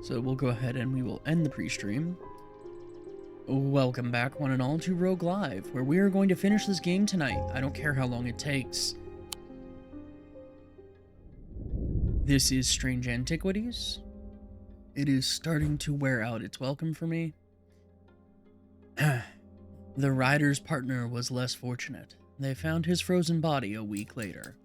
So we'll go ahead and we will end the pre-stream. Welcome back, one and all, to Rogue Live, where we are going to finish this game tonight. I don't care how long it takes. This is Strange Antiquities. It is starting to wear out its welcome for me. The rider's partner was less fortunate. They found his frozen body a week later.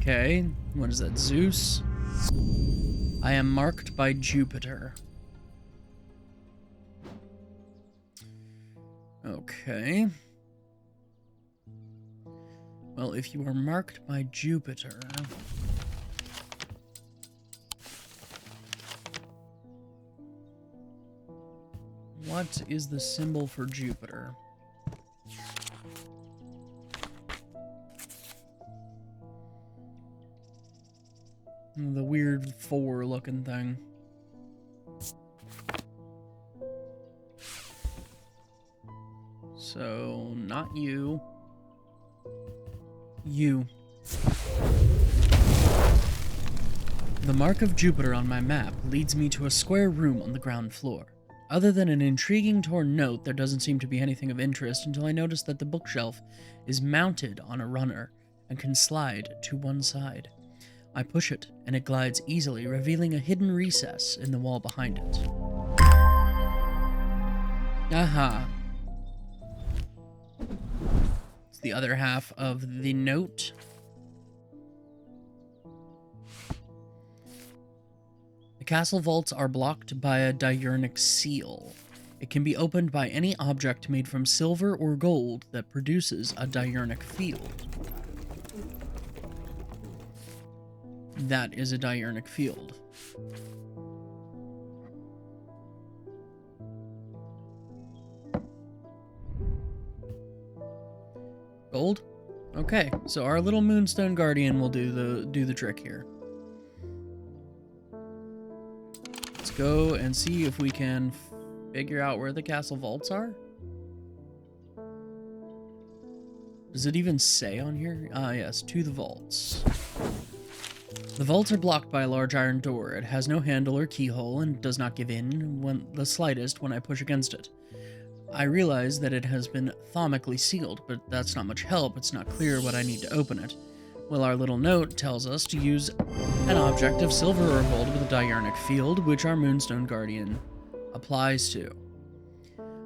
Okay, what is that, Zeus? I am marked by Jupiter. Okay. Well, if you are marked by Jupiter... What is the symbol for Jupiter? The weird 4 looking thing. So, not you. You. The mark of Jupiter on my map leads me to a square room on the ground floor. Other than an intriguing torn note, there doesn't seem to be anything of interest until I notice that the bookshelf is mounted on a runner and can slide to one side. I push it, and it glides easily, revealing a hidden recess in the wall behind it. Aha! It's the other half of the note. The castle vaults are blocked by a diurnic seal. It can be opened by any object made from silver or gold that produces a diurnic field. That is a diurnic field. Gold? Okay, so our little Moonstone Guardian will do the trick here. Let's go and see if we can figure out where the castle vaults are. Does it even say on here? Ah, yes, to the vaults. The vaults are blocked by a large iron door. It has no handle or keyhole and does not give in the slightest when I push against it. I realize that it has been thomically sealed, but that's not much help. It's not clear what I need to open it. Well, our little note tells us to use an object of silver or gold with a diurnic field, which our Moonstone Guardian applies to.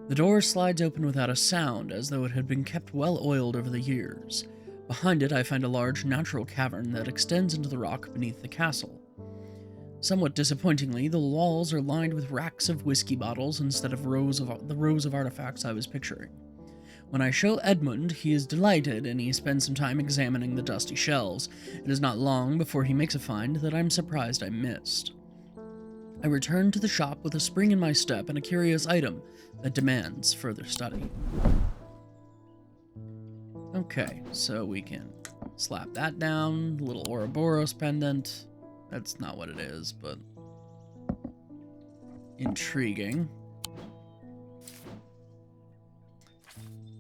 The door slides open without a sound, as though it had been kept well oiled over the years. Behind it, I find a large natural cavern that extends into the rock beneath the castle. Somewhat disappointingly, the walls are lined with racks of whiskey bottles instead of the rows of artifacts I was picturing. When I show Edmund, he is delighted and he spends some time examining the dusty shelves. It is not long before he makes a find that I'm surprised I missed. I return to the shop with a spring in my step and a curious item that demands further study. Okay, so we can slap that down. Little Ouroboros pendant. That's not what it is, but intriguing.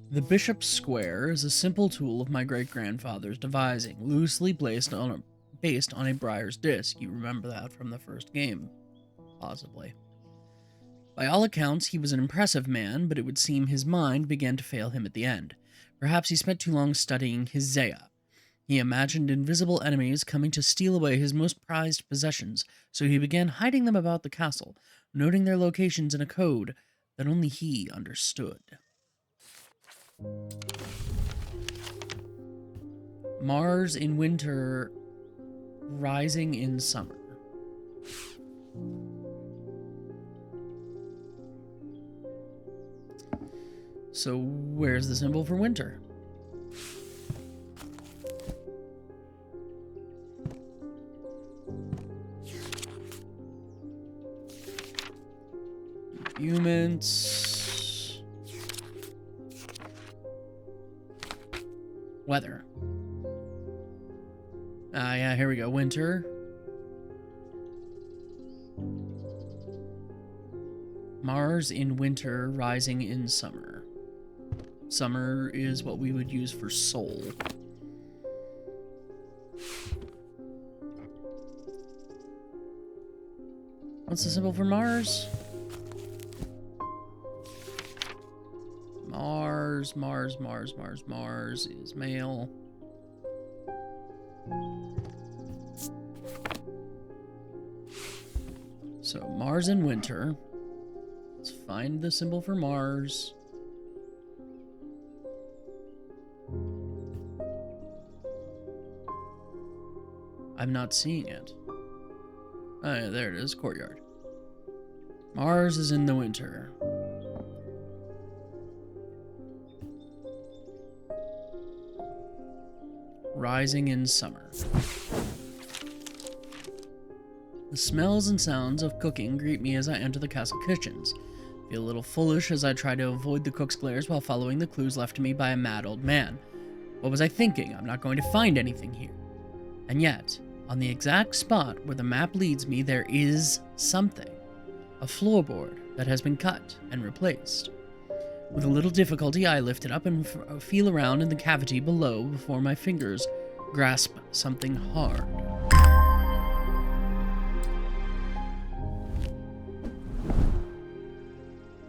The Bishop's Square is a simple tool of my great-grandfather's devising, loosely based on a briar's disc. You remember that from the first game, possibly. By all accounts, he was an impressive man, but it would seem his mind began to fail him at the end. Perhaps he spent too long studying his Zaya. He imagined invisible enemies coming to steal away his most prized possessions, so he began hiding them about the castle, noting their locations in a code that only he understood. Mars in winter, rising in summer. So where's the symbol for winter? Humans. Weather. Yeah, here we go. Winter. Mars in winter, rising in summer. Summer is what we would use for soul. What's the symbol for Mars? Mars is male. So Mars in winter. Let's find the symbol for Mars. I'm not seeing it. Oh, there it is, courtyard. Mars is in the winter. Rising in summer. The smells and sounds of cooking greet me as I enter the castle kitchens. Feel a little foolish as I try to avoid the cook's glares while following the clues left to me by a mad old man. What was I thinking? I'm not going to find anything here. And yet, on the exact spot where the map leads me, there is something. A floorboard that has been cut and replaced. With a little difficulty, I lift it up and feel around in the cavity below before my fingers grasp something hard.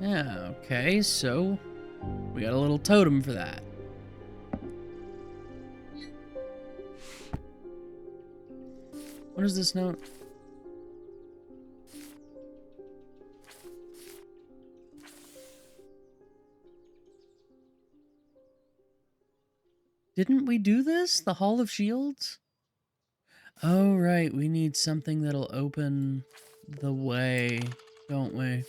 Yeah, okay, so we got a little totem for that. What is this note? Didn't we do this? The Hall of Shields? Oh, right. We need something that'll open the way, don't we?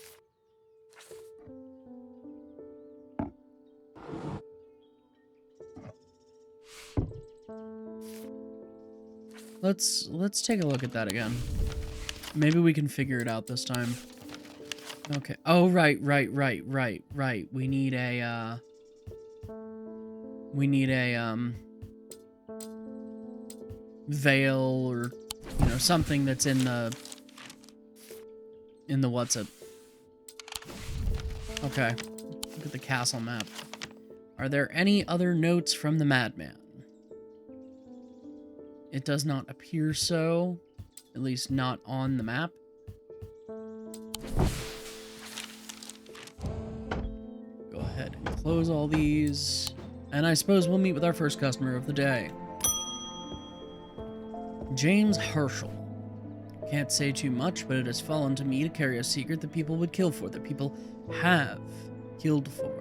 Let's take a look at that again. Maybe we can figure it out this time. Okay. Oh, right. We need a, veil or, you know, something that's in the what's it? Okay. Look at the castle map. Are there any other notes from the madman? It does not appear so, at least not on the map. Go ahead and close all these. And I suppose we'll meet with our first customer of the day. James Herschel. Can't say too much, but it has fallen to me to carry a secret that people would kill for, that people have killed for.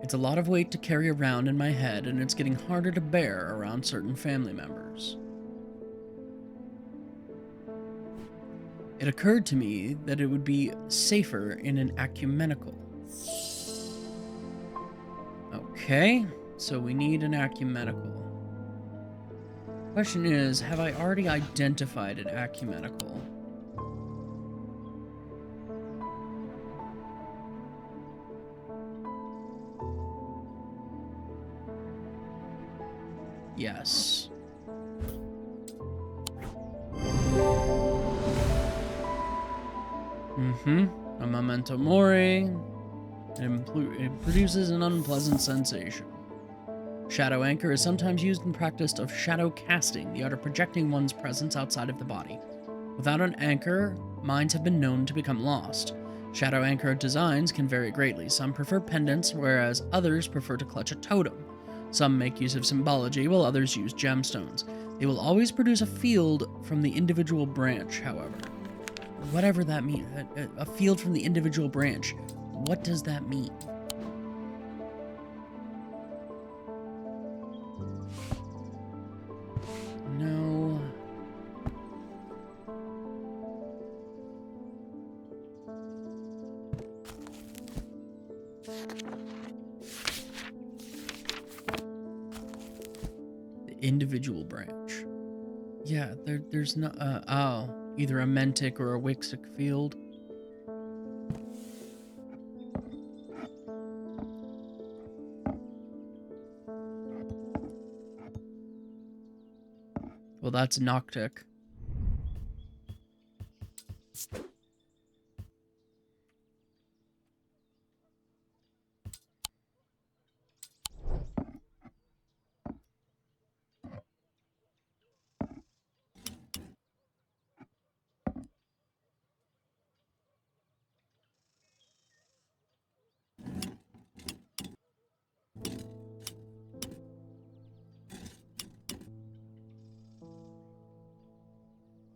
It's a lot of weight to carry around in my head, and it's getting harder to bear around certain family members. It occurred to me that it would be safer in an ecumenical. Okay, so we need an ecumenical. Question is, have I already identified an ecumenical? Yes. A memento mori. It produces an unpleasant sensation. Shadow anchor is sometimes used in practice of shadow casting, the art of projecting one's presence outside of the body. Without an anchor, minds have been known to become lost. Shadow anchor designs can vary greatly. Some prefer pendants, whereas others prefer to clutch a totem. Some make use of symbology, while others use gemstones. They will always produce a field from the individual branch, however. Whatever that means. A field from the individual branch. What does that mean? No. Individual branch. Yeah, there's no, either a Mentic or a Wixic field. Well, that's Noctic.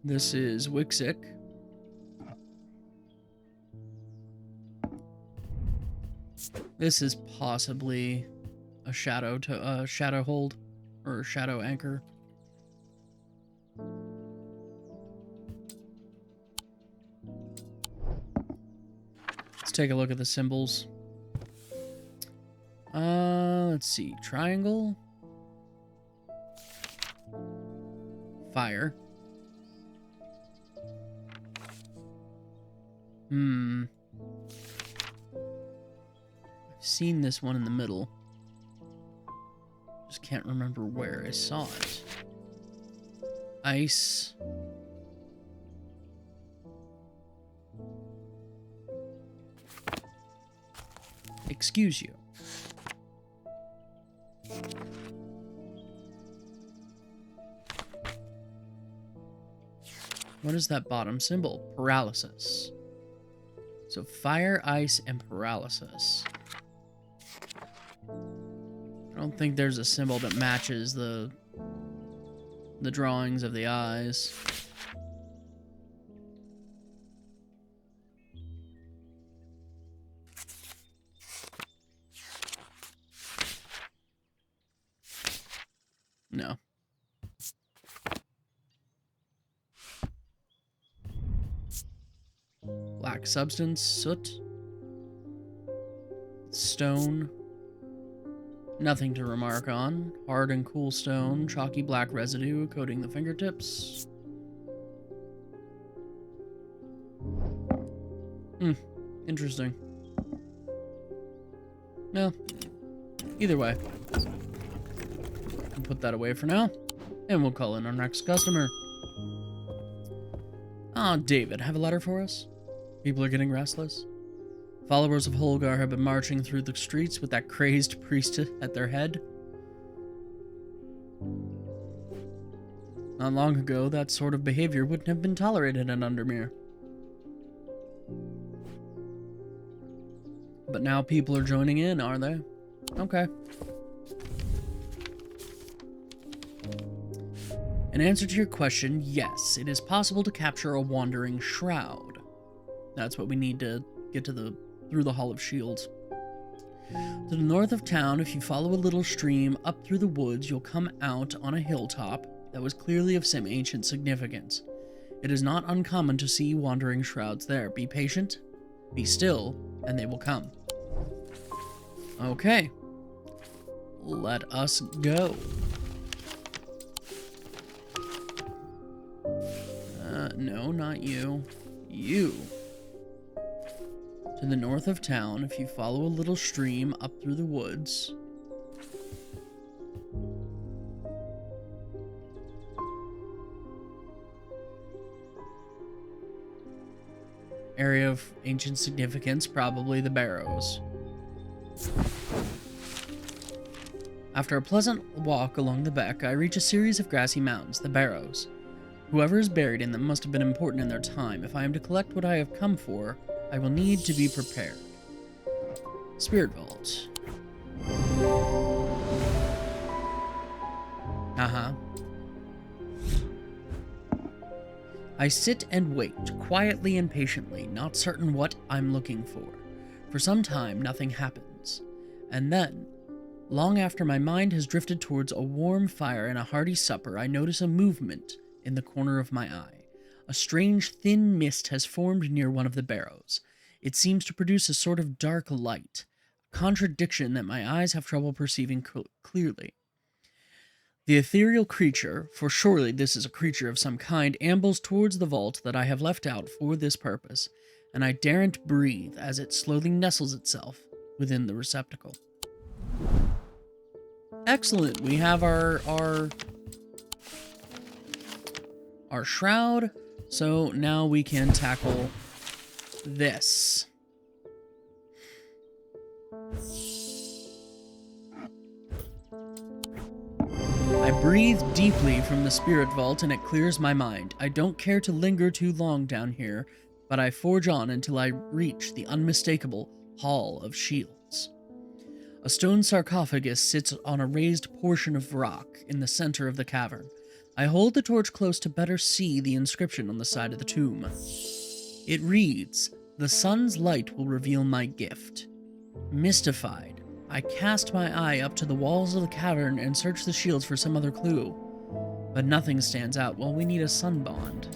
This is Wixick. This is possibly a shadow hold or shadow anchor. Let's take a look at the symbols. Let's see. Triangle. Fire. I've seen this one in the middle. Just can't remember where I saw it. Ice. Excuse you. What is that bottom symbol? Paralysis. So fire, ice, and paralysis. I don't think there's a symbol that matches the drawings of the eyes. No. Black substance, soot, stone. Nothing to remark on. Hard and cool stone, chalky black residue coating the fingertips. Interesting. No. Either way. I'll put that away for now, and we'll call in our next customer. Ah, David, have a letter for us? People are getting restless. Followers of Holgar have been marching through the streets with that crazed priest at their head. Not long ago, that sort of behavior wouldn't have been tolerated in Undermere. But now people are joining in, are they? Okay. In answer to your question, yes, it is possible to capture a wandering shroud. That's what we need to get to through the Hall of Shields. To the north of town, if you follow a little stream up through the woods, you'll come out on a hilltop that was clearly of some ancient significance. It is not uncommon to see wandering shrouds there. Be patient, be still, and they will come. Okay. Let us go. No, not you. You. To the north of town, if you follow a little stream up through the woods. Area of ancient significance, probably the Barrows. After a pleasant walk along the beck, I reach a series of grassy mountains, the Barrows. Whoever is buried in them must have been important in their time. If I am to collect what I have come for, I will need to be prepared. Spirit Vault. I sit and wait, quietly and patiently, not certain what I'm looking for. For some time, nothing happens. And then, long after my mind has drifted towards a warm fire and a hearty supper, I notice a movement in the corner of my eye. A strange thin mist has formed near one of the barrows. It seems to produce a sort of dark light, a contradiction that my eyes have trouble perceiving clearly. The ethereal creature, for surely this is a creature of some kind, ambles towards the vault that I have left out for this purpose, and I daren't breathe as it slowly nestles itself within the receptacle. Excellent. We have our shroud, So now we can tackle this. I breathe deeply from the spirit vault and it clears my mind. I don't care to linger too long down here, but I forge on until I reach the unmistakable Hall of Shields. A stone sarcophagus sits on a raised portion of rock in the center of the cavern. I hold the torch close to better see the inscription on the side of the tomb. It reads, "The sun's light will reveal my gift." Mystified, I cast my eye up to the walls of the cavern and search the shields for some other clue. But nothing stands out. Well, we need a sun bond.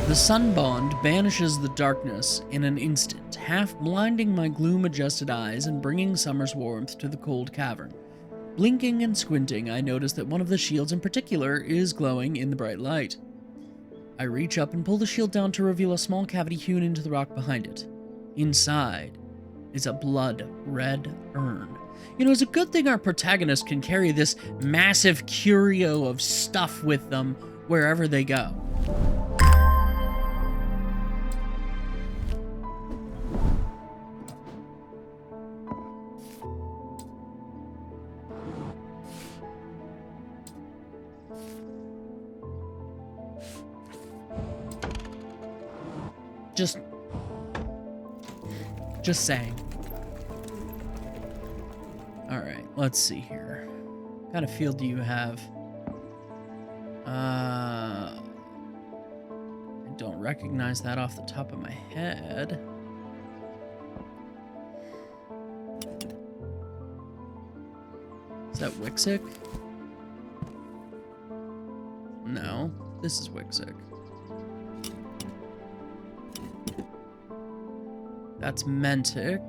The sun bond banishes the darkness in an instant, half blinding my gloom-adjusted eyes and bringing summer's warmth to the cold cavern. Blinking and squinting, I notice that one of the shields in particular is glowing in the bright light. I reach up and pull the shield down to reveal a small cavity hewn into the rock behind it. Inside is a blood-red urn. You know, it's a good thing our protagonist can carry this massive curio of stuff with them wherever they go. Just saying. Alright, let's see here. What kind of field do you have? I don't recognize that off the top of my head. Is that Wixick? No, this is Wixick. That's Mentic.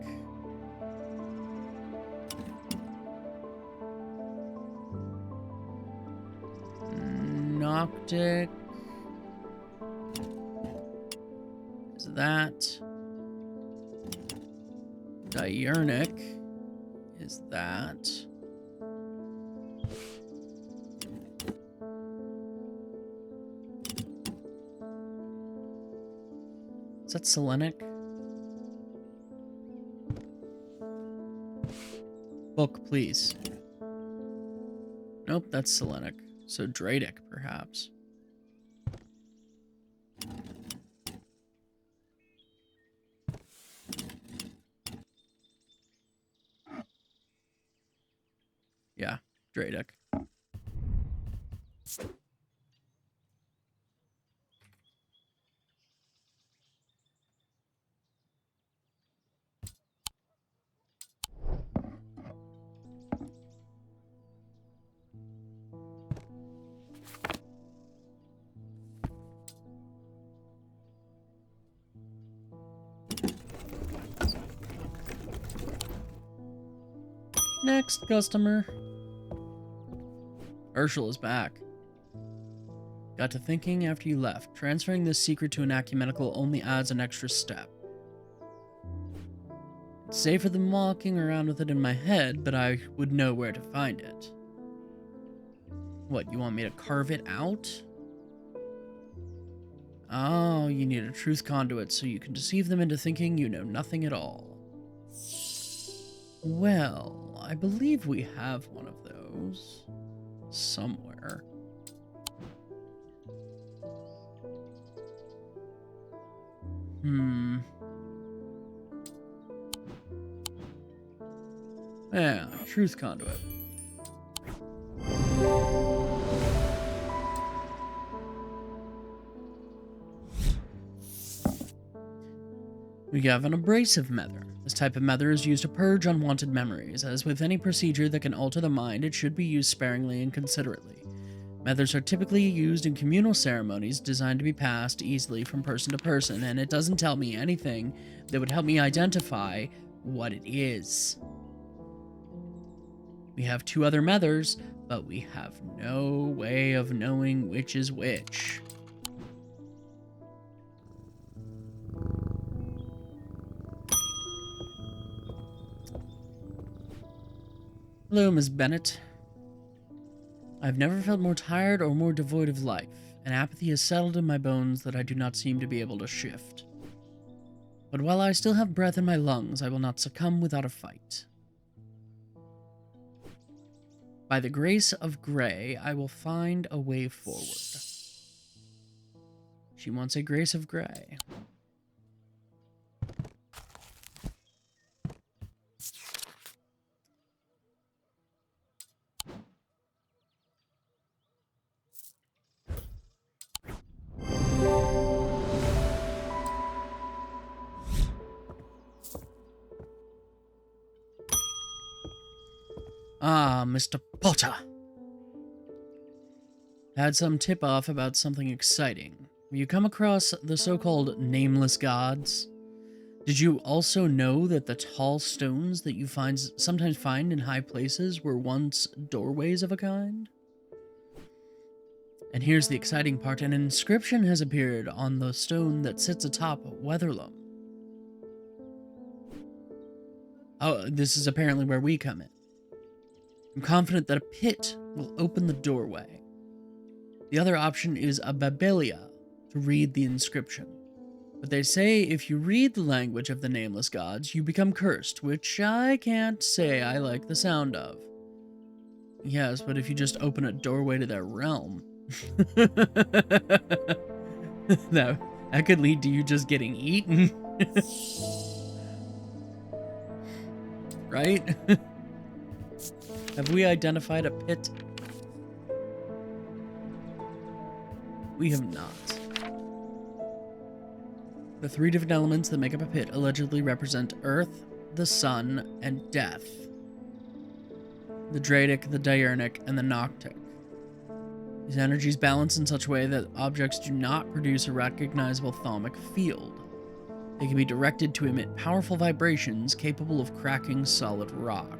Noctic. Is that? Diurnic. Is that? Is that Selenic? Book, please. Nope, that's Selenic. So Dradic, perhaps. Yeah, Dradic. Next customer. Urshel is back. Got to thinking after you left. Transferring this secret to an ecumenical only adds an extra step. It's safer than walking around with it in my head, but I would know where to find it. What, you want me to carve it out? Oh, you need a truth conduit so you can deceive them into thinking you know nothing at all. Well, I believe we have one of those somewhere. Yeah, truth conduit. We have an abrasive mether. This type of mether is used to purge unwanted memories. As with any procedure that can alter the mind, it should be used sparingly and considerately. Methers are typically used in communal ceremonies designed to be passed easily from person to person, and it doesn't tell me anything that would help me identify what it is. We have two other methers, but we have no way of knowing which is which. Hello, Miss Bennett. I've never felt more tired or more devoid of life. An apathy has settled in my bones that I do not seem to be able to shift. But while I still have breath in my lungs, I will not succumb without a fight. By the grace of Grey, I will find a way forward. She wants a grace of Grey. Ah, Mr. Potter. Had some tip-off about something exciting. Have you come across the so-called nameless gods? Did you also know that the tall stones that you sometimes find in high places were once doorways of a kind? And here's the exciting part. An inscription has appeared on the stone that sits atop Weatherlum. Oh, this is apparently where we come in. I'm confident that a pit will open the doorway. The other option is a Babelia to read the inscription. But they say if you read the language of the nameless gods, you become cursed, which I can't say I like the sound of. Yes, but if you just open a doorway to their realm, that could lead to you just getting eaten. Right? Have we identified a pit? We have not. The three different elements that make up a pit allegedly represent Earth, the Sun, and Death. The Dradic, the Diurnic, and the Noctic. These energies balance in such a way that objects do not produce a recognizable thaumic field. They can be directed to emit powerful vibrations capable of cracking solid rock.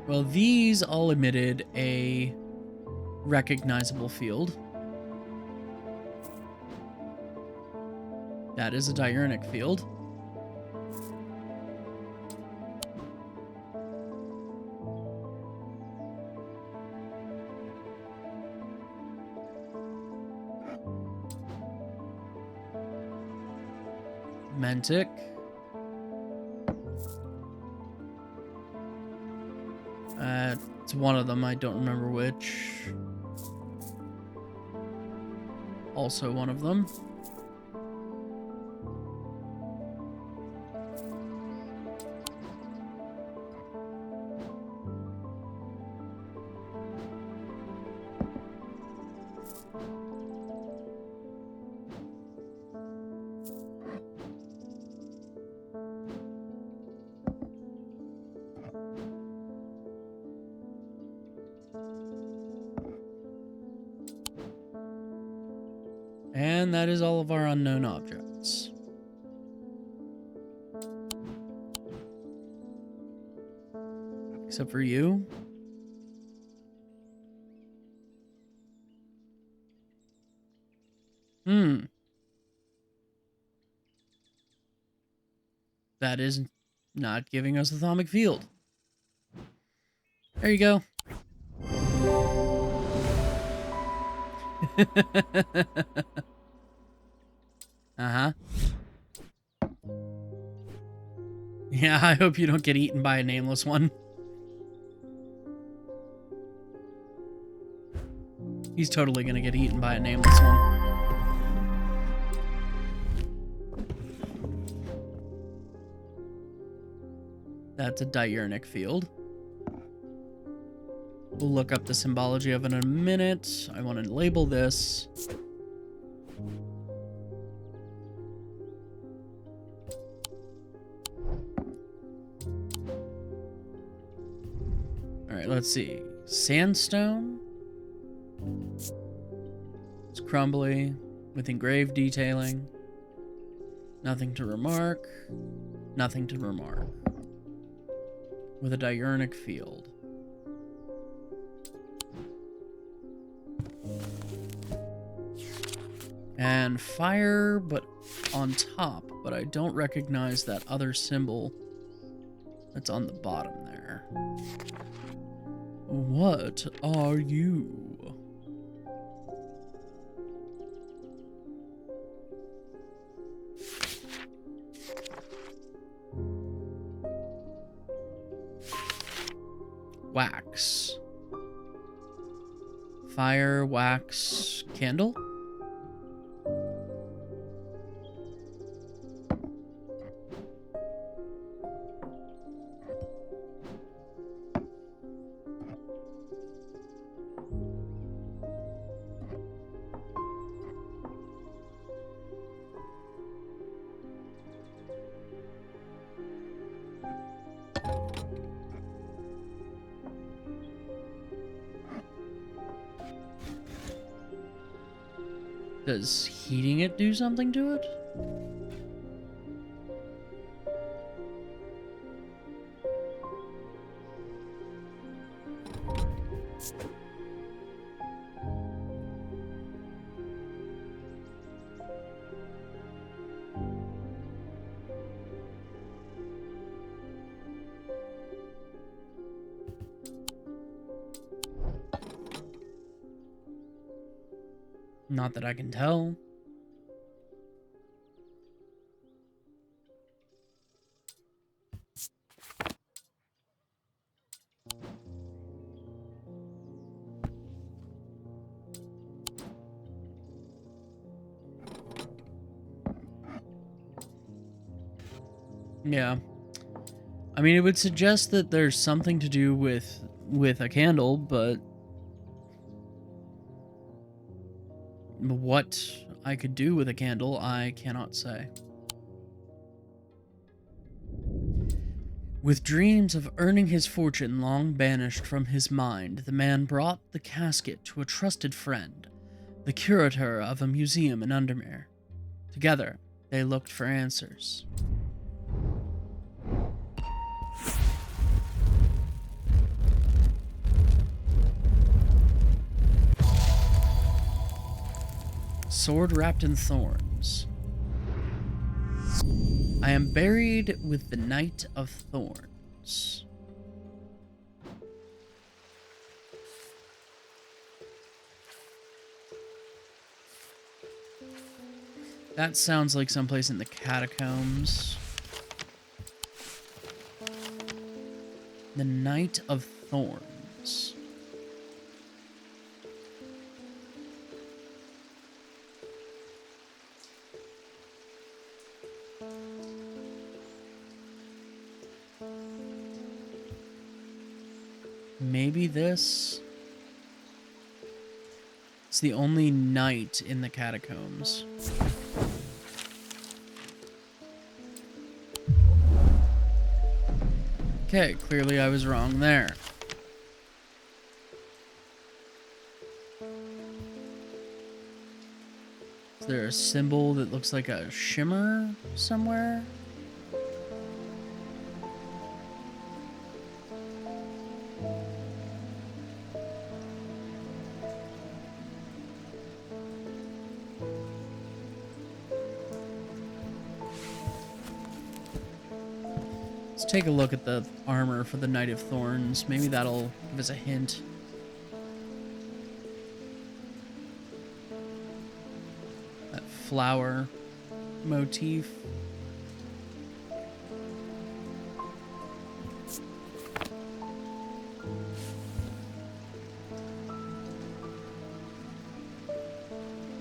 Well, these all emitted a recognizable field. That is a diurnic field. Mantic. It's one of them, I don't remember which. Also one of them. And that is all of our unknown objects. Except for you. That is not giving us the thaumic field. There you go. Uh-huh. Yeah, I hope you don't get eaten by a nameless one. He's totally gonna get eaten by a nameless one. That's a diurnic field. We'll look up the symbology of it in a minute. I want to label this. Alright, let's see. Sandstone. It's crumbly, with engraved detailing. Nothing to remark. Nothing to remark. With a diurnic field. And fire, but on top. But I don't recognize that other symbol that's on the bottom there. What are you? Wax. Fire, wax, candle? Does heating it do something to it? Not that I can tell. Yeah. I mean, it would suggest that there's something to do with a candle, but what I could do with a candle, I cannot say. With dreams of earning his fortune long banished from his mind, the man brought the casket to a trusted friend, the curator of a museum in Undermere. Together, they looked for answers. Sword wrapped in thorns. I am buried with the Knight of Thorns. That sounds like someplace in the catacombs. The Knight of Thorns. Maybe this? It's the only knight in the catacombs. Okay, clearly I was wrong there. Is there a symbol that looks like a shimmer somewhere? Let's take a look at the armor for the Knight of Thorns. Maybe that'll give us a hint. That flower motif.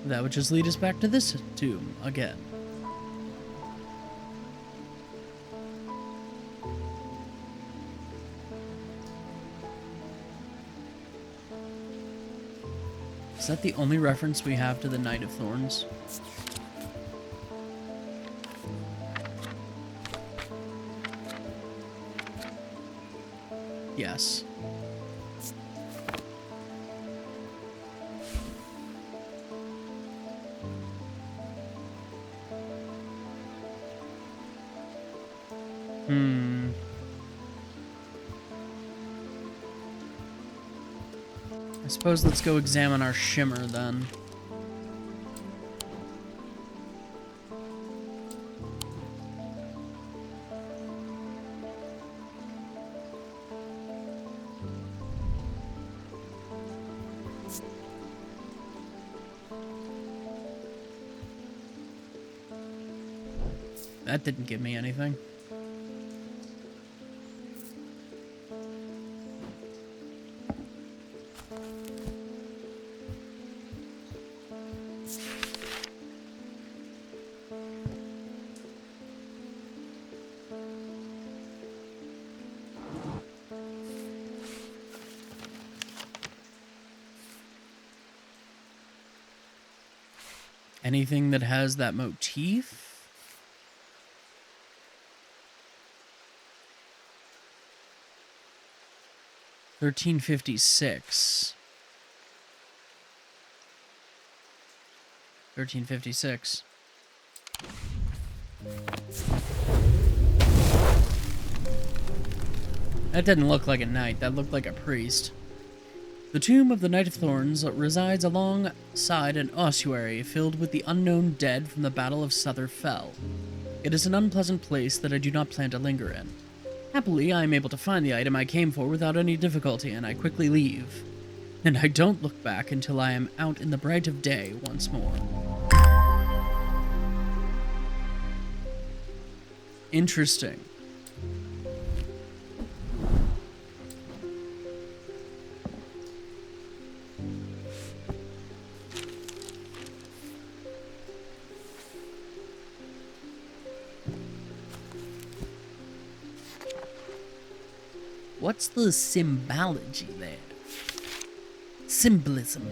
That would just lead us back to this tomb again. Is that the only reference we have to the Knight of Thorns? Yes. I suppose let's go examine our shimmer then. That didn't give me anything. Anything that has that motif? $13.56. $13.56. That didn't look like a knight. That looked like a priest. The tomb of the Knight of Thorns resides alongside an ossuary filled with the unknown dead from the Battle of Suther Fell. It is an unpleasant place that I do not plan to linger in. Happily, I am able to find the item I came for without any difficulty, and I quickly leave. And I don't look back until I am out in the bright of day once more. Interesting. What's the symbology there? Symbolism.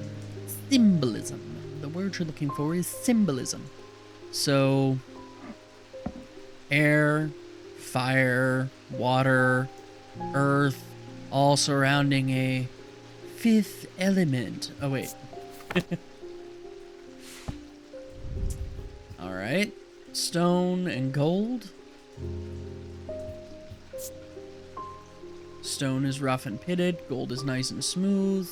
Symbolism. The word you're looking for is symbolism. So, air, fire, water, earth, all surrounding a fifth element. Oh, wait. Alright. Stone and gold. Stone is rough and pitted. Gold is nice and smooth.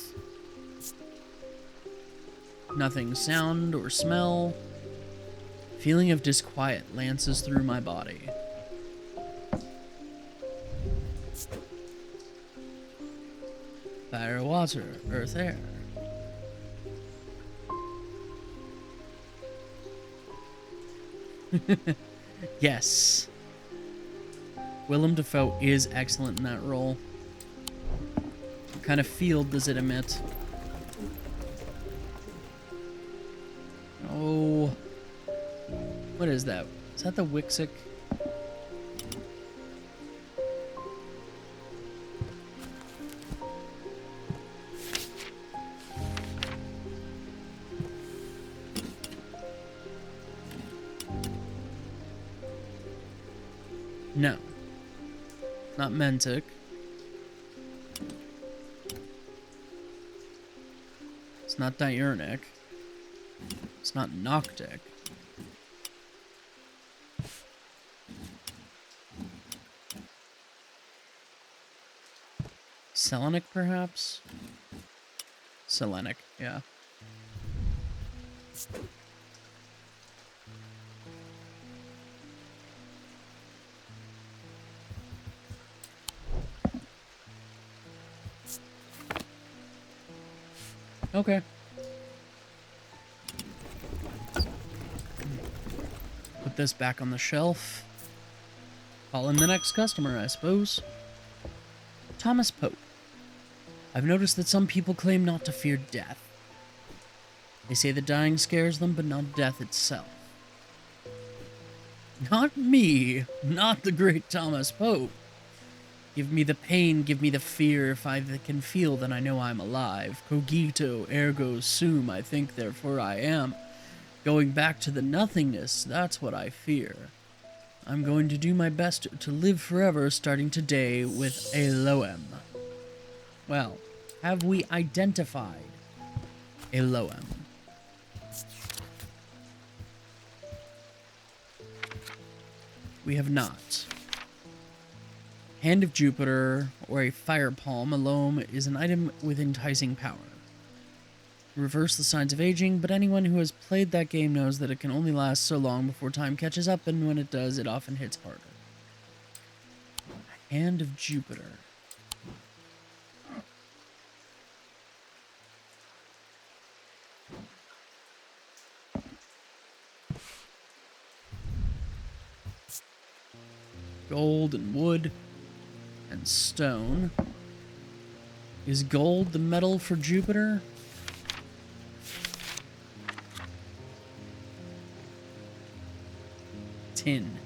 Nothing sound or smell. Feeling of disquiet lances through my body. Fire, water, earth, air. Yes. Willem Dafoe is excellent in that role. What kind of field does it emit? Oh. What is that? Is that the Wixic? No. Not Mentic. It's not Diurnic. It's not Noctic. Selenic, perhaps? Selenic, yeah. Okay. Put this back on the shelf. Call in the next customer, I suppose. Thomas Pope. I've noticed that some people claim not to fear death. They say that dying scares them, but not death itself. Not me. Not the great Thomas Pope. Give me the pain, give me the fear. If I can feel, then I know I'm alive. Cogito, ergo sum, I think, therefore I am. Going back to the nothingness, that's what I fear. I'm going to do my best to live forever, starting today with Elohim. Well, have we identified Elohim? We have not. Hand of Jupiter, or a fire palm alone, is an item with enticing power. Reverse the signs of aging, but anyone who has played that game knows that it can only last so long before time catches up, and when it does, it often hits harder. Hand of Jupiter. gold and wood and stone. Is gold the metal for Jupiter? Tin.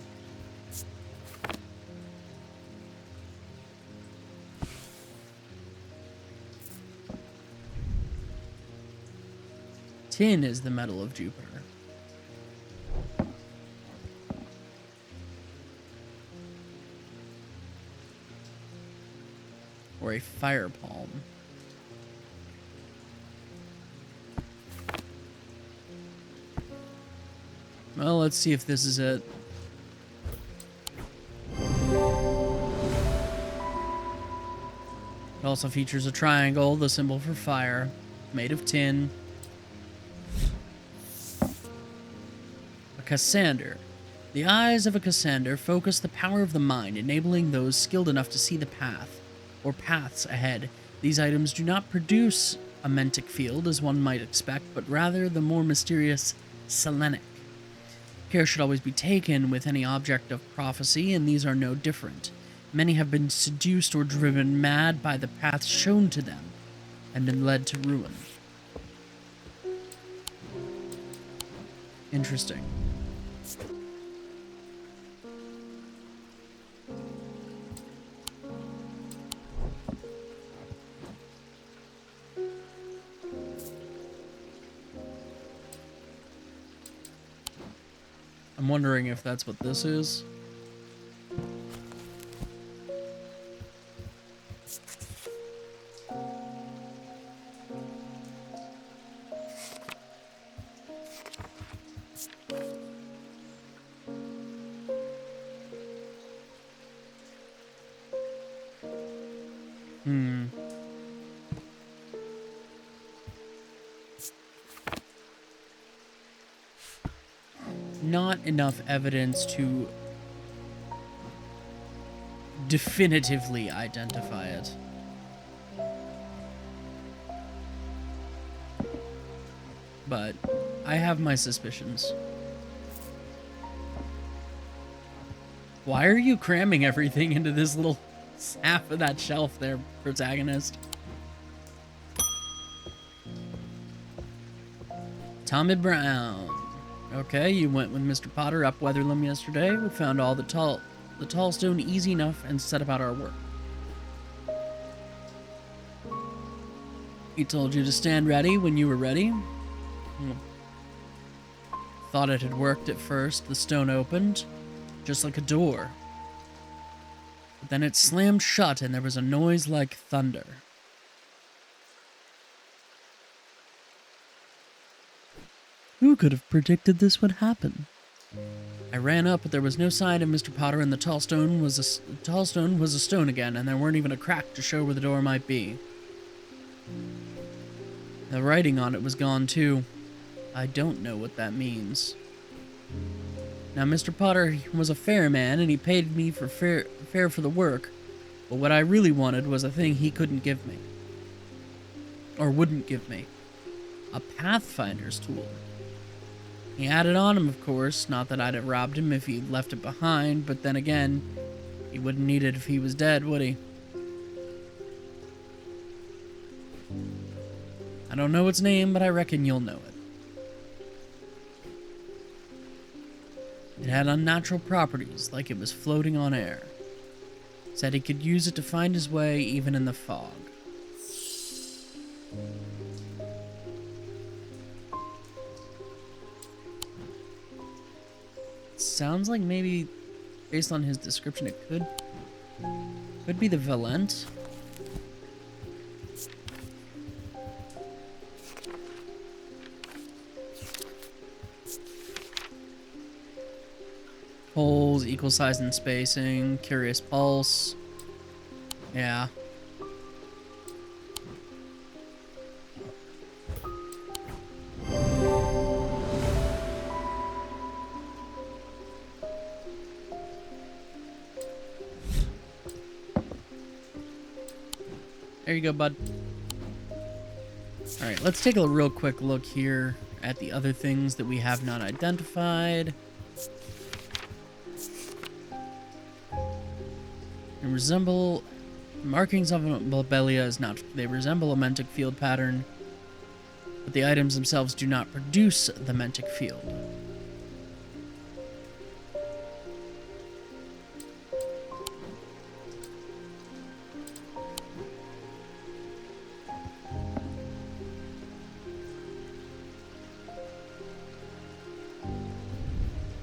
Tin is the metal of Jupiter. Or a fire palm. Well, let's see if this is it. It also features a triangle, the symbol for fire, made of tin. A Cassander. The eyes of a Cassander focus the power of the mind, enabling those skilled enough to see the path, or paths ahead. These items do not produce a mentic field, as one might expect, but rather the more mysterious selenic. Care should always be taken with any object of prophecy, and these are no different. Many have been seduced or driven mad by the path shown to them, and been led to ruin. Interesting. I'm wondering if that's what this is. Not enough evidence to definitively identify it. But I have my suspicions. Why are you cramming everything into this little half of that shelf there, protagonist? Tommy Brown. Okay, you went with Mr. Potter up Weatherlam yesterday. We found all the tall stone easy enough and set about our work. He told you to stand ready when you were ready. Thought it had worked at first. The stone opened, just like a door. But then it slammed shut and there was a noise like thunder. Who could have predicted this would happen? I ran up, but there was no sign of Mr. Potter, and the tall stone was a stone again, and there weren't even a crack to show where the door might be. The writing on it was gone too. I don't know what that means. Now, Mr. Potter was a fair man, and he paid me for fair for the work, but what I really wanted was a thing he couldn't give me. Or wouldn't give me. A Pathfinder's tool. He had it on him, of course, not that I'd have robbed him if he'd left it behind, but then again, he wouldn't need it if he was dead, would he? I don't know its name, but I reckon you'll know it. It had unnatural properties, like it was floating on air. Said he could use it to find his way even in the fog. Sounds like maybe, based on his description, it could be the Valent. Holes, equal size and spacing, curious pulse. Yeah. There you go, bud. Alright, let's take a real quick look here at the other things that we have not identified. They resemble markings of a lobelia is not. They resemble a mentic field pattern, but the items themselves do not produce the mentic field.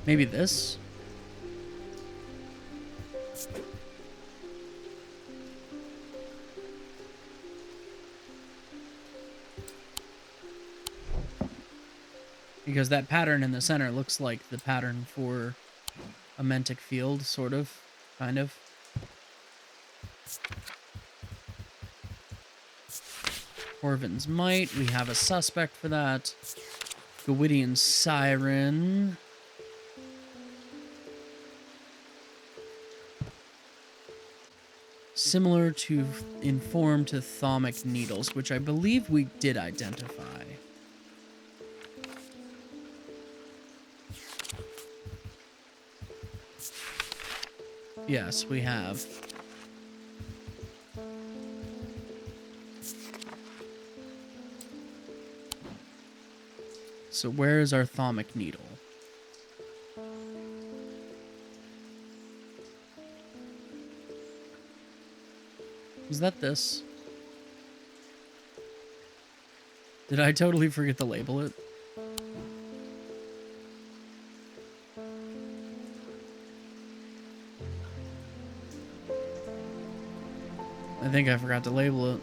Maybe this? Because that pattern in the center looks like the pattern for a mentic field, sort of, kind of. Corvin's Might, we have a suspect for that. Gawidian Siren. Similar to inform to Thaumic Needles, which I believe we did identify. Yes, we have. So where is our Thaumic Needle? Was that this? Did I totally forget to label it? I think I forgot to label it.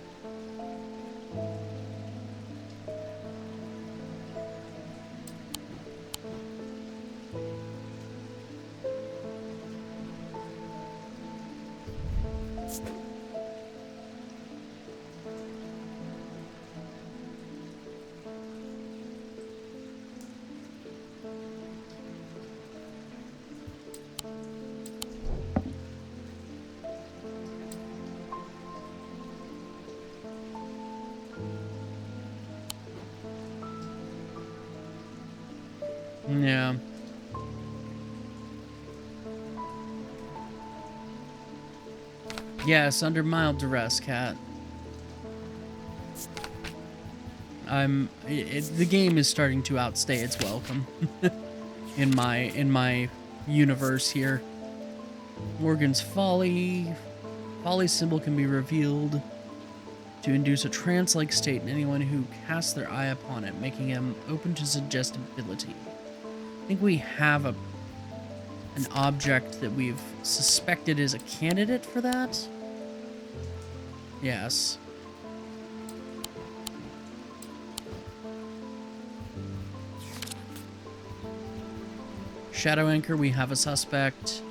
Yeah. Yes, under mild duress, cat. The game is starting to outstay its welcome in my universe here. Morgan's Folly. Folly's symbol can be revealed to induce a trance-like state in anyone who casts their eye upon it, making him open to suggestibility. I think we have an object that we've suspected is a candidate for that. Yes. Shadow Anchor, we have a suspect.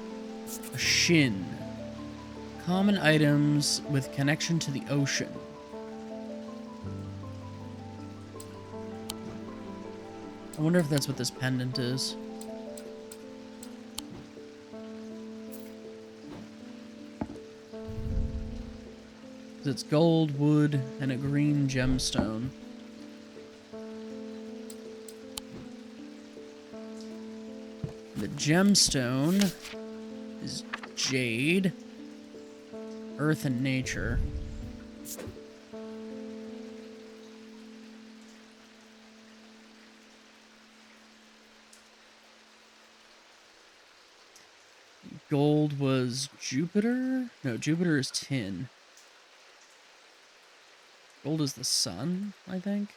A Shin. Common items with connection to the ocean. I wonder if that's what this pendant is. It's gold, wood, and a green gemstone. The gemstone is jade, earth, and nature. Gold was Jupiter? No, Jupiter is tin. Gold is the sun, I think.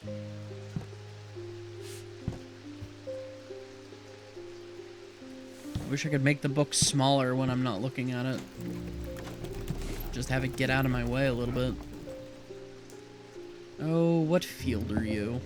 I wish I could make the book smaller when I'm not looking at it. Just have it get out of my way a little bit. Oh, what field are you?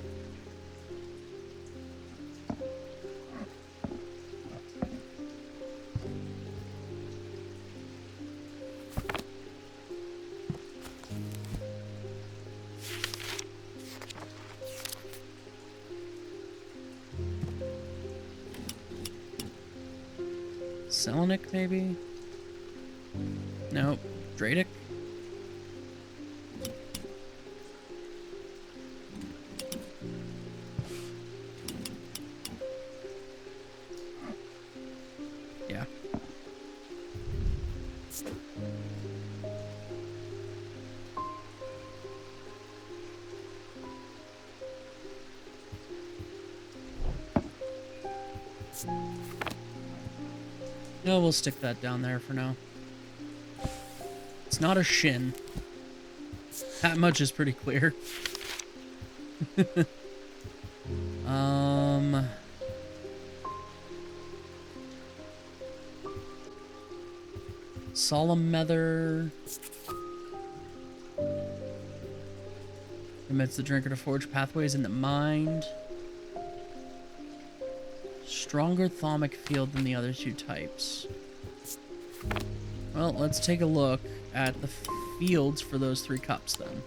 Selenic, maybe? Nope. Dradic? No, we'll stick that down there for now. It's not a shin. That much is pretty clear. Solemn Nether. Permits the drinker to forge pathways in the mind. Stronger thaumic field than the other two types. Well, let's take a look at the fields for those 3 cups then.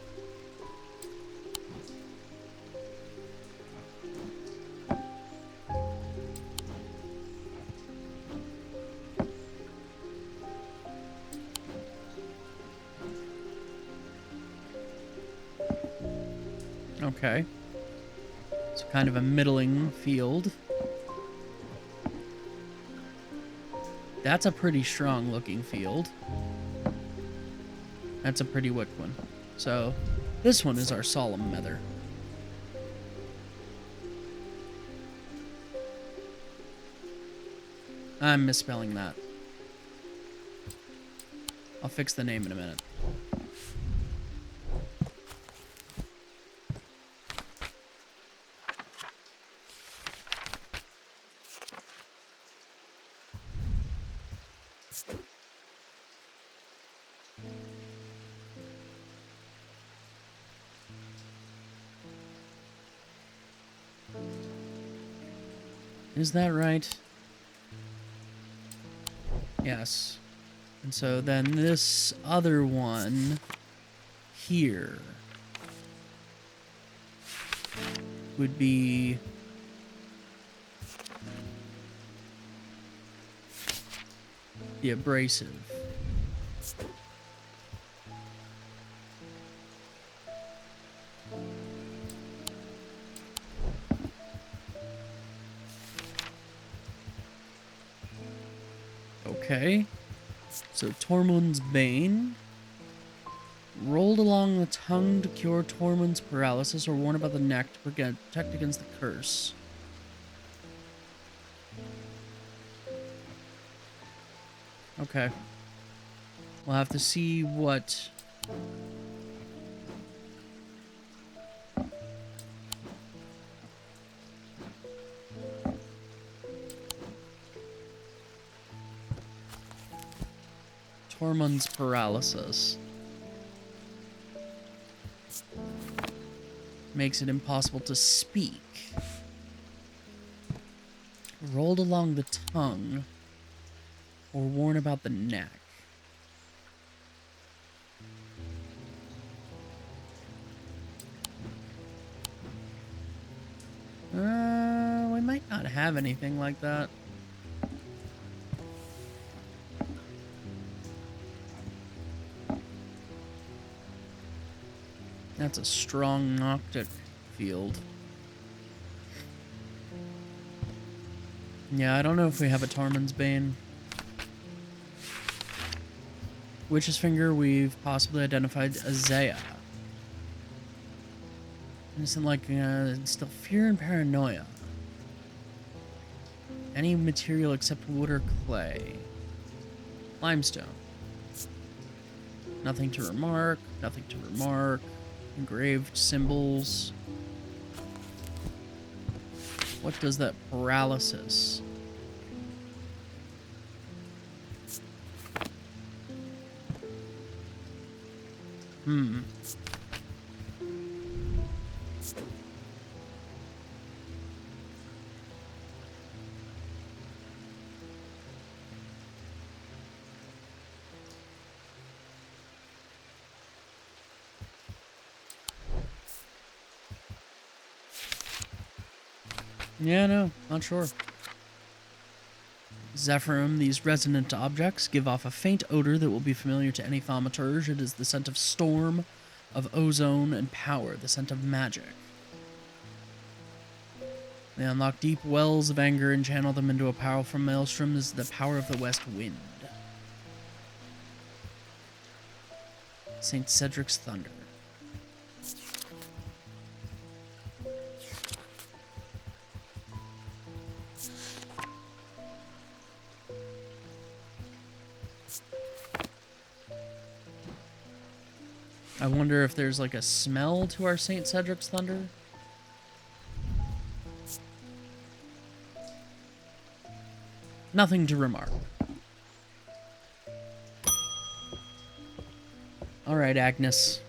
Okay. It's kind of a middling field. That's a pretty strong looking field. That's a pretty wick one. So, this one is our Solemn Nether. I'm misspelling that. I'll fix the name in a minute. Is that right? Yes. And so then this other one here would be the abrasive. Okay. So Tormund's Bane. Rolled along the tongue to cure Tormund's paralysis or worn about the neck to protect against the curse. Okay. We'll have to see what... Tormund's paralysis. Makes it impossible to speak. Rolled along the tongue or worn about the neck. We might not have anything like that. That's a strong Noctic field. Yeah, I don't know if we have a Tormund's Bane. Witch's Finger, we've possibly identified Azea. Innocent like, still fear and paranoia. Any material except wood or clay. Limestone. Nothing to remark, nothing to remark. Engraved symbols. What does that paralysis? Yeah, no, not sure. Zephyrum, these resonant objects give off a faint odor that will be familiar to any thaumaturge. It is the scent of storm, of ozone, and power, the scent of magic. They unlock deep wells of anger and channel them into a powerful maelstrom. This is the power of the west wind. St. Cedric's Thunder. I wonder if there's like a smell to our St. Cedric's Thunder. Nothing to remark. All right, Agnes.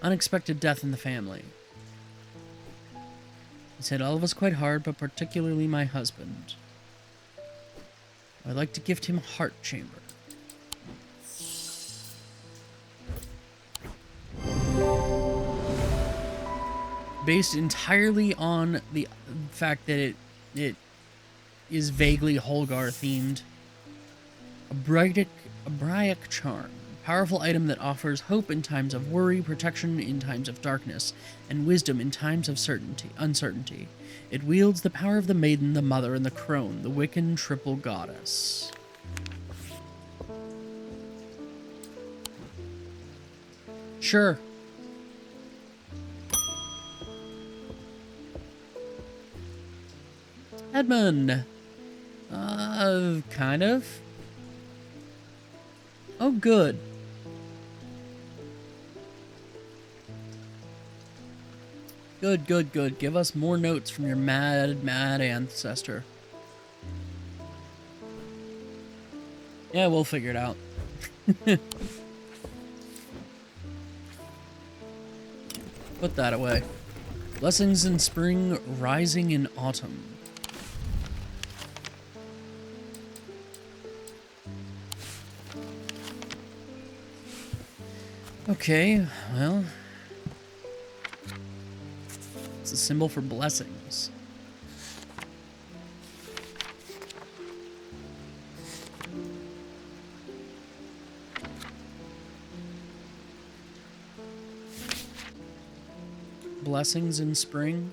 Unexpected death in the family. It's hit all of us quite hard, but particularly my husband. I'd like to gift him a heart chamber. Based entirely on the fact that it is vaguely Holgar themed. A Braic charm. Powerful item that offers hope in times of worry, protection in times of darkness, and wisdom in times of uncertainty. It wields the power of the maiden, the mother, and the crone, the Wiccan triple goddess. Sure. Edmund. Kind of. Oh, good. Good, good, good. Give us more notes from your mad, mad ancestor. Yeah, we'll figure it out. Put that away. Blessings in spring, rising in autumn. Okay, well... it's a symbol for blessings. Blessings in spring.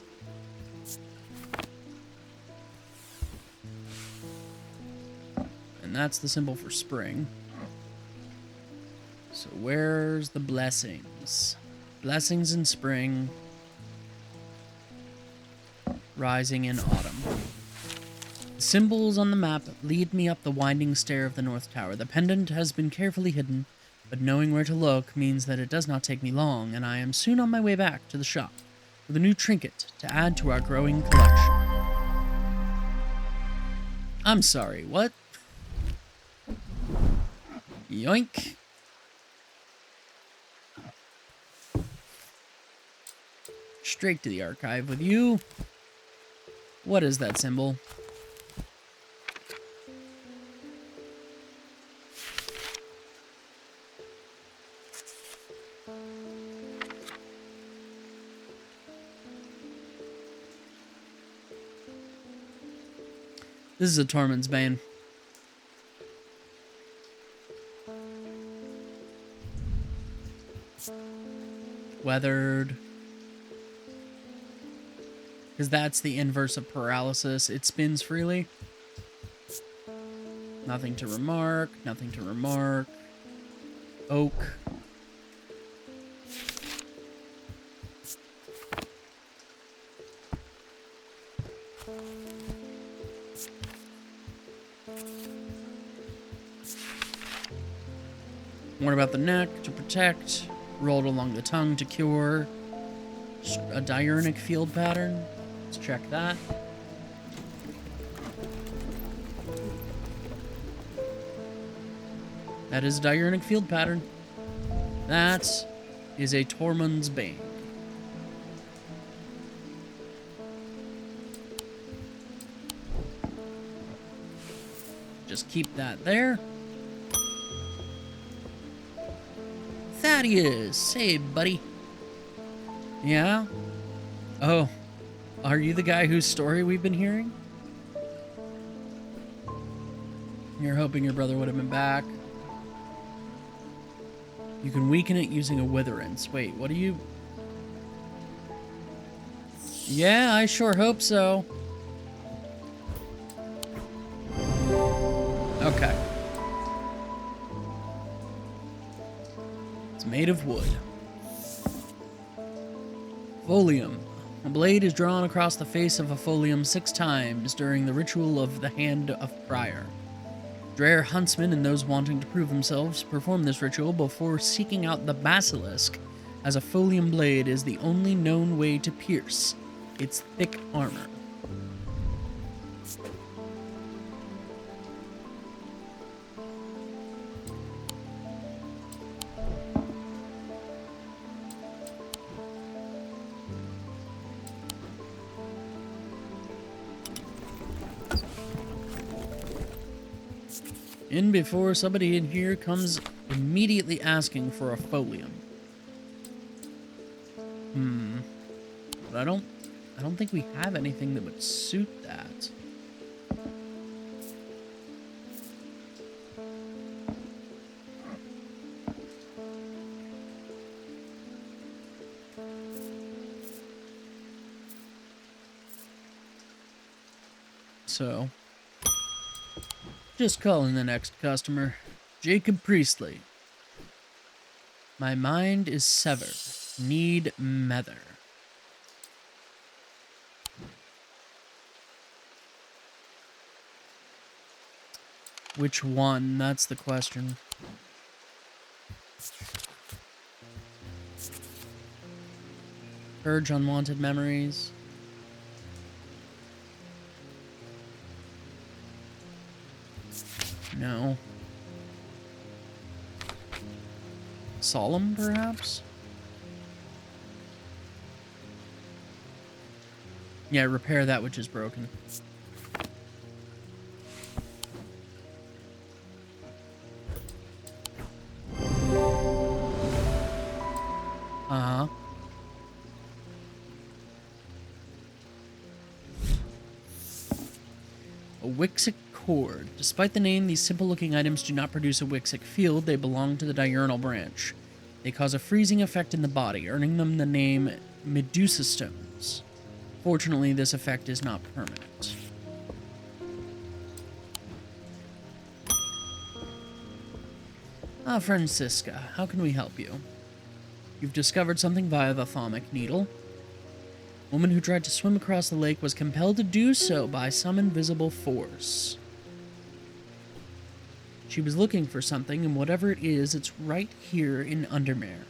And that's the symbol for spring. So where's the blessings? Blessings in spring. Rising in autumn. The symbols on the map lead me up the winding stair of the North Tower. The pendant has been carefully hidden, but knowing where to look means that it does not take me long, and I am soon on my way back to the shop with a new trinket to add to our growing collection. I'm sorry, what? Yoink. Straight to the archive with you. What is that symbol? This is a Tormund's Bane. Weathered. Because that's the inverse of paralysis. It spins freely. Nothing to remark. Nothing to remark. Oak. What about the neck? To protect. Rolled along the tongue to cure. A diurnic field pattern. Let's check that. That is a diurnic field pattern. That is a Tormund's Bane. Just keep that there. Thaddeus! Hey, buddy. Yeah? Oh. Are you the guy whose story we've been hearing? You're hoping your brother would have been back. You can weaken it using a witherance. Wait, what do you... Yeah, I sure hope so. Okay. It's made of wood. Folium. A blade is drawn across the face of a folium 6 times during the ritual of the Hand of Prior. Dreher huntsmen and those wanting to prove themselves perform this ritual before seeking out the basilisk, as a folium blade is the only known way to pierce its thick armor. In before somebody in here comes immediately asking for a folium. But I don't think we have anything that would suit that. So, just calling the next customer. Jacob Priestley. My mind is severed. Need mether. Which one? That's the question. Purge unwanted memories. No. Solemn, perhaps? Yeah, repair that which is broken. Uh-huh. A Wixic cord. Despite the name, these simple-looking items do not produce a Wixic field. They belong to the diurnal branch. They cause a freezing effect in the body, earning them the name Medusa stones. Fortunately, this effect is not permanent. Ah, Francisca, how can we help you? You've discovered something via the Thaumic needle. A woman who tried to swim across the lake was compelled to do so by some invisible force. She was looking for something, and whatever it is, it's right here in Undermere.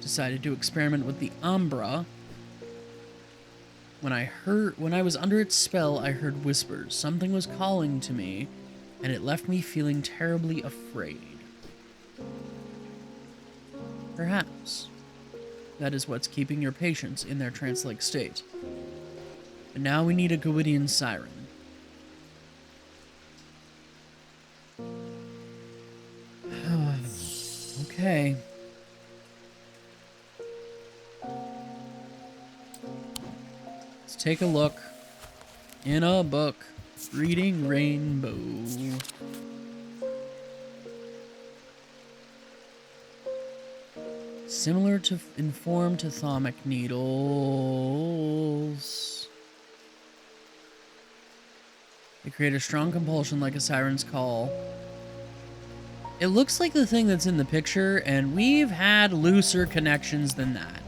Decided to experiment with the Umbra. When I was under its spell, I heard whispers. Something was calling to me, and it left me feeling terribly afraid. Perhaps that is what's keeping your patients in their trance-like state. But now we need a Gwydian siren. Okay. Let's take a look in a book. Reading Rainbow. Similar to inform to Thaumic needles. They create a strong compulsion like a siren's call. It looks like the thing that's in the picture, and we've had looser connections than that.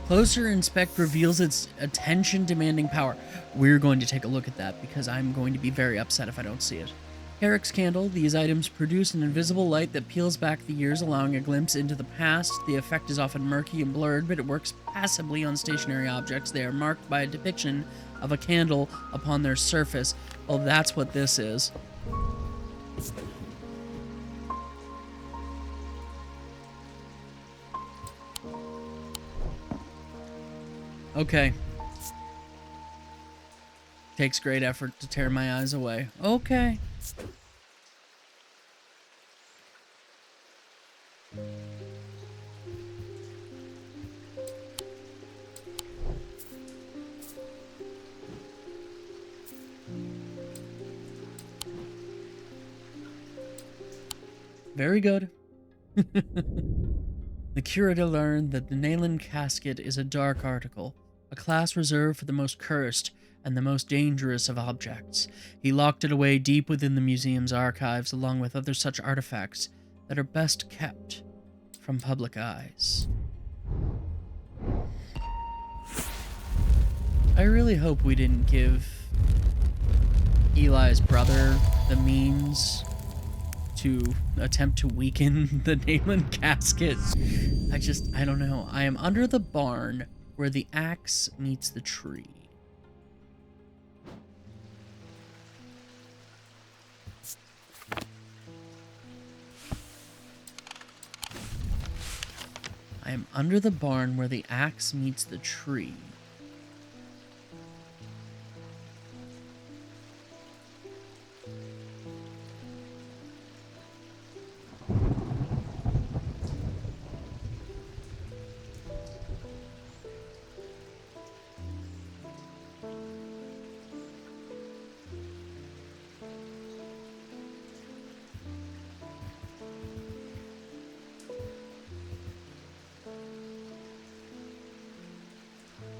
Closer inspect reveals its attention-demanding power. We're going to take a look at that because I'm going to be very upset if I don't see it. Herrick's candle. These items produce an invisible light that peels back the years, allowing a glimpse into the past. The effect is often murky and blurred, but it works passively on stationary objects. They are marked by a depiction of a candle upon their surface. Well, that's what this is. Okay. Takes great effort to tear my eyes away. Okay. Very good. The curator learned that the Nayland casket is a dark article, a class reserved for the most cursed and the most dangerous of objects. He locked it away deep within the museum's archives, along with other such artifacts that are best kept from public eyes. I really hope we didn't give Eli's brother the means to attempt to weaken the Nayland casket. I don't know. I am under the barn where the axe meets the tree. I am under the barn where the axe meets the tree.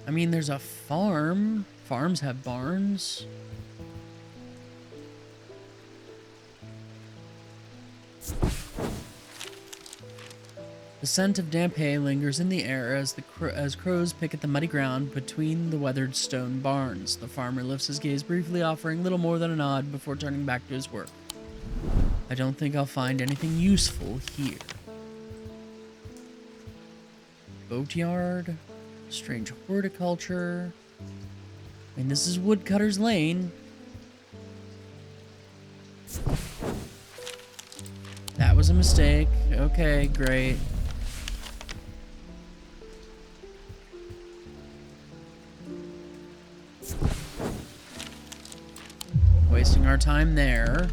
I mean, there's a farm. Farms have barns. The scent of damp hay lingers in the air as crows pick at the muddy ground between the weathered stone barns. The farmer lifts his gaze briefly, offering little more than a nod before turning back to his work. I don't think I'll find anything useful here. Boatyard, strange horticulture. I mean, this is Woodcutter's Lane. That was a mistake. Okay, great. Wasting our time there.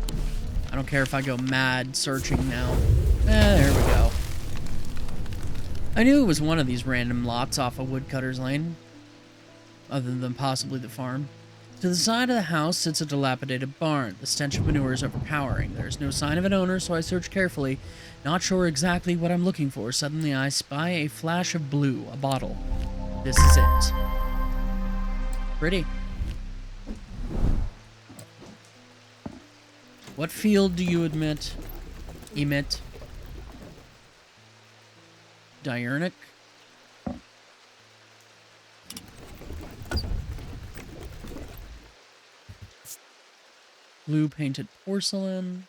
I don't care if I go mad searching now. There we go. I knew it was one of these random lots off of Woodcutter's Lane, other than possibly the farm. To the side of the house sits a dilapidated barn. The stench of manure is overpowering. There's no sign of an owner, so I search carefully, not sure exactly what I'm looking for. Suddenly I spy a flash of blue, a bottle. This is it. Pretty. What field do you emit? Diurnic? Blue painted porcelain.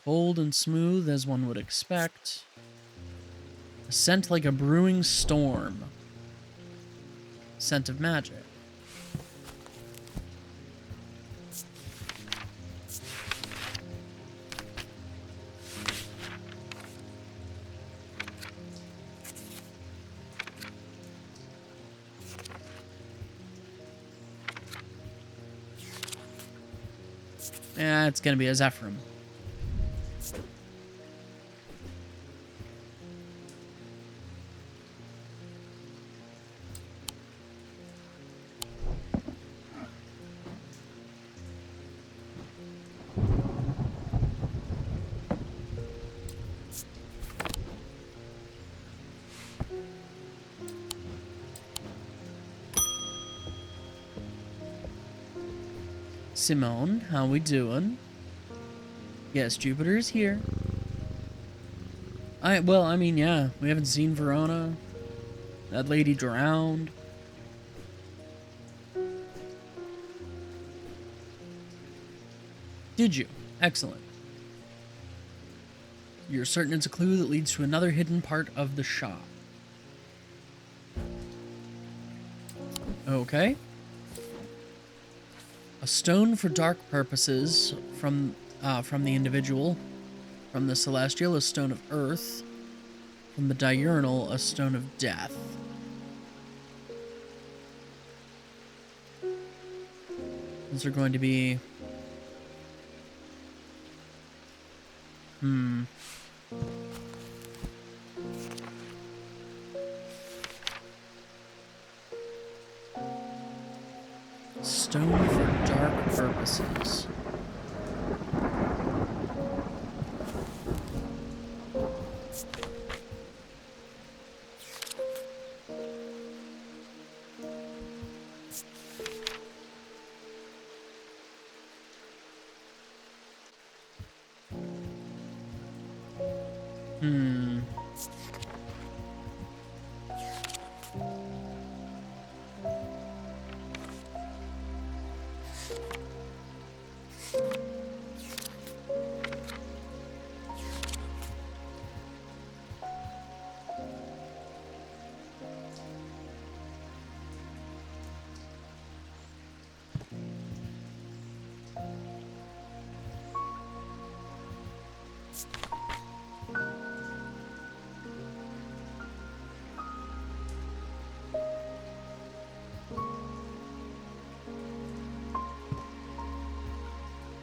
Bold and smooth as one would expect. A scent like a brewing storm. Scent of magic. Yeah, it's gonna be a Zephyrum. Simone, how we doing? Yes, Jupiter is here. I mean, yeah, we haven't seen Verona. That lady drowned. Did you? Excellent. You're certain it's a clue that leads to another hidden part of the shop. Okay. A stone for dark purposes from the individual. From the celestial, a stone of earth. From the diurnal, a stone of death. Those are going to be... Stone for dark purposes. Hmm.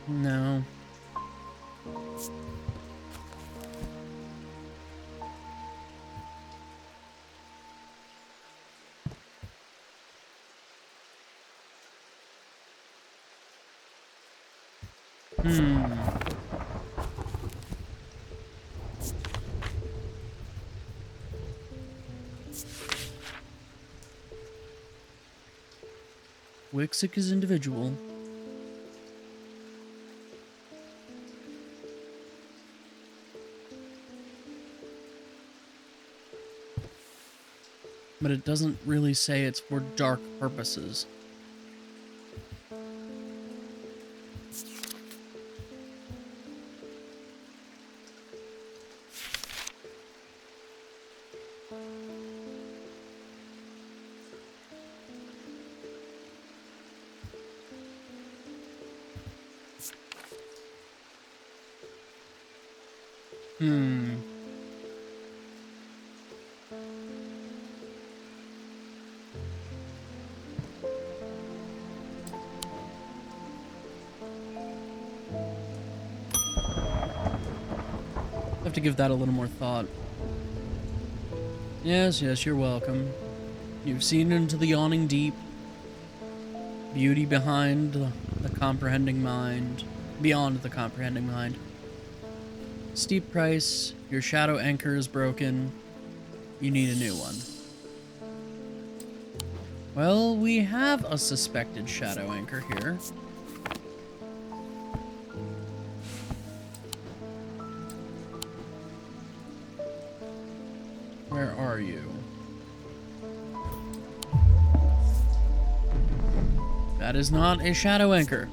No. Hmm. Wixick is individual. But it doesn't really say it's for dark purposes. Hmm. I have to give that a little more thought. Yes, yes, you're welcome. You've seen into the yawning deep. Beauty behind the comprehending mind. Beyond the comprehending mind. Steep price. Your shadow anchor is broken. You need a new one. Well, we have a suspected shadow anchor here. Where are you? That is not a shadow anchor.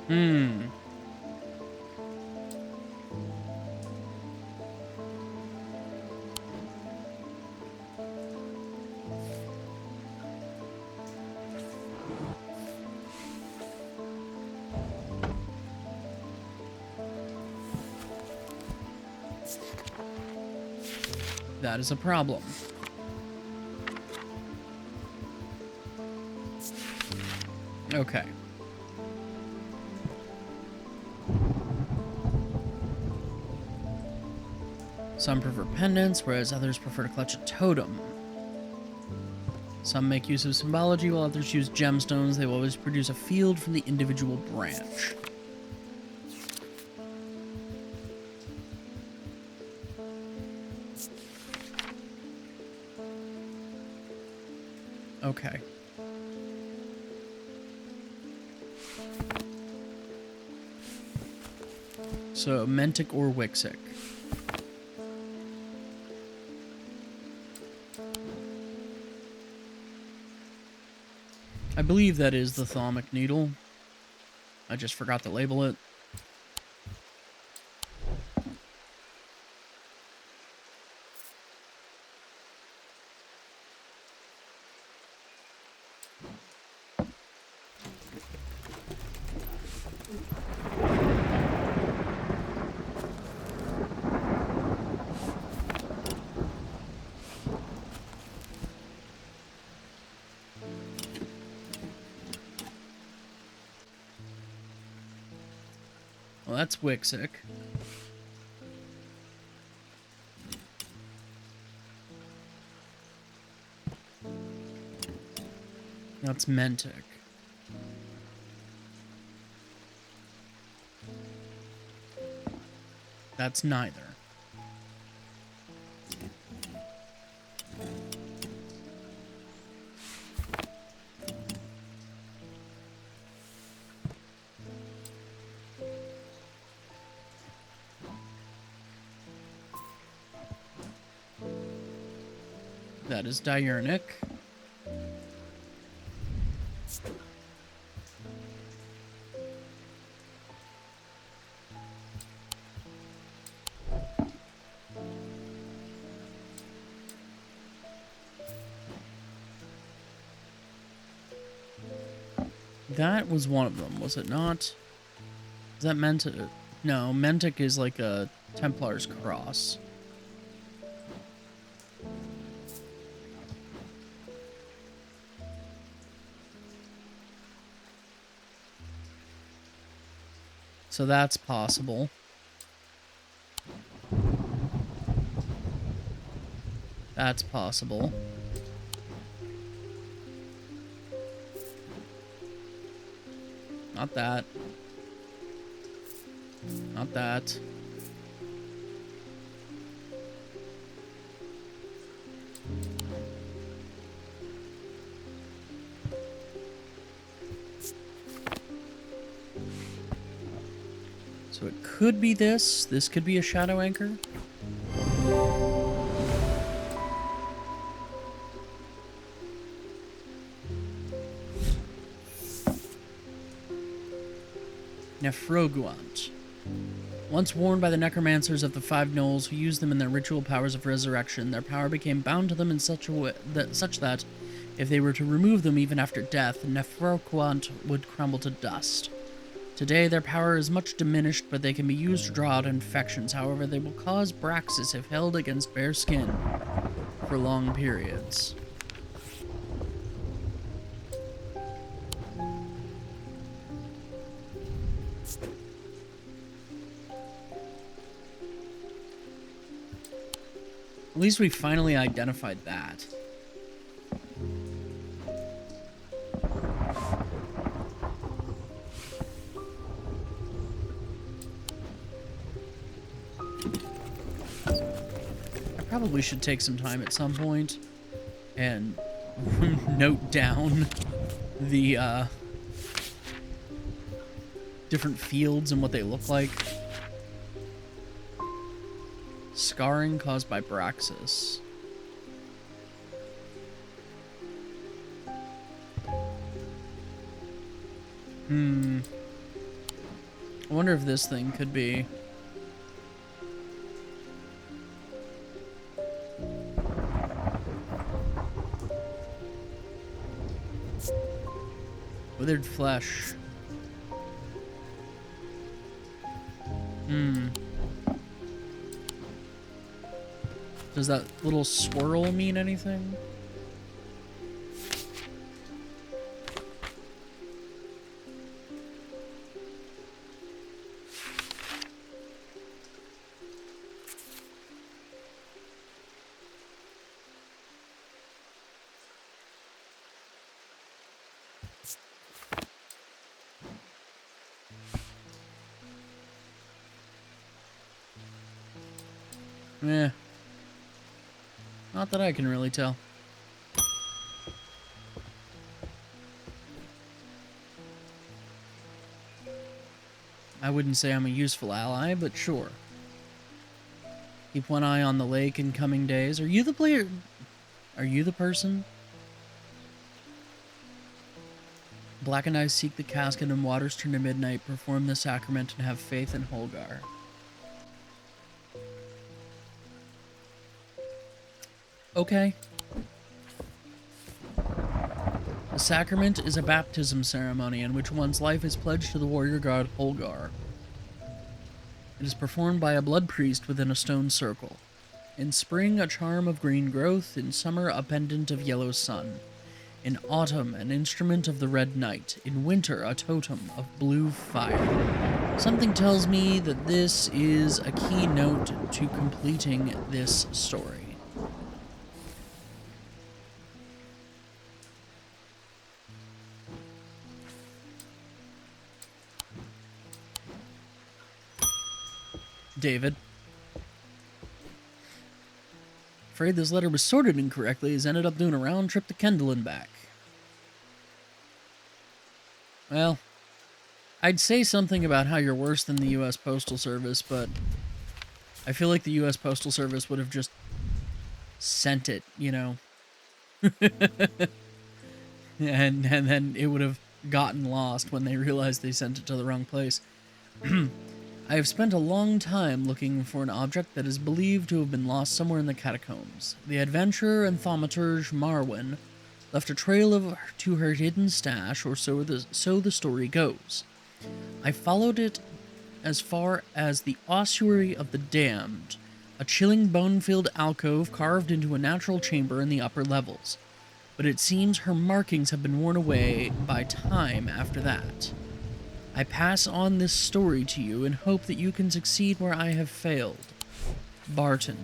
Hmm. That is a problem. Okay. Some prefer pendants, whereas others prefer to clutch a totem. Some make use of symbology, while others use gemstones. They will always produce a field from the individual branch. Okay. So, Mentic or Wixick. I believe that is the Thaumic Needle. I just forgot to label it. Well, that's Wixick. That's Mentic. That's neither. that is diurnic. That was one of them, was it not? Is that Mentic? No, Mentic is like a Templar's cross. So that's possible. That's possible. Not that. Not that. So it could be this. This could be a shadow anchor. Nephroguant. Once worn by the necromancers of the Five Knolls who used them in their ritual powers of resurrection, their power became bound to them in such a way that if they were to remove them even after death, Nephroguant would crumble to dust. Today, their power is much diminished, but they can be used to draw out infections. However, they will cause Braxis if held against bare skin for long periods. At least we finally identified that. I probably should take some time at some point and note down the different fields and what they look like. Scarring caused by Braxis. I wonder if this thing could be... Withered flesh. Does that little swirl mean anything? Not that I can really tell. I wouldn't say I'm a useful ally, but sure. Keep one eye on the lake in coming days. Are you the player? Are you the person? Blackened eyes seek the casket and waters turn to midnight. Perform the sacrament and have faith in Holgar. Okay. The sacrament is a baptism ceremony in which one's life is pledged to the warrior god Holgar. It is performed by a blood priest within a stone circle. In spring, a charm of green growth. In summer, a pendant of yellow sun. In autumn, an instrument of the red night. In winter, a totem of blue fire. Something tells me that this is a key note to completing this story. David. Afraid this letter was sorted incorrectly, as ended up doing a round trip to Kendall and back. Well, I'd say something about how you're worse than the U.S. Postal Service, but I feel like the U.S. Postal Service would have just sent it, you know. and then it would have gotten lost when they realized they sent it to the wrong place. I have spent a long time looking for an object that is believed to have been lost somewhere in the catacombs. The adventurer and thaumaturge Marwyn left a trail to her hidden stash, or so the story goes. I followed it as far as the ossuary of the damned, a chilling bone-filled alcove carved into a natural chamber in the upper levels. But it seems her markings have been worn away by time after that. I pass on this story to you and hope that you can succeed where I have failed. Barton.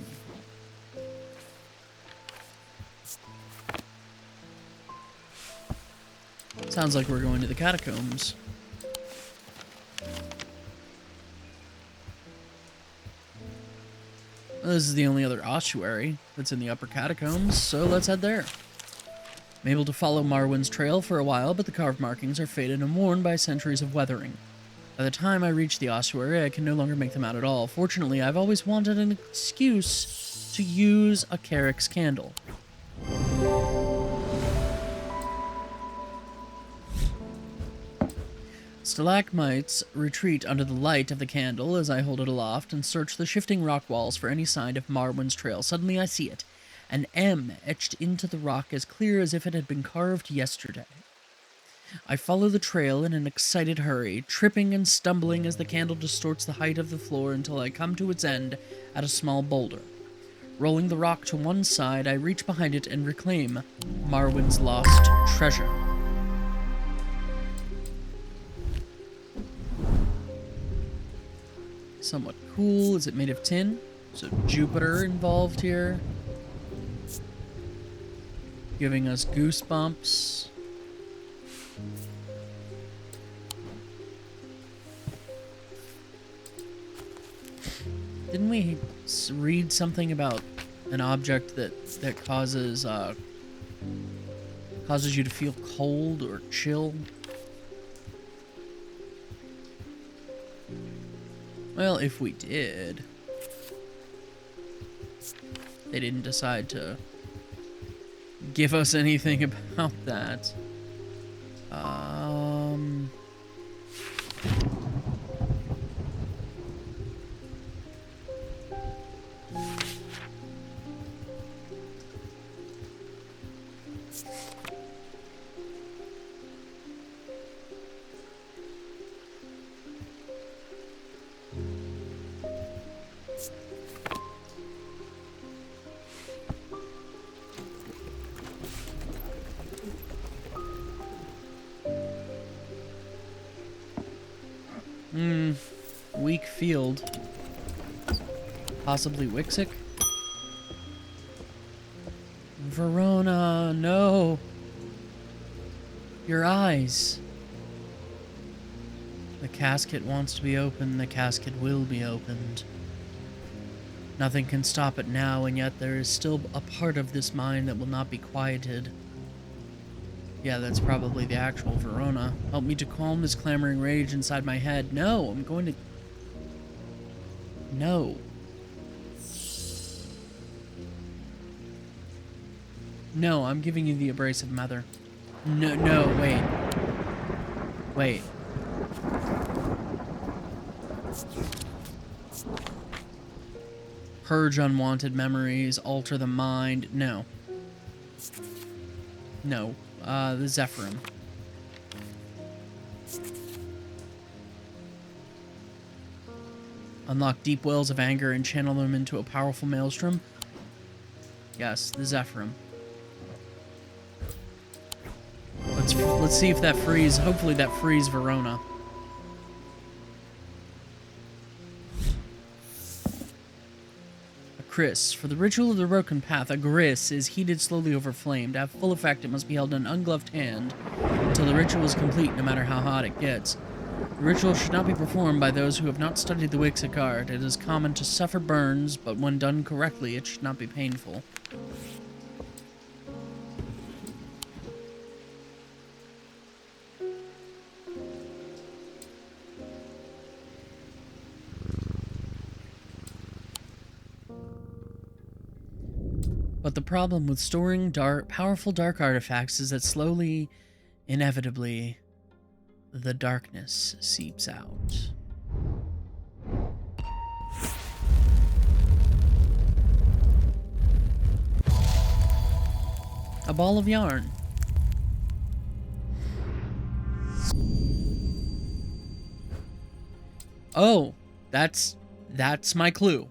Sounds like we're going to the catacombs. Well, this is the only other ossuary that's in the upper catacombs, so let's head there. I'm able to follow Marwyn's trail for a while, but the carved markings are faded and worn by centuries of weathering. By the time I reach the ossuary, I can no longer make them out at all. Fortunately, I've always wanted an excuse to use a Carrick's candle. Stalagmites retreat under the light of the candle as I hold it aloft and search the shifting rock walls for any sign of Marwyn's trail. Suddenly I see it. An M etched into the rock as clear as if it had been carved yesterday. I follow the trail in an excited hurry, tripping and stumbling as the candle distorts the height of the floor until I come to its end at a small boulder. Rolling the rock to one side, I reach behind it and reclaim Marwyn's lost treasure. Somewhat cool. Is it made of tin? So Jupiter involved here. Giving us goosebumps. Didn't we read something about an object that causes you to feel cold or chill? Well, if we did, they didn't decide to give us anything about that. Weak field. Possibly Wixic? Verona, no. Your eyes. The casket wants to be opened. The casket will be opened. Nothing can stop it now, and yet there is still a part of this mind that will not be quieted. Yeah, that's probably the actual Verona. Help me to calm this clamoring rage inside my head. No, I'm going to... No. No, I'm giving you the abrasive mother. No, wait. Wait. Purge unwanted memories, alter the mind. No. No. The Zephyrim. Unlock deep wells of anger and channel them into a powerful maelstrom. Yes, the Zephyrim. Let's see if that frees. Hopefully that frees Verona. A Kris. For the ritual of the broken path, a Gris is heated slowly over flame. To have full effect, it must be held in an ungloved hand until the ritual is complete, no matter how hot it gets. The ritual should not be performed by those who have not studied the Wixic art. It is common to suffer burns, but when done correctly, it should not be painful. But the problem with storing powerful dark artifacts is that slowly, inevitably, the darkness seeps out. A ball of yarn. Oh, that's my clue.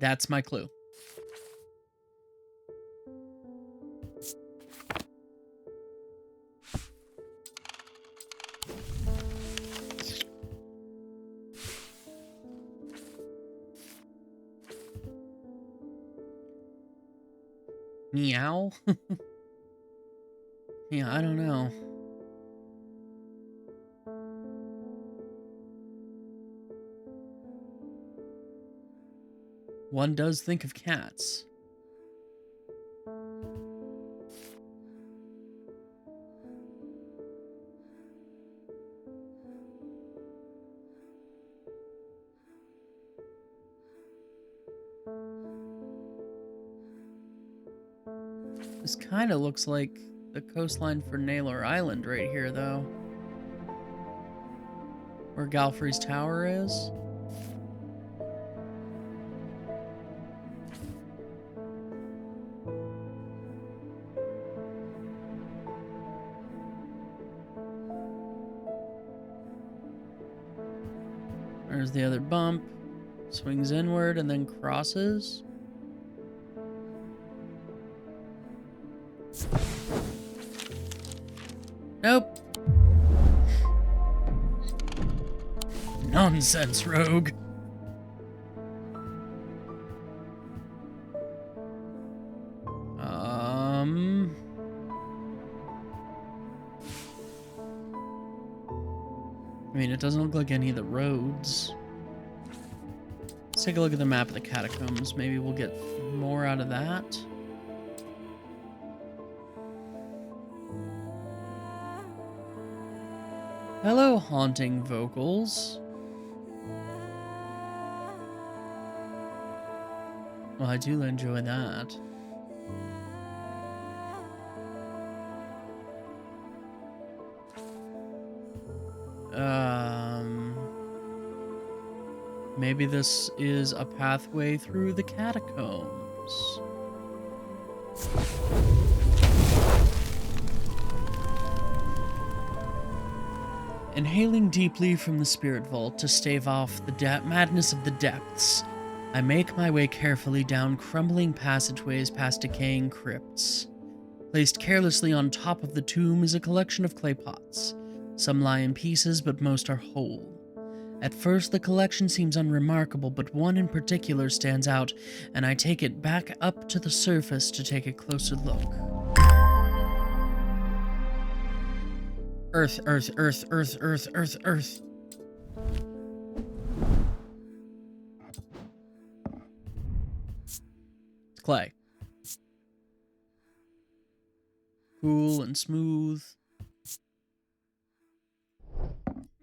That's my clue. Meow? Yeah, I don't know. One does think of cats. This kind of looks like the coastline for Naylor Island right here, though. Where Galfrey's Tower is. There's the other bump. Swings inward and then crosses. Nope. Nonsense, rogue. I mean, it doesn't look like any of the roads. Let's take a look at the map of the catacombs. Maybe we'll get more out of that. Hello, haunting vocals. Well, I do enjoy that. Maybe this is a pathway through the catacombs. Inhaling deeply from the spirit vault to stave off the madness of the depths, I make my way carefully down crumbling passageways past decaying crypts. Placed carelessly on top of the tomb is a collection of clay pots. Some lie in pieces, but most are whole. At first, the collection seems unremarkable, but one in particular stands out, and I take it back up to the surface to take a closer look. Earth, earth, earth, earth, earth, earth, earth. It's clay. Cool and smooth.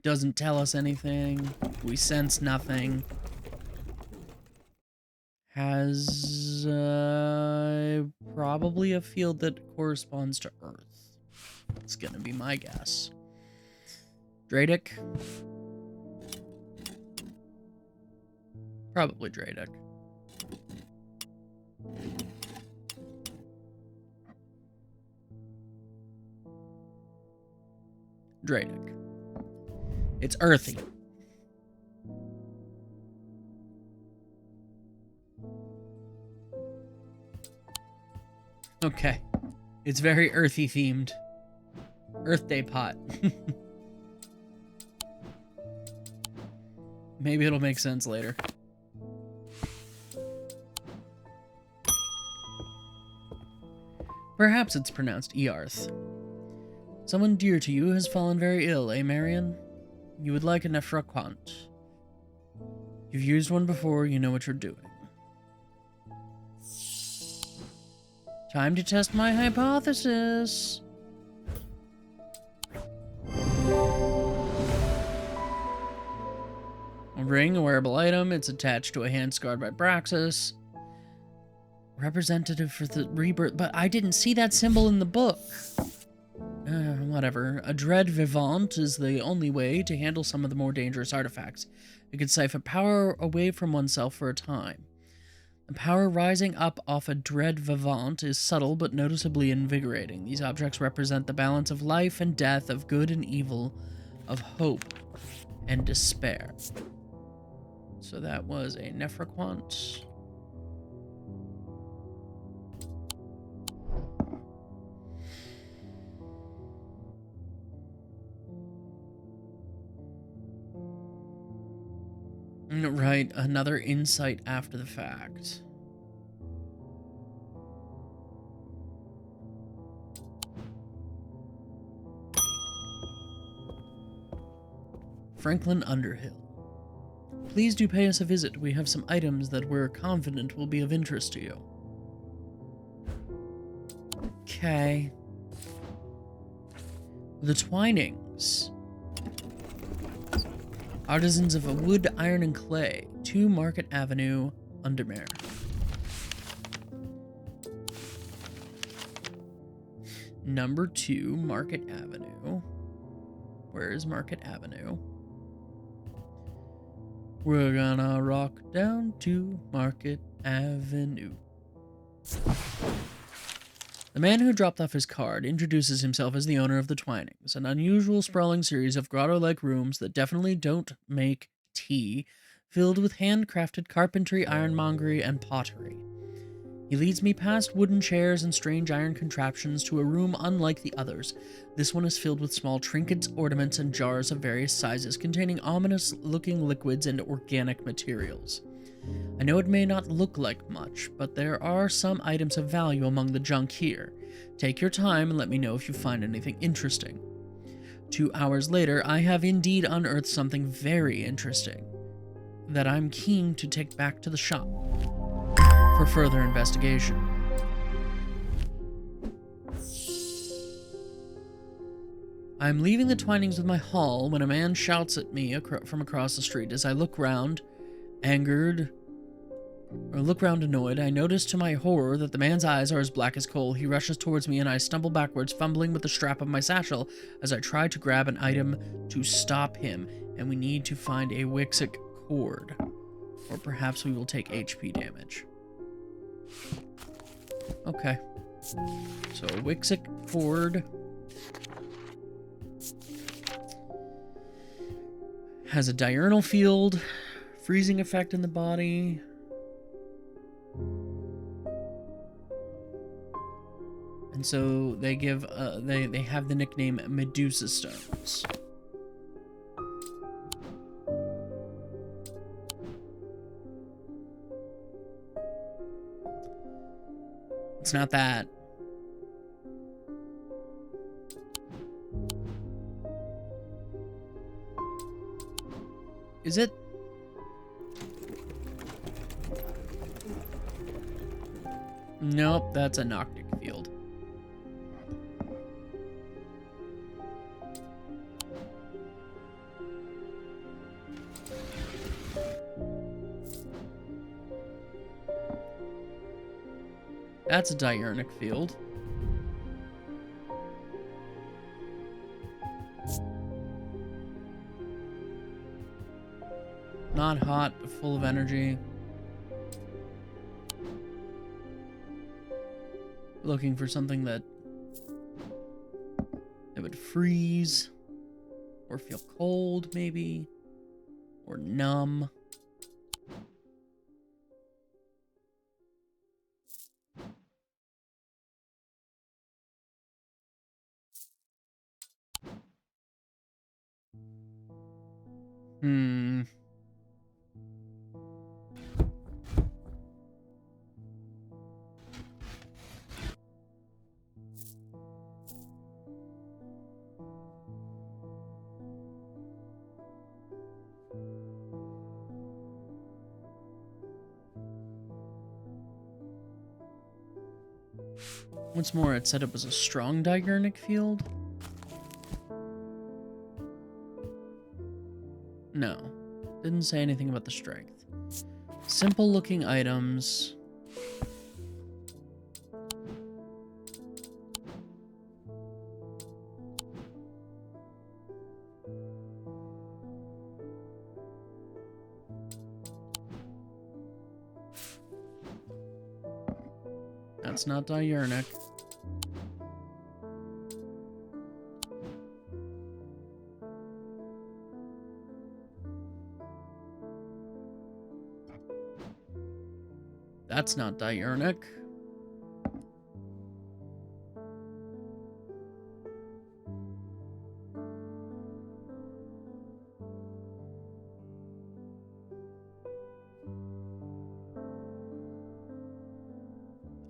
Doesn't tell us anything. We sense nothing. Has probably a field that corresponds to Earth. It's gonna be my guess. Dradic? Probably Dradic. Dradic. It's earthy. Okay. It's very earthy themed. Earth Day pot. Maybe it'll make sense later. Perhaps it's pronounced Earth. Someone dear to you has fallen very ill, eh, Marion? You would like a nephroquant. You've used one before, you know what you're doing. Time to test my hypothesis. Oh Ring, a wearable item. It's attached to a hand scarred by Braxis. Representative for the rebirth, but I didn't see that symbol in the book. Whatever. A dread vivant is the only way to handle some of the more dangerous artifacts. It can siphon power away from oneself for a time. The power rising up off a dread vivant is subtle but noticeably invigorating. These objects represent the balance of life and death, of good and evil, of hope and despair. So that was a Nephroquant. Right, another insight after the fact. Franklin Underhill. Please do pay us a visit. We have some items that we're confident will be of interest to you. Okay. The Twinings. Artisans of wood, iron, and clay. 2 Market Avenue, Undermere. Number 2, Market Avenue. Where is Market Avenue? We're gonna rock down to Market Avenue. The man who dropped off his card introduces himself as the owner of the Twinings, an unusual sprawling series of grotto-like rooms that definitely don't make tea, filled with handcrafted carpentry, ironmongery, and pottery. He leads me past wooden chairs and strange iron contraptions to a room unlike the others. This one is filled with small trinkets, ornaments, and jars of various sizes containing ominous-looking liquids and organic materials. I know it may not look like much, but there are some items of value among the junk here. Take your time and let me know if you find anything interesting. 2 hours later, I have indeed unearthed something very interesting that I'm keen to take back to the shop for further investigation. I'm leaving the Twinings with my haul when a man shouts at me from across the street. As I look round, annoyed, I notice to my horror that the man's eyes are as black as coal. He rushes towards me and I stumble backwards, fumbling with the strap of my satchel as I try to grab an item to stop him, and we need to find a Wixic cord. Or perhaps we will take HP damage. Okay. So, Wixic cord has a diurnal field, freezing effect in the body. And so they give they have the nickname Medusa Stones. It's not that. Is it? Nope, that's a Noctic field. That's a diurnic field. Not hot, but full of energy. Looking for something that would freeze, or feel cold, maybe, or numb. Once more, it said it was a strong diurnic field. No. Didn't say anything about the strength. Simple looking items. That's not diurnic. That's not diurnic.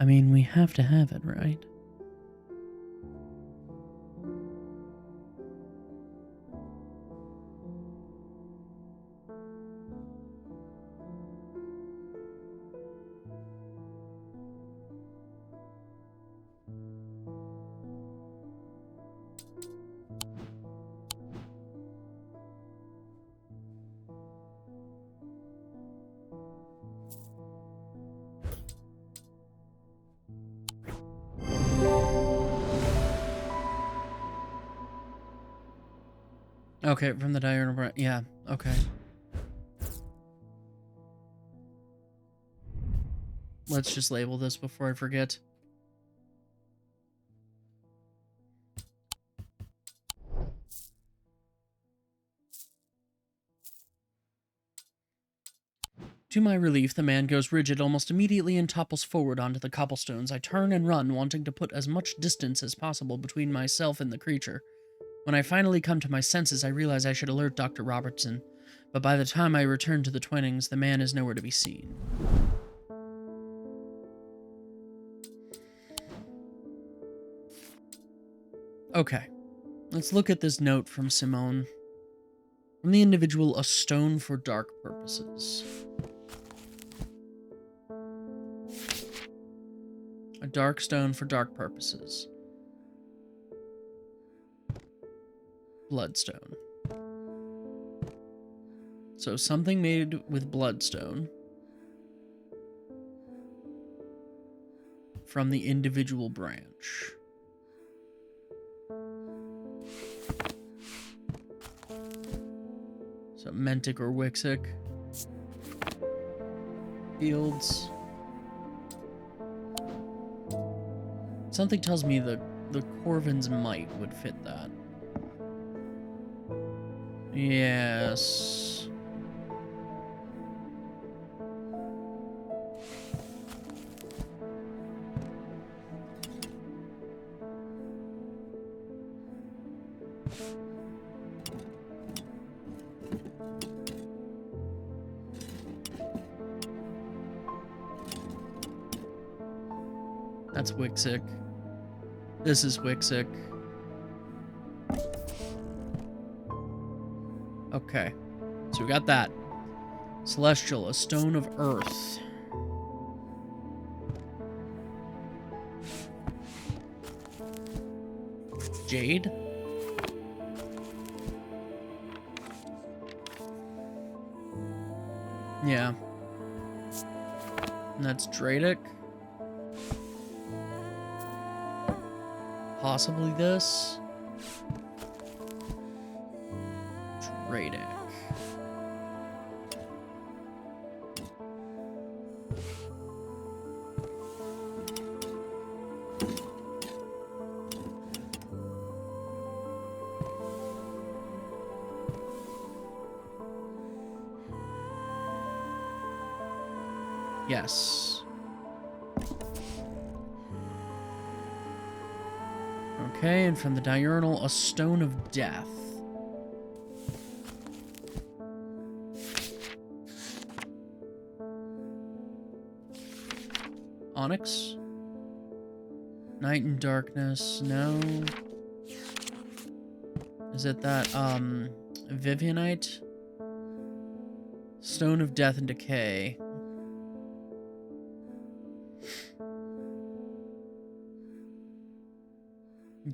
I mean, we have to have it, right? Okay, from the diurnal... Yeah, okay. Let's just label this before I forget. To my relief, the man goes rigid almost immediately and topples forward onto the cobblestones. I turn and run, wanting to put as much distance as possible between myself and the creature. When I finally come to my senses, I realize I should alert Dr. Robertson, but by the time I return to the Twinnings, the man is nowhere to be seen. Okay, let's look at this note from Simone. From the individual, a stone for dark purposes. A dark stone for dark purposes. Bloodstone. So something made with bloodstone from the individual branch. So Mentic or Wixic. Fields. Something tells me the Corvin's Might would fit that. Yes. That's Wixic. This is Wixic. Okay. So we got that. Celestial, a stone of earth. Jade? Yeah. And that's Dradic. Possibly this. Dradic. Yes. Okay, and from the diurnal, a stone of death. Onyx? Night and darkness, no. Is it that, Vivianite? Stone of death and decay.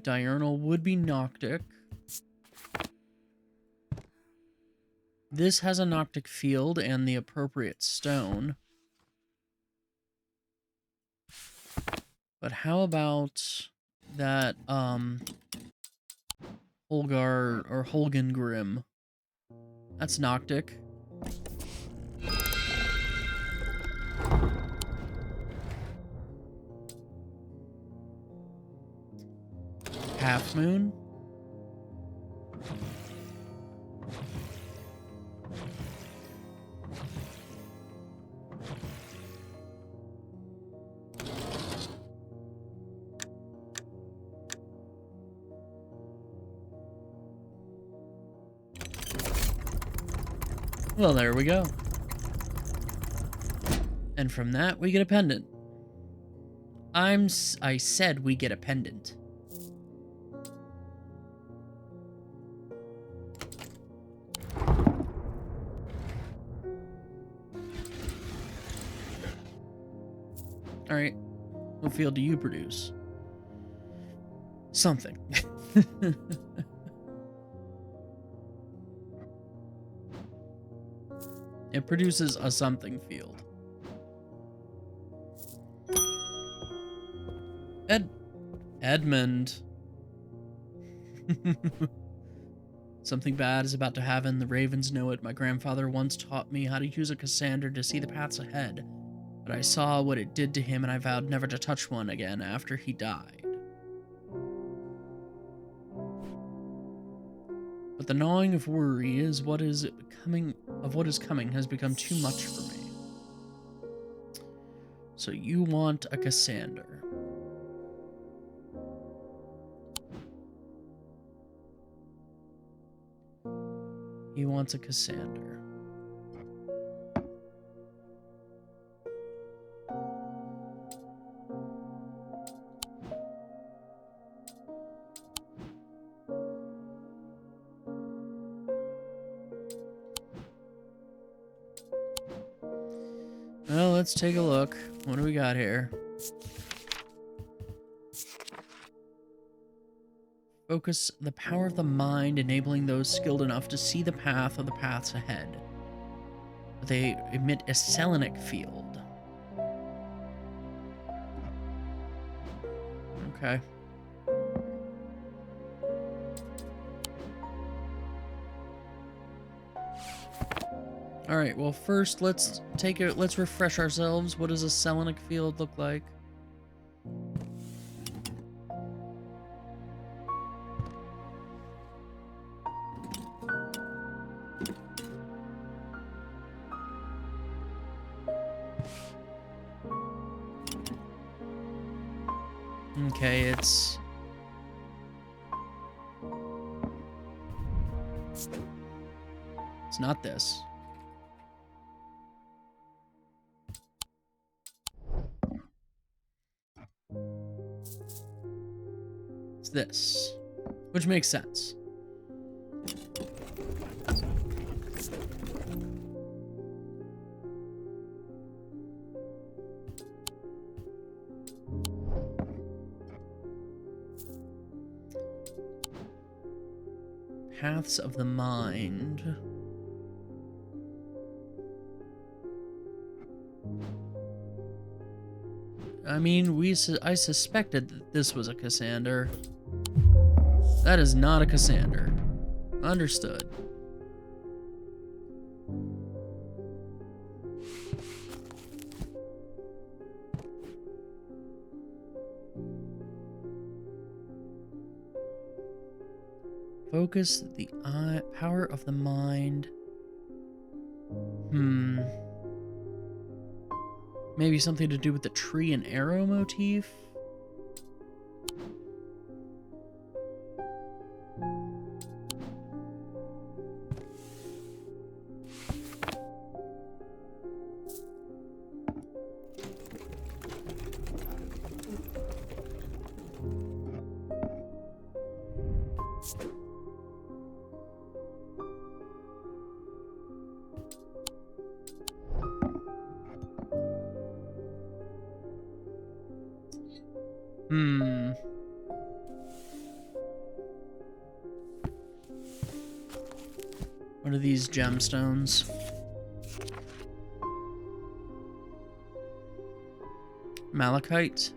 Diurnal would be Noctic. This has a Noctic field and the appropriate stone. But how about that, Holgar or Holgengrim? That's Noctic. Half Moon. Well, there we go. And from that, we get a pendant. I said we get a pendant. Alright. What field do you produce? Something. It produces a something field. Edmund. Something bad is about to happen. The ravens know it. My grandfather once taught me how to use a Cassander to see the paths ahead. But I saw what it did to him, and I vowed never to touch one again after he died. But the gnawing of worry is what is coming has become too much for me. So you want a Cassander. He wants a Cassander. Well, let's take a look. What do we got here? Focus the power of the mind, enabling those skilled enough to see the path of the paths ahead. They emit a selenic field. Okay. Alright, well first let's refresh ourselves. What does a selenic field look like? Okay, it's not this. It's this, which makes sense. Paths of the mind. I mean, I suspected that this was a Cassander. That is not a Cassander. Understood. Focus the power of the mind. Maybe something to do with the tree and arrow motif? What are these gemstones? Malachite?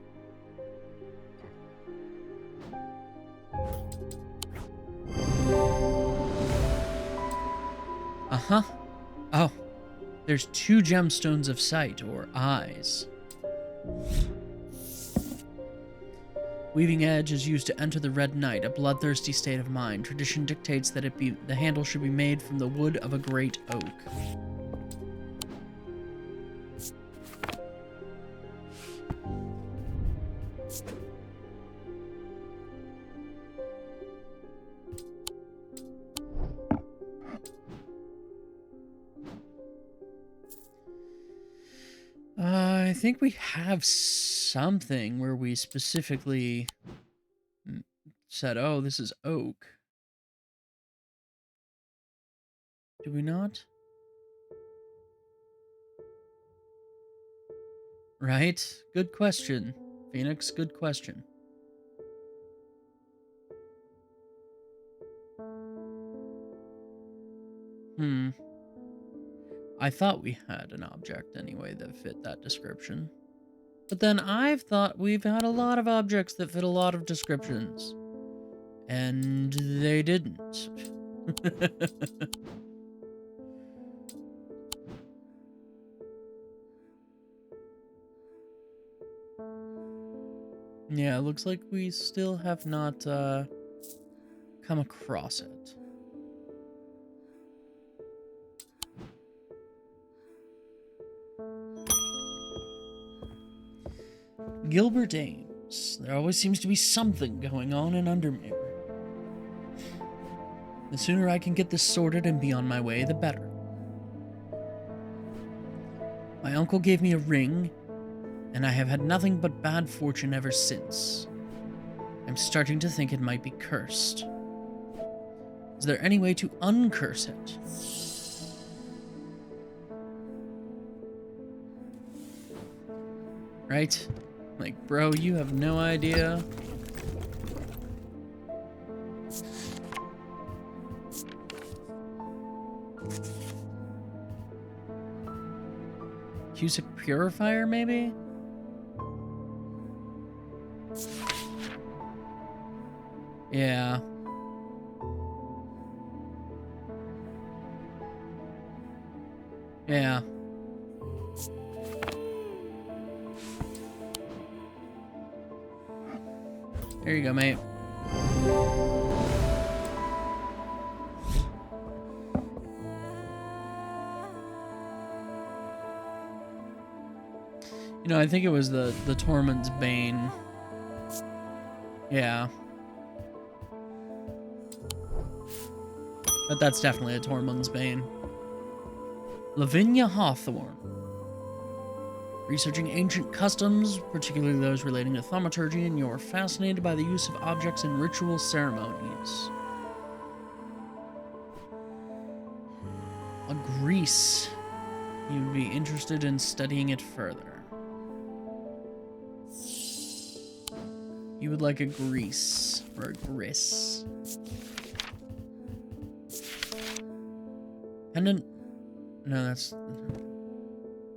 Uh-huh. Oh, there's 2 gemstones of sight, or eyes. Weaving edge is used to enter the red night, a bloodthirsty state of mind. Tradition dictates that the handle should be made from the wood of a great oak. I think we have something where we specifically said, oh, this is oak. Do we not? Right? Good question. Phoenix, good question. I thought we had an object anyway that fit that description. But then I've thought we've had a lot of objects that fit a lot of descriptions. And they didn't. Yeah, it looks like we still have not come across it. Gilbert Ames. There always seems to be something going on in Undermere. The sooner I can get this sorted and be on my way, the better. My uncle gave me a ring, and I have had nothing but bad fortune ever since. I'm starting to think it might be cursed. Is there any way to uncurse it? Right? Like, bro, you have no idea. Cusick Purifier, maybe? Yeah. Yeah. There you go, mate. You know, I think it was the Tormund's Bane. Yeah. But that's definitely a Tormund's Bane. Lavinia Hawthorne. Researching ancient customs, particularly those relating to thaumaturgy, and you're fascinated by the use of objects in ritual ceremonies. A grease. You'd be interested in studying it further. You would like a grease, or a gris. Pendant. No, that's...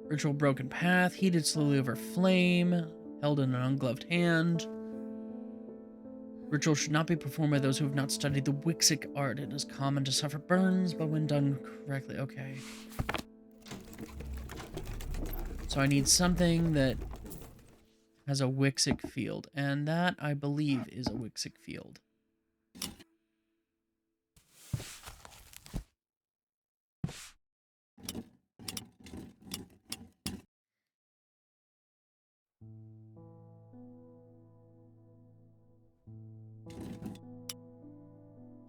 Ritual broken path, heated slowly over flame, held in an ungloved hand. Ritual should not be performed by those who have not studied the Wixic art. It is common to suffer burns, but when done correctly... Okay. So I need something that has a Wixic field, and that, I believe, is a Wixic field.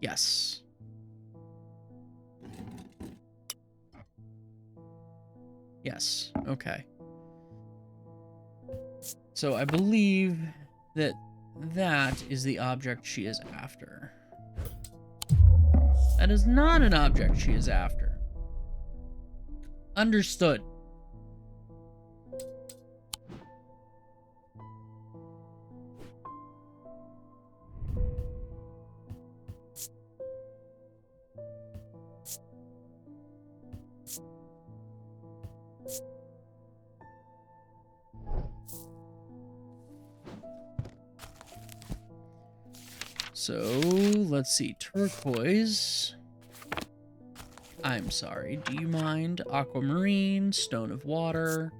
Yes. Yes. Okay. So I believe that that is the object she is after. That is not an object she is after. Understood. So, let's see. Turquoise. I'm sorry. Do you mind? Aquamarine, Stone of Water.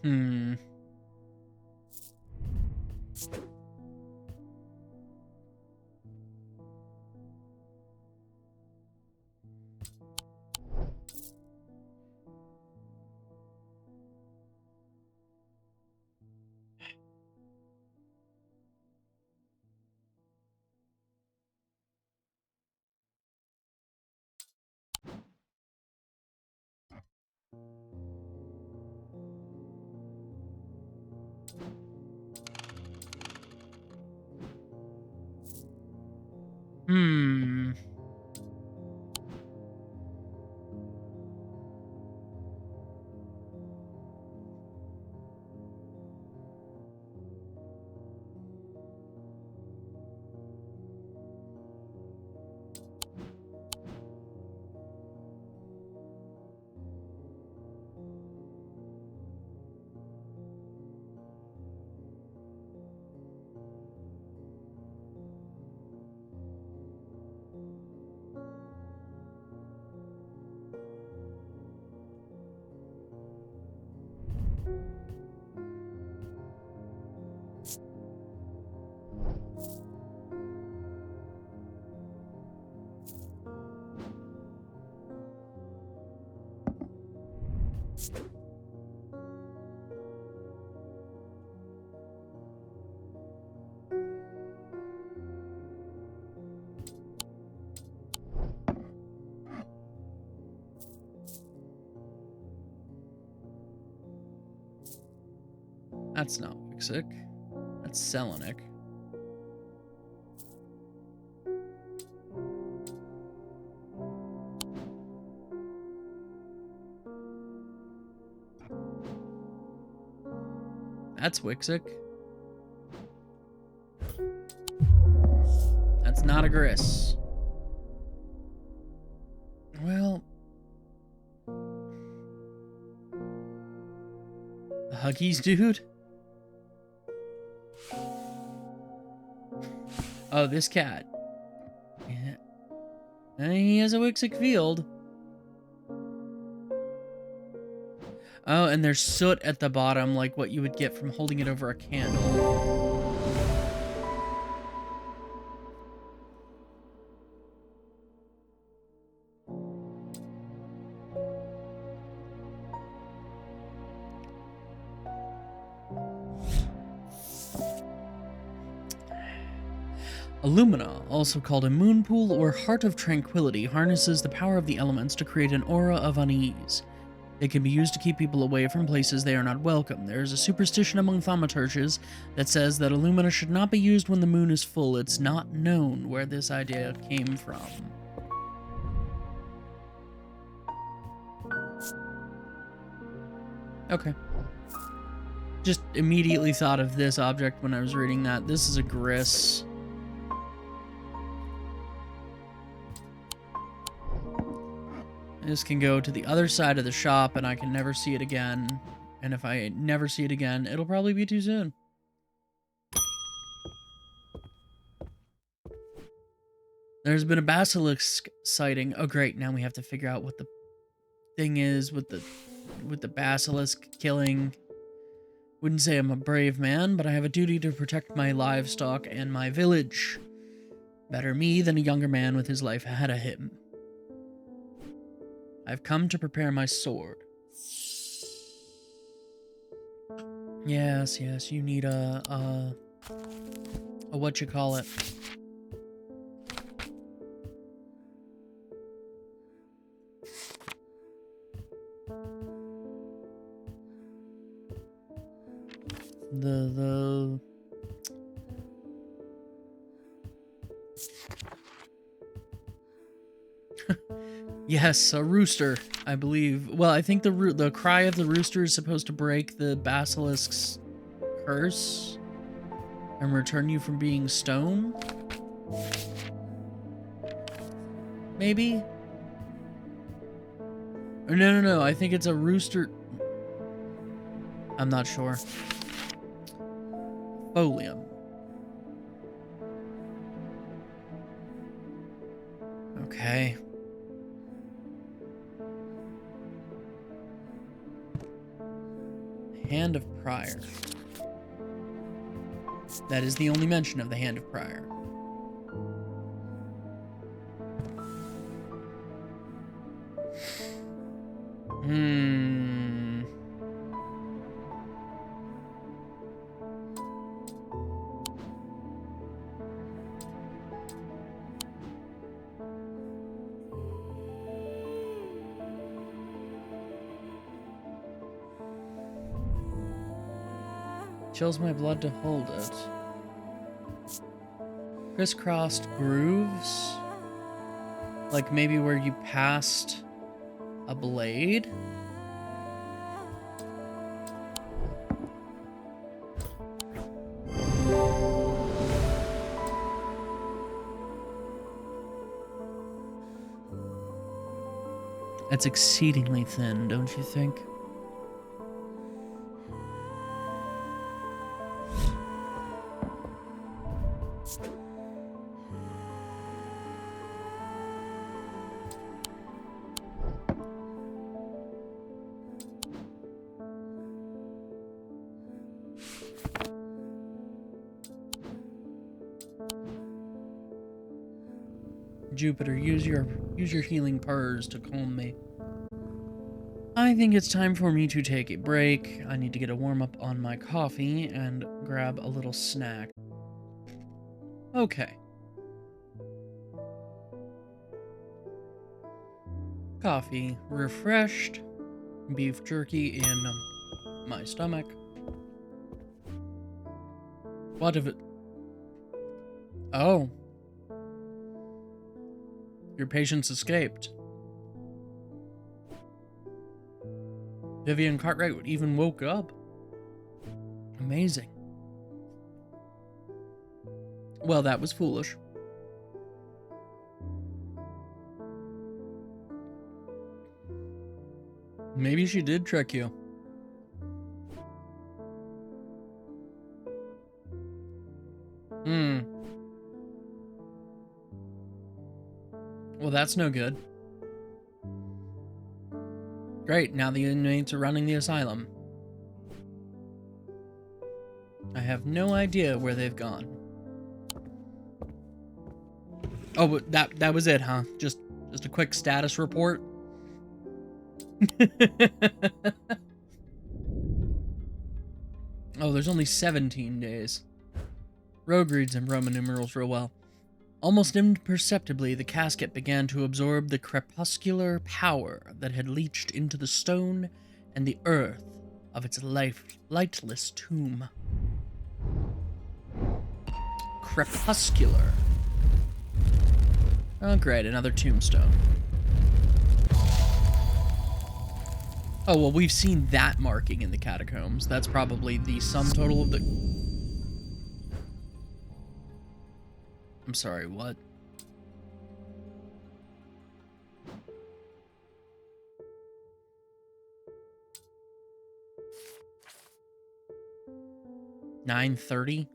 Hmm. Hmm. That's not Wixic. That's Selenic. That's Wixic. That's not a Gris. Well, the Huggies dude? Oh, this cat. Yeah. He has a Wixic field. Oh, and there's soot at the bottom, like what you would get from holding it over a candle. Illumina, also called a moon pool or heart of tranquility, harnesses the power of the elements to create an aura of unease. It can be used to keep people away from places they are not welcome. There is a superstition among thaumaturges that says that Illumina should not be used when the moon is full. It's not known where this idea came from. Okay. Just immediately thought of this object when I was reading that. This is a Gris. This can go to the other side of the shop and I can never see it again. And if I never see it again, it'll probably be too soon. There's been a basilisk sighting. Oh great, now we have to figure out what the thing is with the basilisk killing. Wouldn't say I'm a brave man, but I have a duty to protect my livestock and my village. Better me than a younger man with his life ahead of him. I've come to prepare my sword. Yes, you need a what you call it. The Yes, a rooster, I believe. Well, I think the cry of the rooster is supposed to break the basilisk's curse and return you from being stone. Maybe? No. I think it's a rooster. I'm not sure. Folium. Okay. Hand of Prior. That is the only mention of the Hand of Prior. Chills my blood to hold it. Crisscrossed grooves? Like maybe where you passed a blade? That's exceedingly thin, don't you think? Jupiter, use your healing purrs to calm me. I think it's time for me to take a break. I need to get a warm-up on my coffee and grab a little snack. Okay. Coffee refreshed. Beef jerky in my stomach. What if it... Oh. Your patients escaped. Vivian Cartwright even woke up. Amazing. Well, that was foolish. Maybe she did trick you. Well, that's no good. Great, now the inmates are running the asylum. I have no idea where they've gone. Oh, but that was it, huh? Just a quick status report. Oh, there's only 17 days. Rogue reads in Roman numerals real well. Almost imperceptibly, the casket began to absorb the crepuscular power that had leached into the stone and the earth of its lightless tomb. Crepuscular. Oh, great, another tombstone. Oh, well, we've seen that marking in the catacombs. That's probably the sum total of the... I'm sorry, what? $9.30?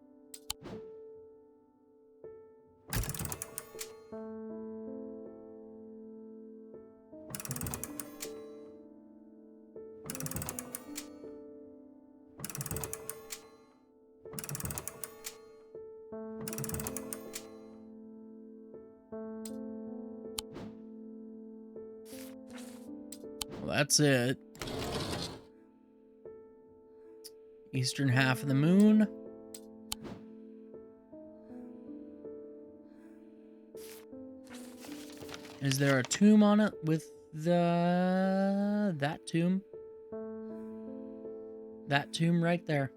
Well, that's it. Eastern half of the moon. Is there a tomb on it with that tomb? That tomb right there.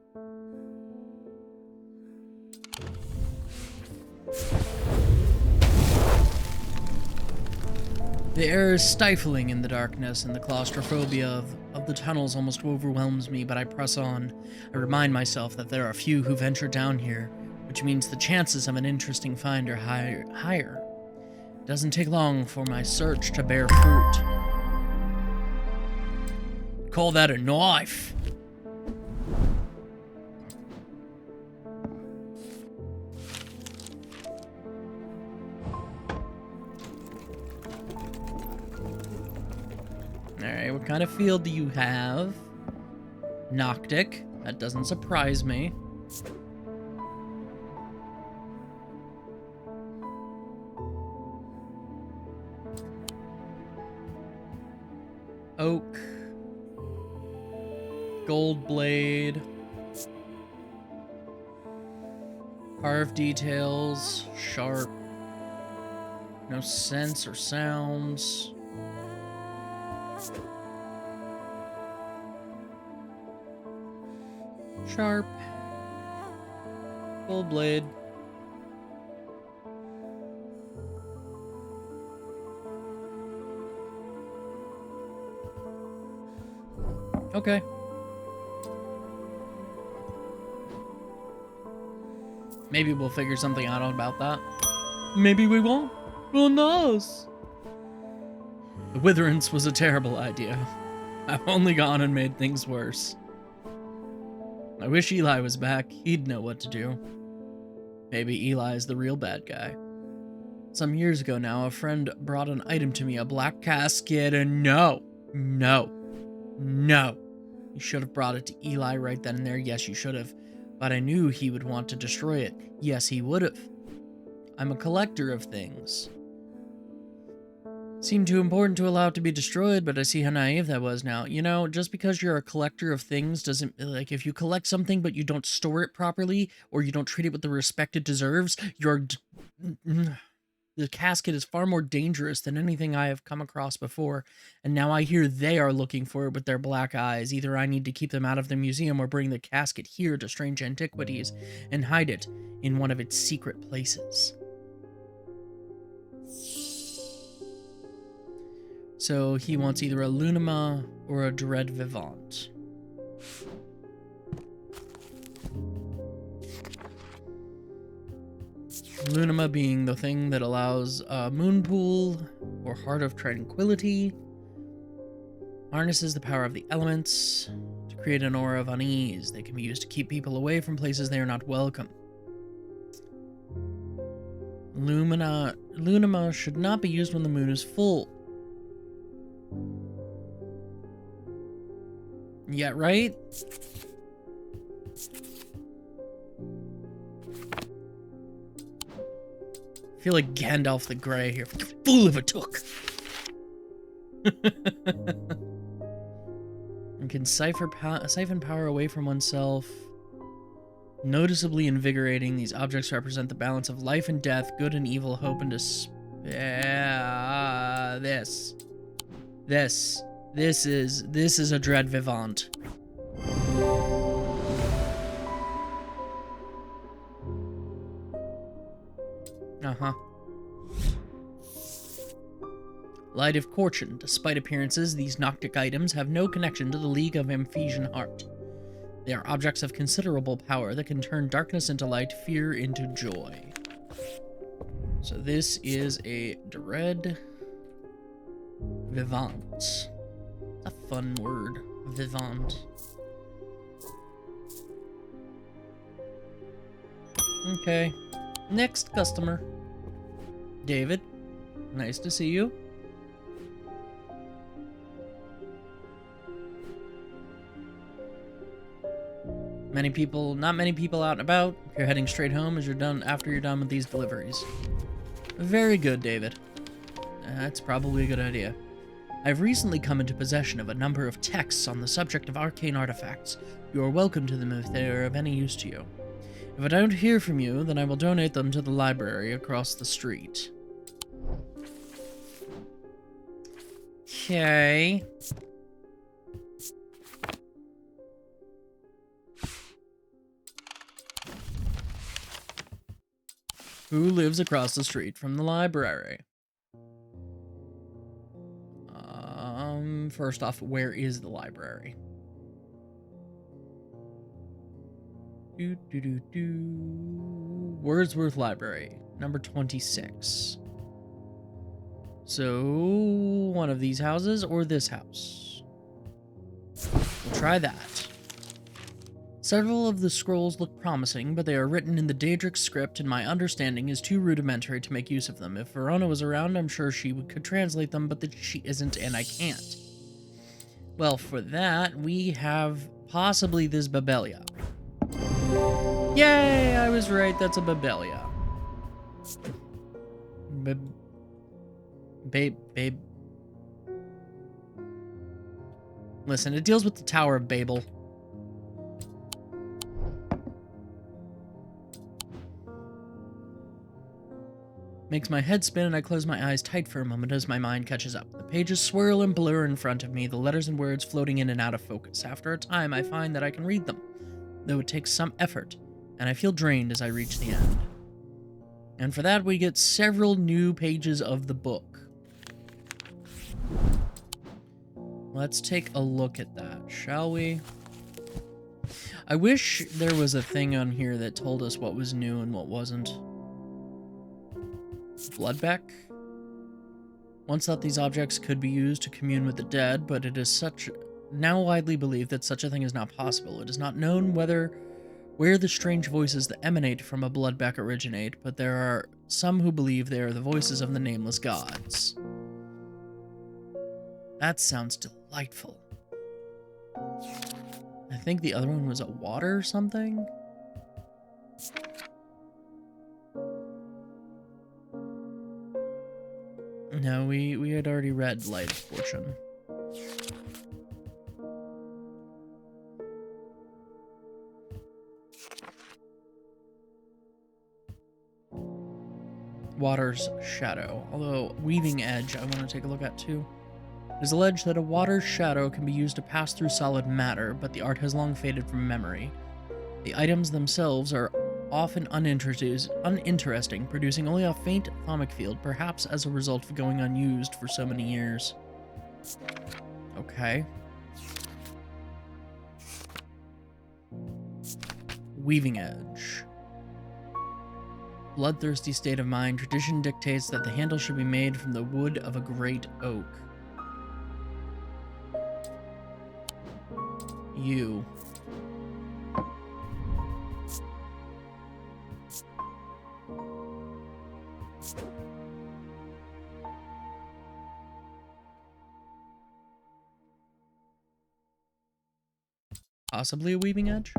The air is stifling in the darkness, and the claustrophobia of the tunnels almost overwhelms me, but I press on. I remind myself that there are few who venture down here, which means the chances of an interesting find are higher. It doesn't take long for my search to bear fruit. Call that a knife. Alright, what kind of field do you have? Noctic. That doesn't surprise me. Oak. Gold blade. Carved details. Sharp. No sense or sounds. Sharp. Gold blade. Okay. Maybe we'll figure something out about that. Maybe we won't. Who knows? The Witherance was a terrible idea. I've only gone and made things worse. I wish Eli was back. He'd know what to do. Maybe Eli is the real bad guy. Some years ago now, a friend brought an item to me, a black casket, and no. You should have brought it to Eli right then and there. Yes, you should have. But I knew he would want to destroy it. Yes, he would have. I'm a collector of things. Seemed too important to allow it to be destroyed, but I see how naive that was now. You know, just because you're a collector of things doesn't... Like, if you collect something but you don't store it properly, or you don't treat it with the respect it deserves, you're... The casket is far more dangerous than anything I have come across before, and now I hear they are looking for it with their black eyes. Either I need to keep them out of the museum or bring the casket here to Strange Antiquities and hide it in one of its secret places. So he wants either a Lunima or a Dread Vivant. Lunima being the thing that allows a moon pool or Heart of Tranquility. Harnesses the power of the elements to create an aura of unease. They can be used to keep people away from places they are not welcome. Lunima should not be used when the moon is full. Yeah, right? I feel like Gandalf the Grey here. Fool of a took! And can siphon power away from oneself. Noticeably invigorating, these objects represent the balance of life and death, good and evil, hope and despair. This is a Dread Vivant. Uh-huh. Light of Fortune. Despite appearances, these Noctic items have no connection to the League of Amphesian Heart. They are objects of considerable power that can turn darkness into light, fear into joy. So this is a Dread Vivant. A fun word. Vivant. Okay. Next customer. David. Nice to see you. Not many people out and about. You're heading straight home after you're done with these deliveries. Very good, David. That's probably a good idea. I've recently come into possession of a number of texts on the subject of arcane artifacts. You are welcome to them if they are of any use to you. If I don't hear from you, then I will donate them to the library across the street. Okay. Who lives across the street from the library? First off, where is the library? Wordsworth Library, number 26. So, one of these houses or this house? try that. Several of the scrolls look promising, but they are written in the Daedric script, and my understanding is too rudimentary to make use of them. If Verona was around, I'm sure she could translate them, but she isn't, and I can't. Well, for that, we have possibly this Babelia. Yay! I was right, that's a Babelia. Babe. Listen, it deals with the Tower of Babel. Makes my head spin and I close my eyes tight for a moment as my mind catches up. The pages swirl and blur in front of me, the letters and words floating in and out of focus. After a time, I find that I can read them, though it takes some effort, and I feel drained as I reach the end. And for that, we get several new pages of the book. Let's take a look at that, shall we? I wish there was a thing on here that told us what was new and what wasn't. Bloodbeck? Once thought these objects could be used to commune with the dead, but it is now widely believed that such a thing is not possible. It is not known where the strange voices that emanate from a Bloodbeck originate, but there are some who believe they are the voices of the nameless gods. That sounds delightful. I think the other one was a water or something? No, we had already read Light of Fortune. Water's Shadow. Although, Weaving Edge I want to take a look at too. It is alleged that a water's shadow can be used to pass through solid matter, but the art has long faded from memory. The items themselves are often uninteresting, producing only a faint atomic field, perhaps as a result of going unused for so many years. Okay. Weaving Edge. Bloodthirsty state of mind. Tradition dictates that the handle should be made from the wood of a great oak. You. Possibly a Weaving Edge?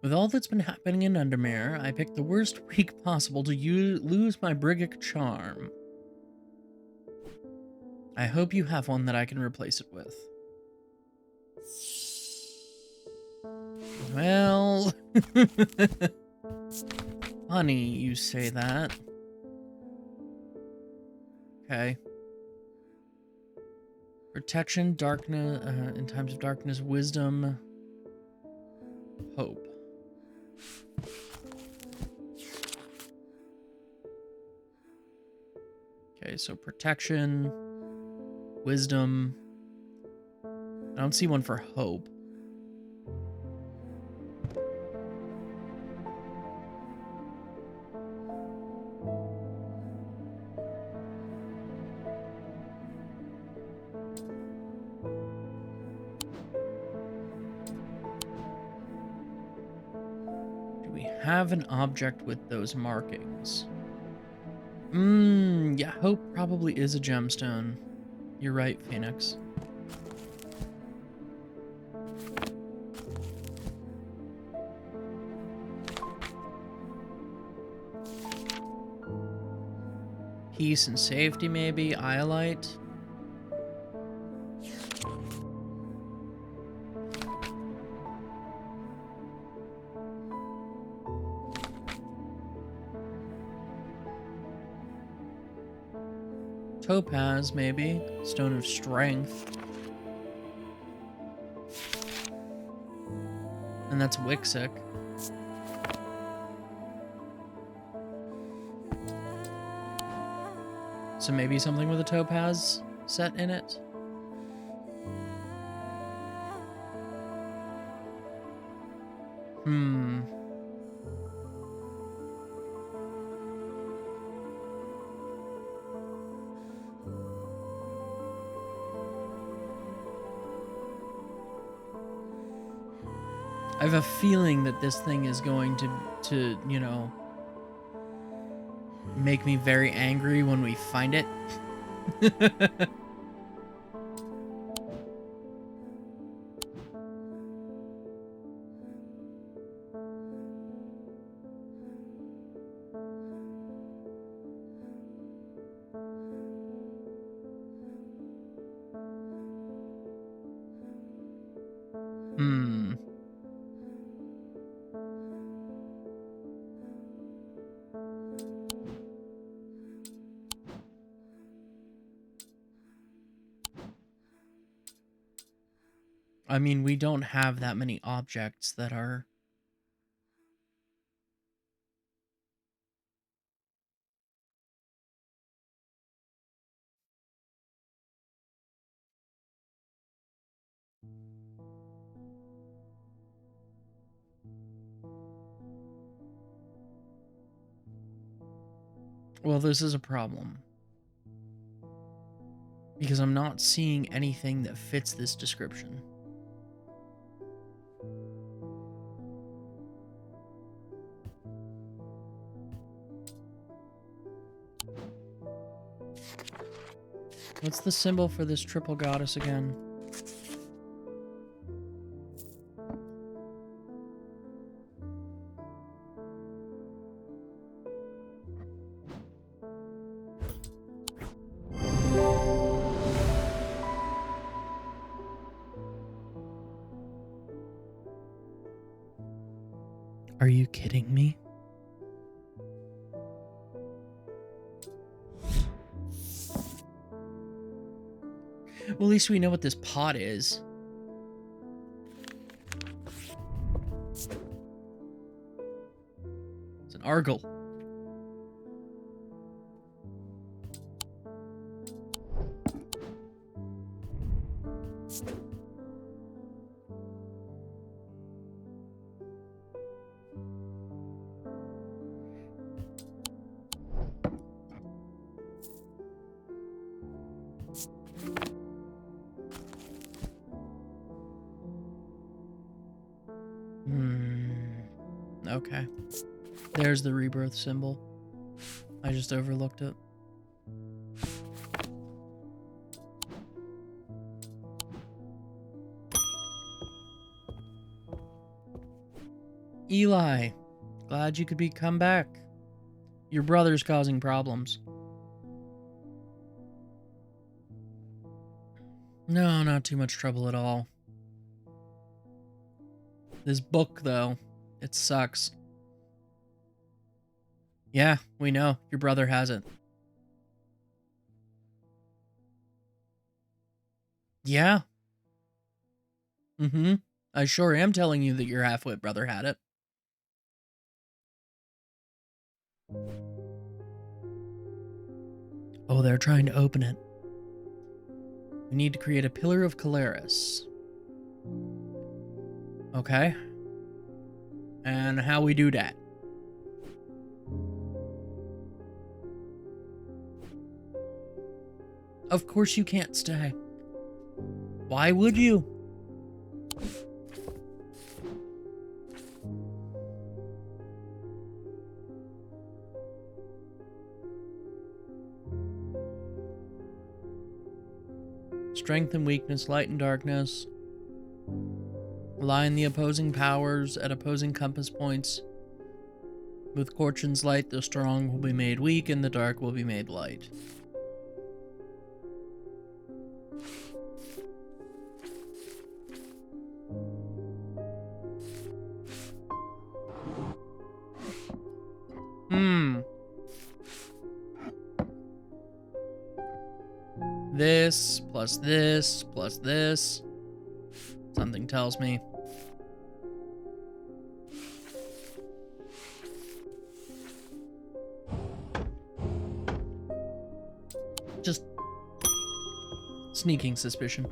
With all that's been happening in Undermere, I picked the worst week possible to lose my Briggic charm. I hope you have one that I can replace it with. Well... Funny you say that. Okay. Protection, darkness, in times of darkness, wisdom, hope. Okay, so protection, wisdom. I don't see one for hope. Do we have an object with those markings? Yeah, hope probably is a gemstone. You're right, Phoenix. Peace and safety, maybe? Iolite? Topaz, maybe. Stone of Strength. And that's Wixic. So maybe something with a topaz set in it? I have a feeling that this thing is going to, you know, make me very angry when we find it. Hmm. I mean, we don't have that many objects that are... Well, this is a problem. Because I'm not seeing anything that fits this description. What's the symbol for this triple goddess again? Are you kidding me? Well, at least we know what this pot is. It's an argle. Okay. There's the rebirth symbol. I just overlooked it. Eli, glad you could come back. Your brother's causing problems. No, not too much trouble at all. This book, though, it sucks. Yeah, we know. Your brother has it. Yeah. Mm-hmm. I sure am telling you that your half-wit brother had it. Oh, they're trying to open it. We need to create a pillar of Calaris. Okay. And how we do that? Of course you can't stay. Why would you? Strength and weakness, light and darkness. Align the opposing powers at opposing compass points. With Corchin's light, the strong will be made weak and the dark will be made light. This, plus this, plus this. Something tells me. Just sneaking suspicion.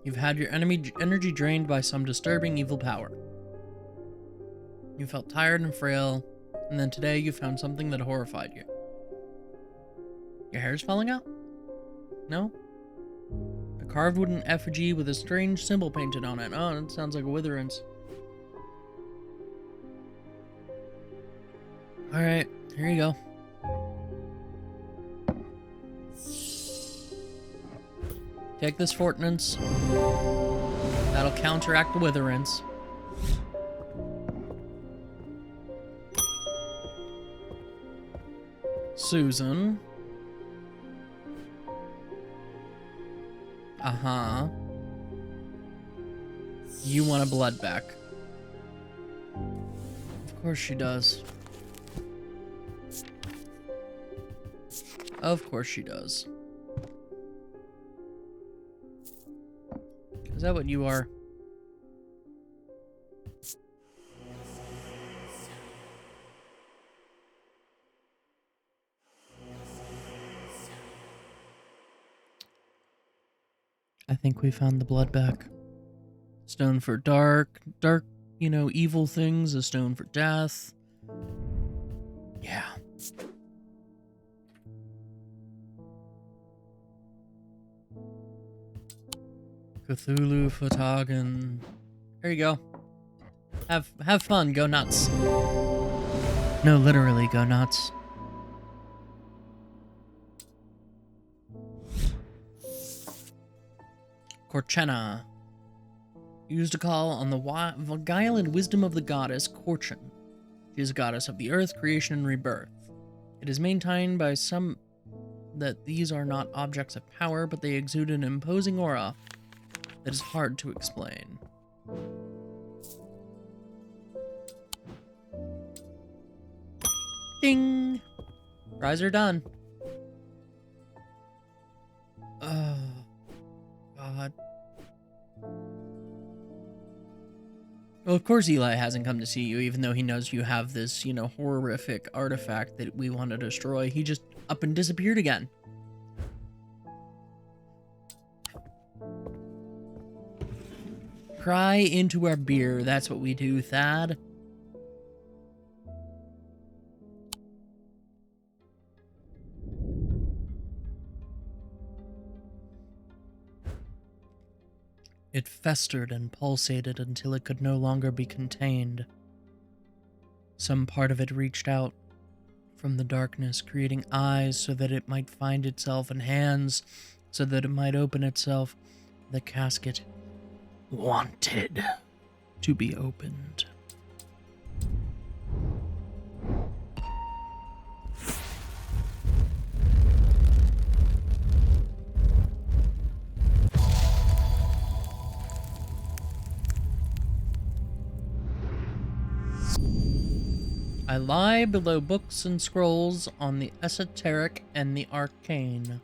You've had your energy drained by some disturbing evil power. You felt tired and frail, and then today you found something that horrified you. Your hair's falling out? No? A carved wooden effigy with a strange symbol painted on it. Oh, it sounds like a witherance. Alright, here you go. Take this Fortinance. That'll counteract the witherance. Susan. Uh-huh. You want a blood back. Of course she does. Of course she does. Is that what you are? I think we found the blood back. Stone for dark, you know, evil things. A stone for death. Yeah. Cthulhu Fatagan. There you go. Have fun. Go nuts. No, literally, go nuts. Korchena. Used to call on the guile and wisdom of the goddess Korchen. She is a goddess of the earth, creation, and rebirth. It is maintained by some that these are not objects of power, but they exude an imposing aura that is hard to explain. Ding! Fries are done. Oh, God. Well, of course Eli hasn't come to see you, even though he knows you have this, you know, horrific artifact that we want to destroy. He just up and disappeared again. Cry into our beer. That's what we do, Thad. It festered and pulsated until it could no longer be contained. Some part of it reached out from the darkness, creating eyes so that it might find itself, and hands so that it might open itself. The casket wanted to be opened. I lie below books and scrolls on the esoteric and the arcane.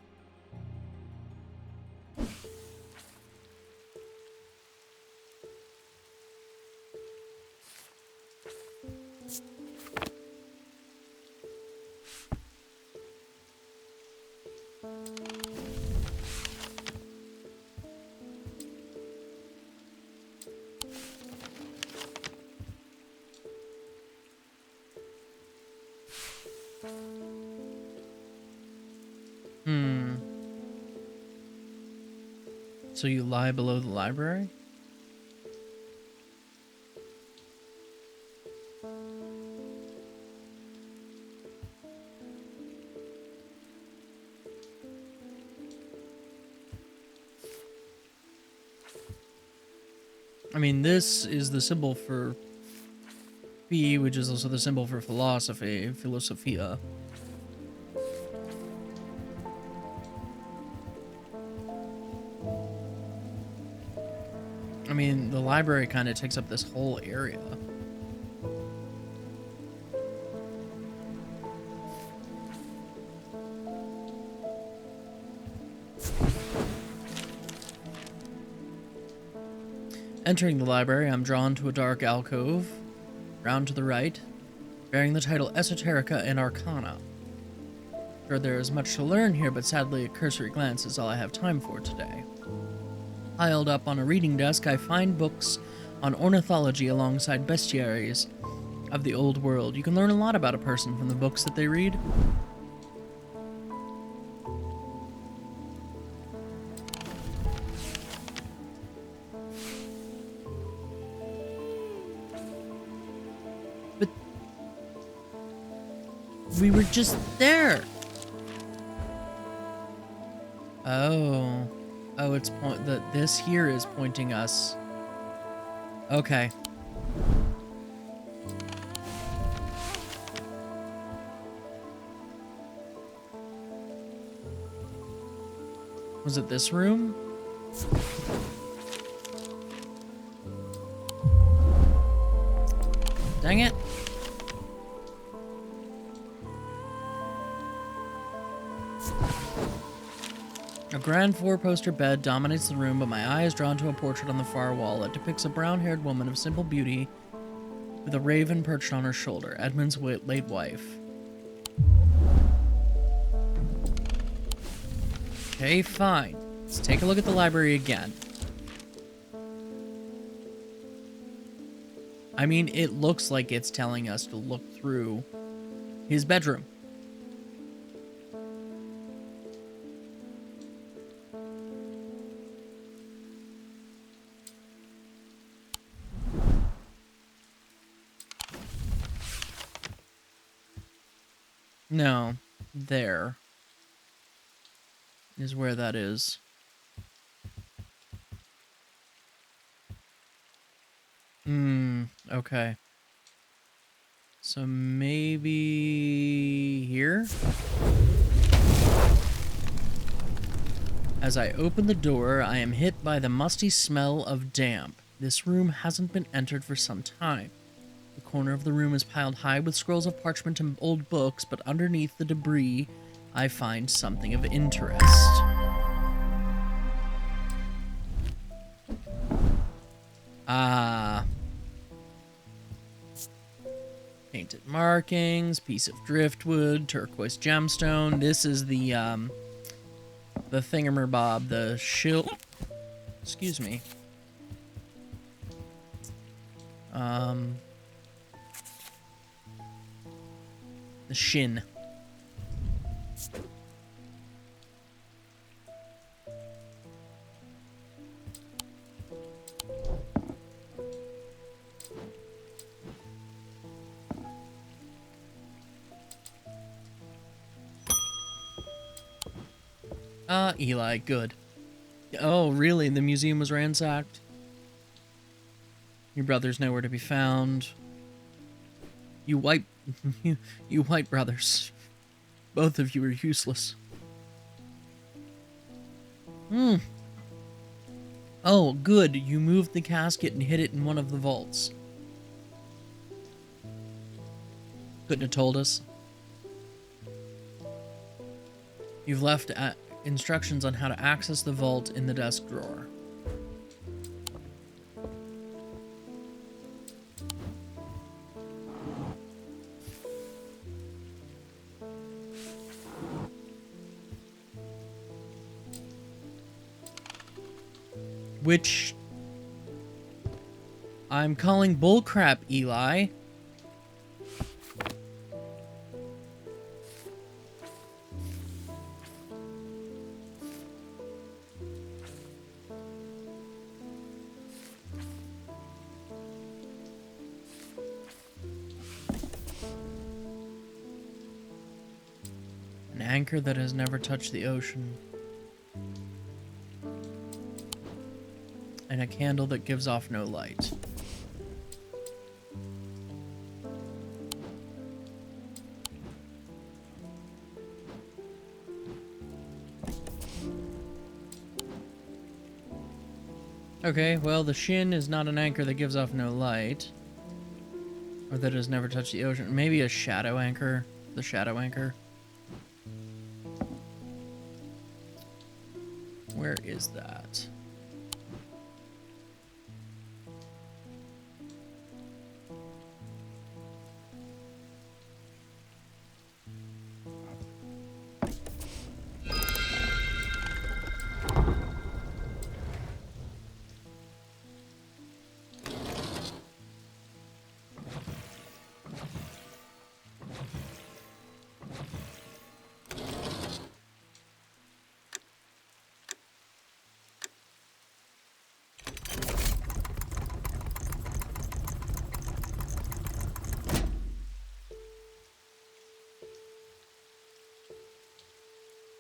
So you lie below the library? I mean, this is the symbol for phi, which is also the symbol for philosophy, philosophia. I mean, the library kind of takes up this whole area. Entering the library, I'm drawn to a dark alcove, round to the right, bearing the title Esoterica and Arcana. Sure, there is much to learn here, but sadly a cursory glance is all I have time for today. Piled up on a reading desk, I find books on ornithology alongside bestiaries of the old world. You can learn a lot about a person from the books that they read. But we were just there. Oh. Oh, it's this here is pointing us. Okay. Was it this room? Dang it. A grand four-poster bed dominates the room, but my eye is drawn to a portrait on the far wall. It depicts a brown-haired woman of simple beauty with a raven perched on her shoulder, Edmund's late wife. Okay, fine. Let's take a look at the library again. I mean, it looks like it's telling us to look through his bedroom. No, there is where that is. Okay. So maybe here? As I open the door, I am hit by the musty smell of damp. This room hasn't been entered for some time. The corner of the room is piled high with scrolls of parchment and old books, but underneath the debris, I find something of interest. Painted markings, piece of driftwood, turquoise gemstone. This is the thingamabob, the shield. Excuse me. The shin. Eli, good. Oh, really? The museum was ransacked? Your brother's nowhere to be found. You white brothers. Both of you are useless. Oh, good. You moved the casket and hid it in one of the vaults. Couldn't have told us. You've left instructions on how to access the vault in the desk drawer. Which I'm calling bullcrap, Eli. An anchor that has never touched the ocean. And a candle that gives off no light. Okay, well, the shin is not an anchor that gives off no light. Or that has never touched the ocean. Maybe a shadow anchor. The shadow anchor. Where is that?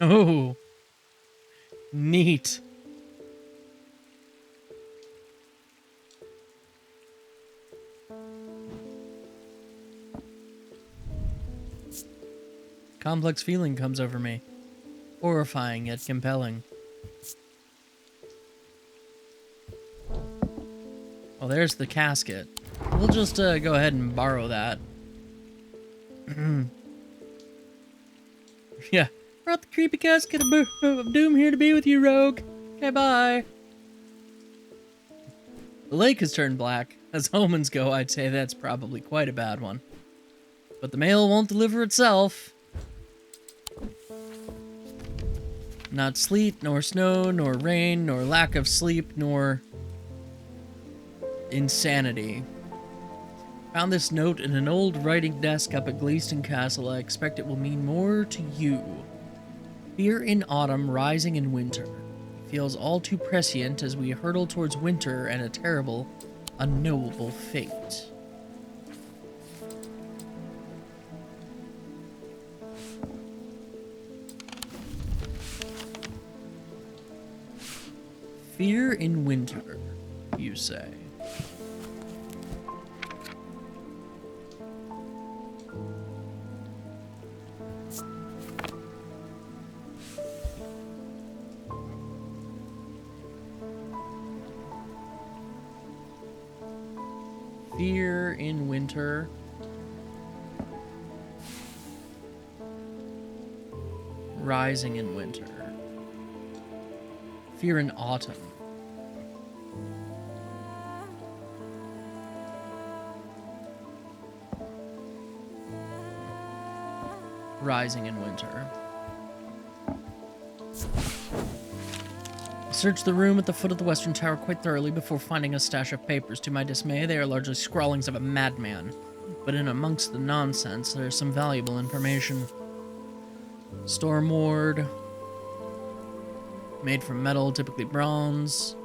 Oh, neat. Complex feeling comes over me. Horrifying yet compelling. Well, there's the casket. We'll just go ahead and borrow that. Yeah. Brought the creepy casket of doom here to be with you, rogue. Okay, bye. The lake has turned black. As omens go, I'd say that's probably quite a bad one. But the mail won't deliver itself. Not sleet, nor snow, nor rain, nor lack of sleep, nor insanity. Found this note in an old writing desk up at Gleaston Castle. I expect it will mean more to you. Fear in autumn, rising in winter. It feels all too prescient as we hurtle towards winter and a terrible, unknowable fate. Fear in winter, you say? Fear in winter. Rising in winter. Fear in autumn. Rising in winter. I searched the room at the foot of the western tower quite thoroughly before finding a stash of papers. To my dismay, they are largely scrawlings of a madman. But in amongst the nonsense, there is some valuable information. Storm ward. Made from metal, typically bronze.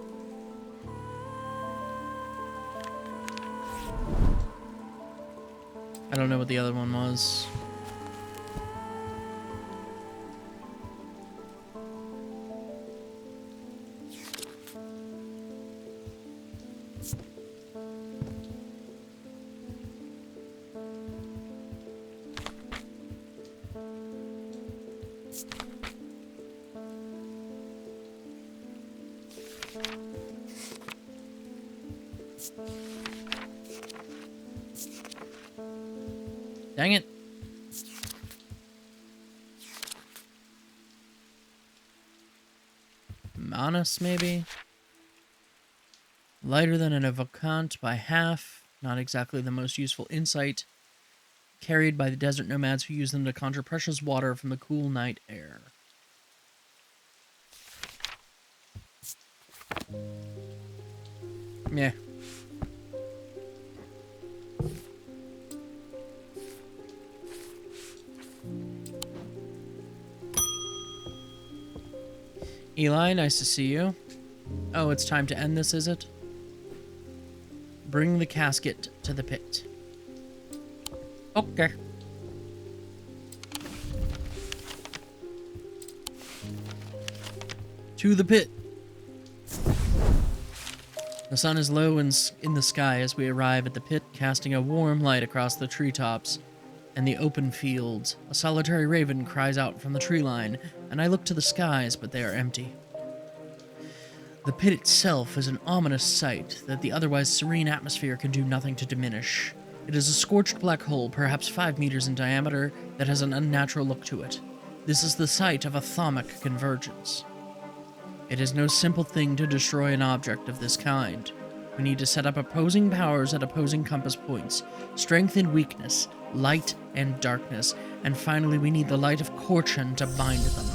I don't know what the other one was. Dang it. Manus, maybe? Lighter than an Evocant by half. Not exactly the most useful insight. Carried by the desert nomads who use them to conjure precious water from the cool night air. Yeah. Eli, nice to see you. Oh, it's time to end this, is it? Bring the casket to the pit. Okay. To the pit. The sun is low in the sky as we arrive at the pit, casting a warm light across the treetops and the open fields. A solitary raven cries out from the tree line, and I look to the skies, but they are empty. The pit itself is an ominous sight that the otherwise serene atmosphere can do nothing to diminish. It is a scorched black hole, perhaps 5 meters in diameter, that has an unnatural look to it. This is the site of a thaumic convergence. It is no simple thing to destroy an object of this kind. We need to set up opposing powers at opposing compass points, strength and weakness, light and darkness, and finally we need the light of Korchen to bind them.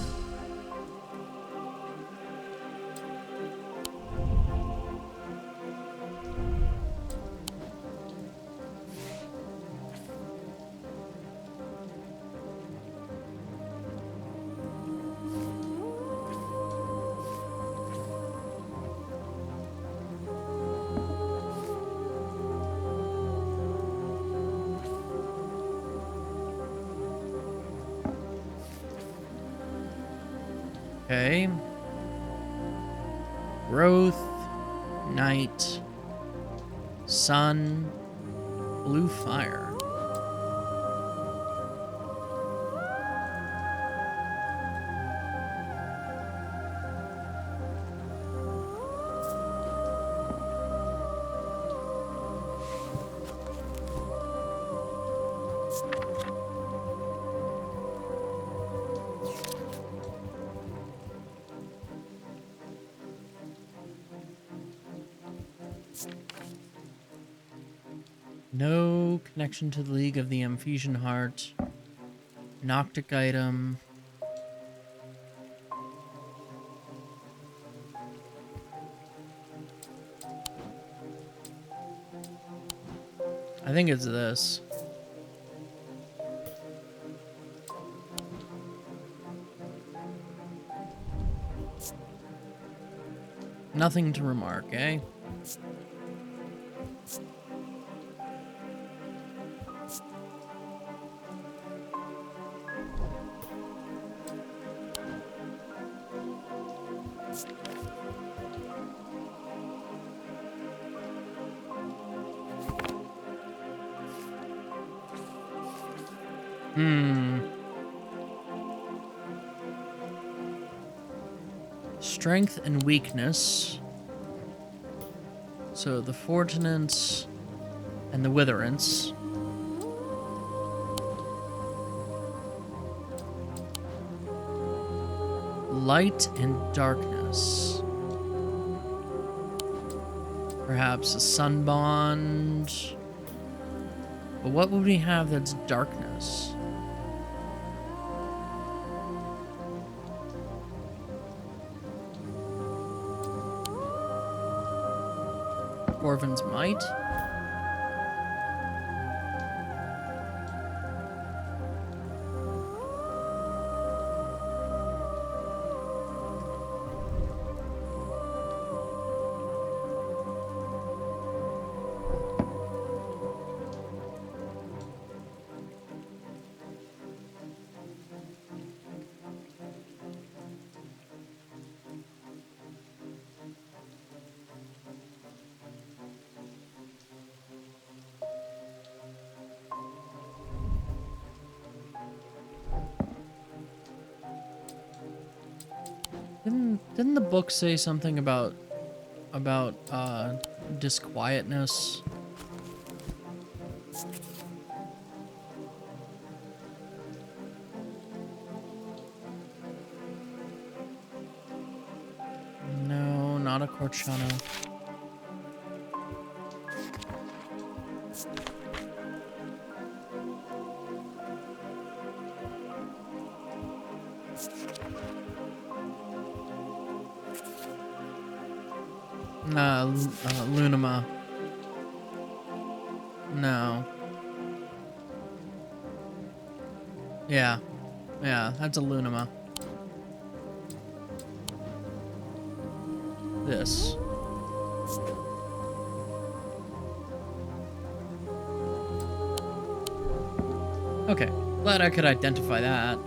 Okay. Growth, night, sun, blue fire. No connection to the League of the Amphesian Heart. Noctic item. I think it's this. Nothing to remark, eh? Strength and weakness. So the Fortinance and the Witherance. Light and darkness. Perhaps a sun bond. But what would we have that's darkness? Orphan's Might? Didn't the book say something about disquietness? No, not a Corchano. Lunima. No. Yeah, that's a Lunima. This. Okay, glad I could identify that.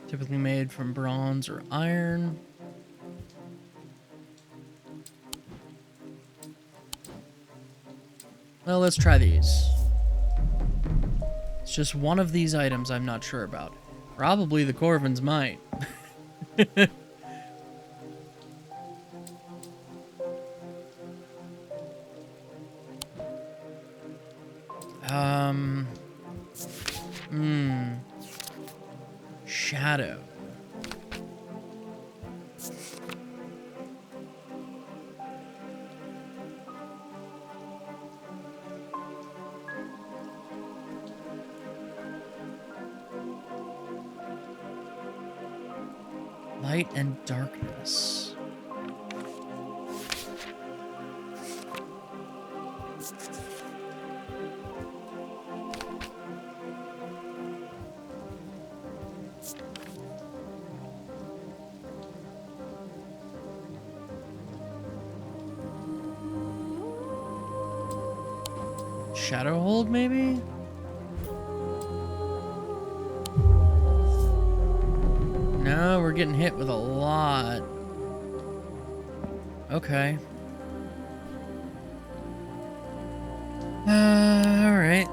Typically made from bronze or iron. Well, let's try these. It's just one of these items I'm not sure about. Probably the Corvin's Might. Shadow. Light and darkness. Shadow hold, maybe? No, we're getting hit with a lot. Okay. Alright.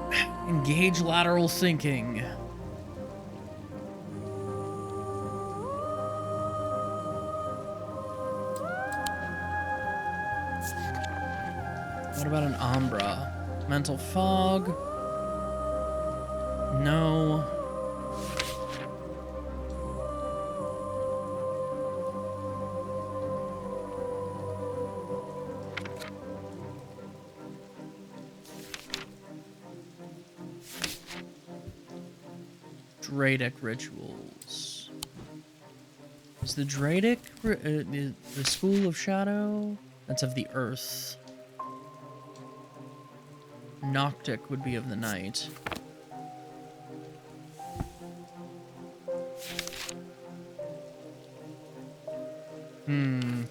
Engage lateral thinking. What about an Umbra? Mental fog? No. Dradic rituals. Is the Dradic the School of Shadow? That's of the Earth. Noctic would be of the night. Hmm.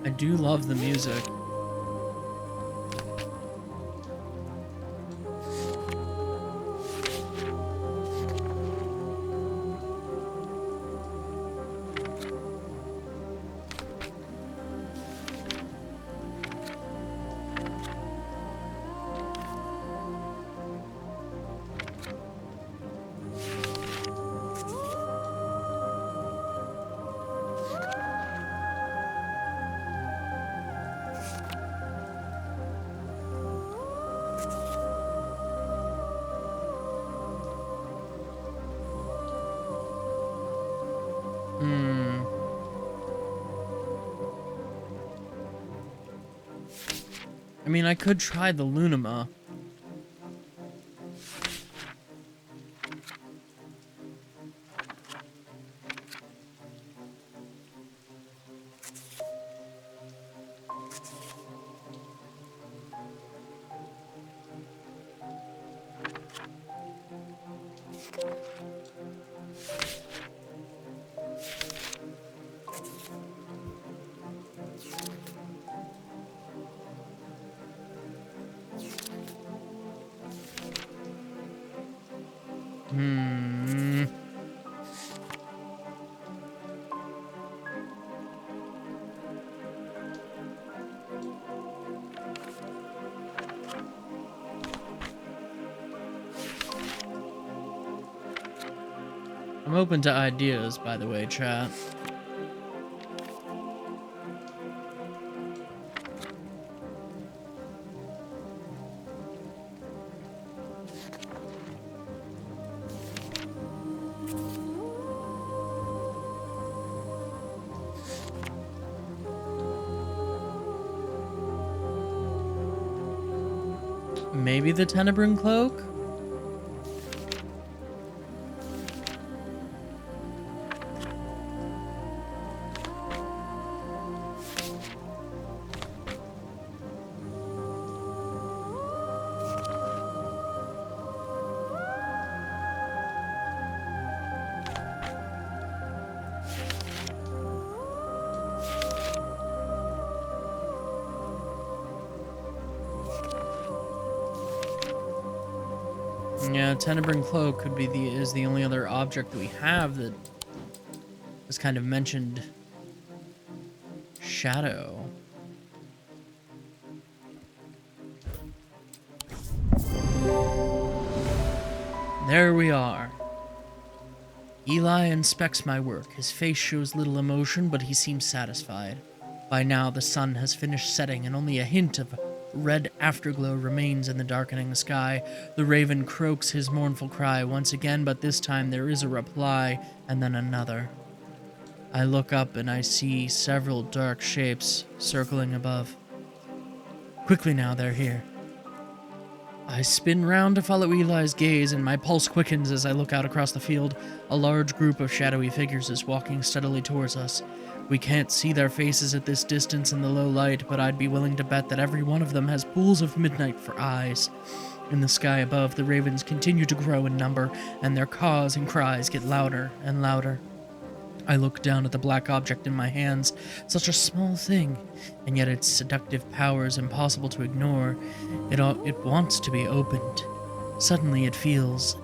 I do love the music. I mean, I could try the Lunima. I'm open to ideas, by the way, chat. Maybe the Tenebrin Cloak? Yeah, Tenebrin Cloak could be is the only other object that we have that has kind of mentioned shadow. There we are. Eli inspects my work. His face shows little emotion, but he seems satisfied. By now, the sun has finished setting, and only a hint of red afterglow remains in the darkening sky. The raven croaks his mournful cry once again, but this time there is a reply, and then another. I look up and I see several dark shapes circling above. Quickly now, they're here. I spin round to follow Eli's gaze, and my pulse quickens as I look out across the field. A large group of shadowy figures is walking steadily towards us. We can't see their faces at this distance in the low light, but I'd be willing to bet that every one of them has pools of midnight for eyes. In the sky above, the ravens continue to grow in number, and their caws and cries get louder and louder. I look down at the black object in my hands, such a small thing, and yet its seductive power is impossible to ignore. It wants to be opened. Suddenly it feels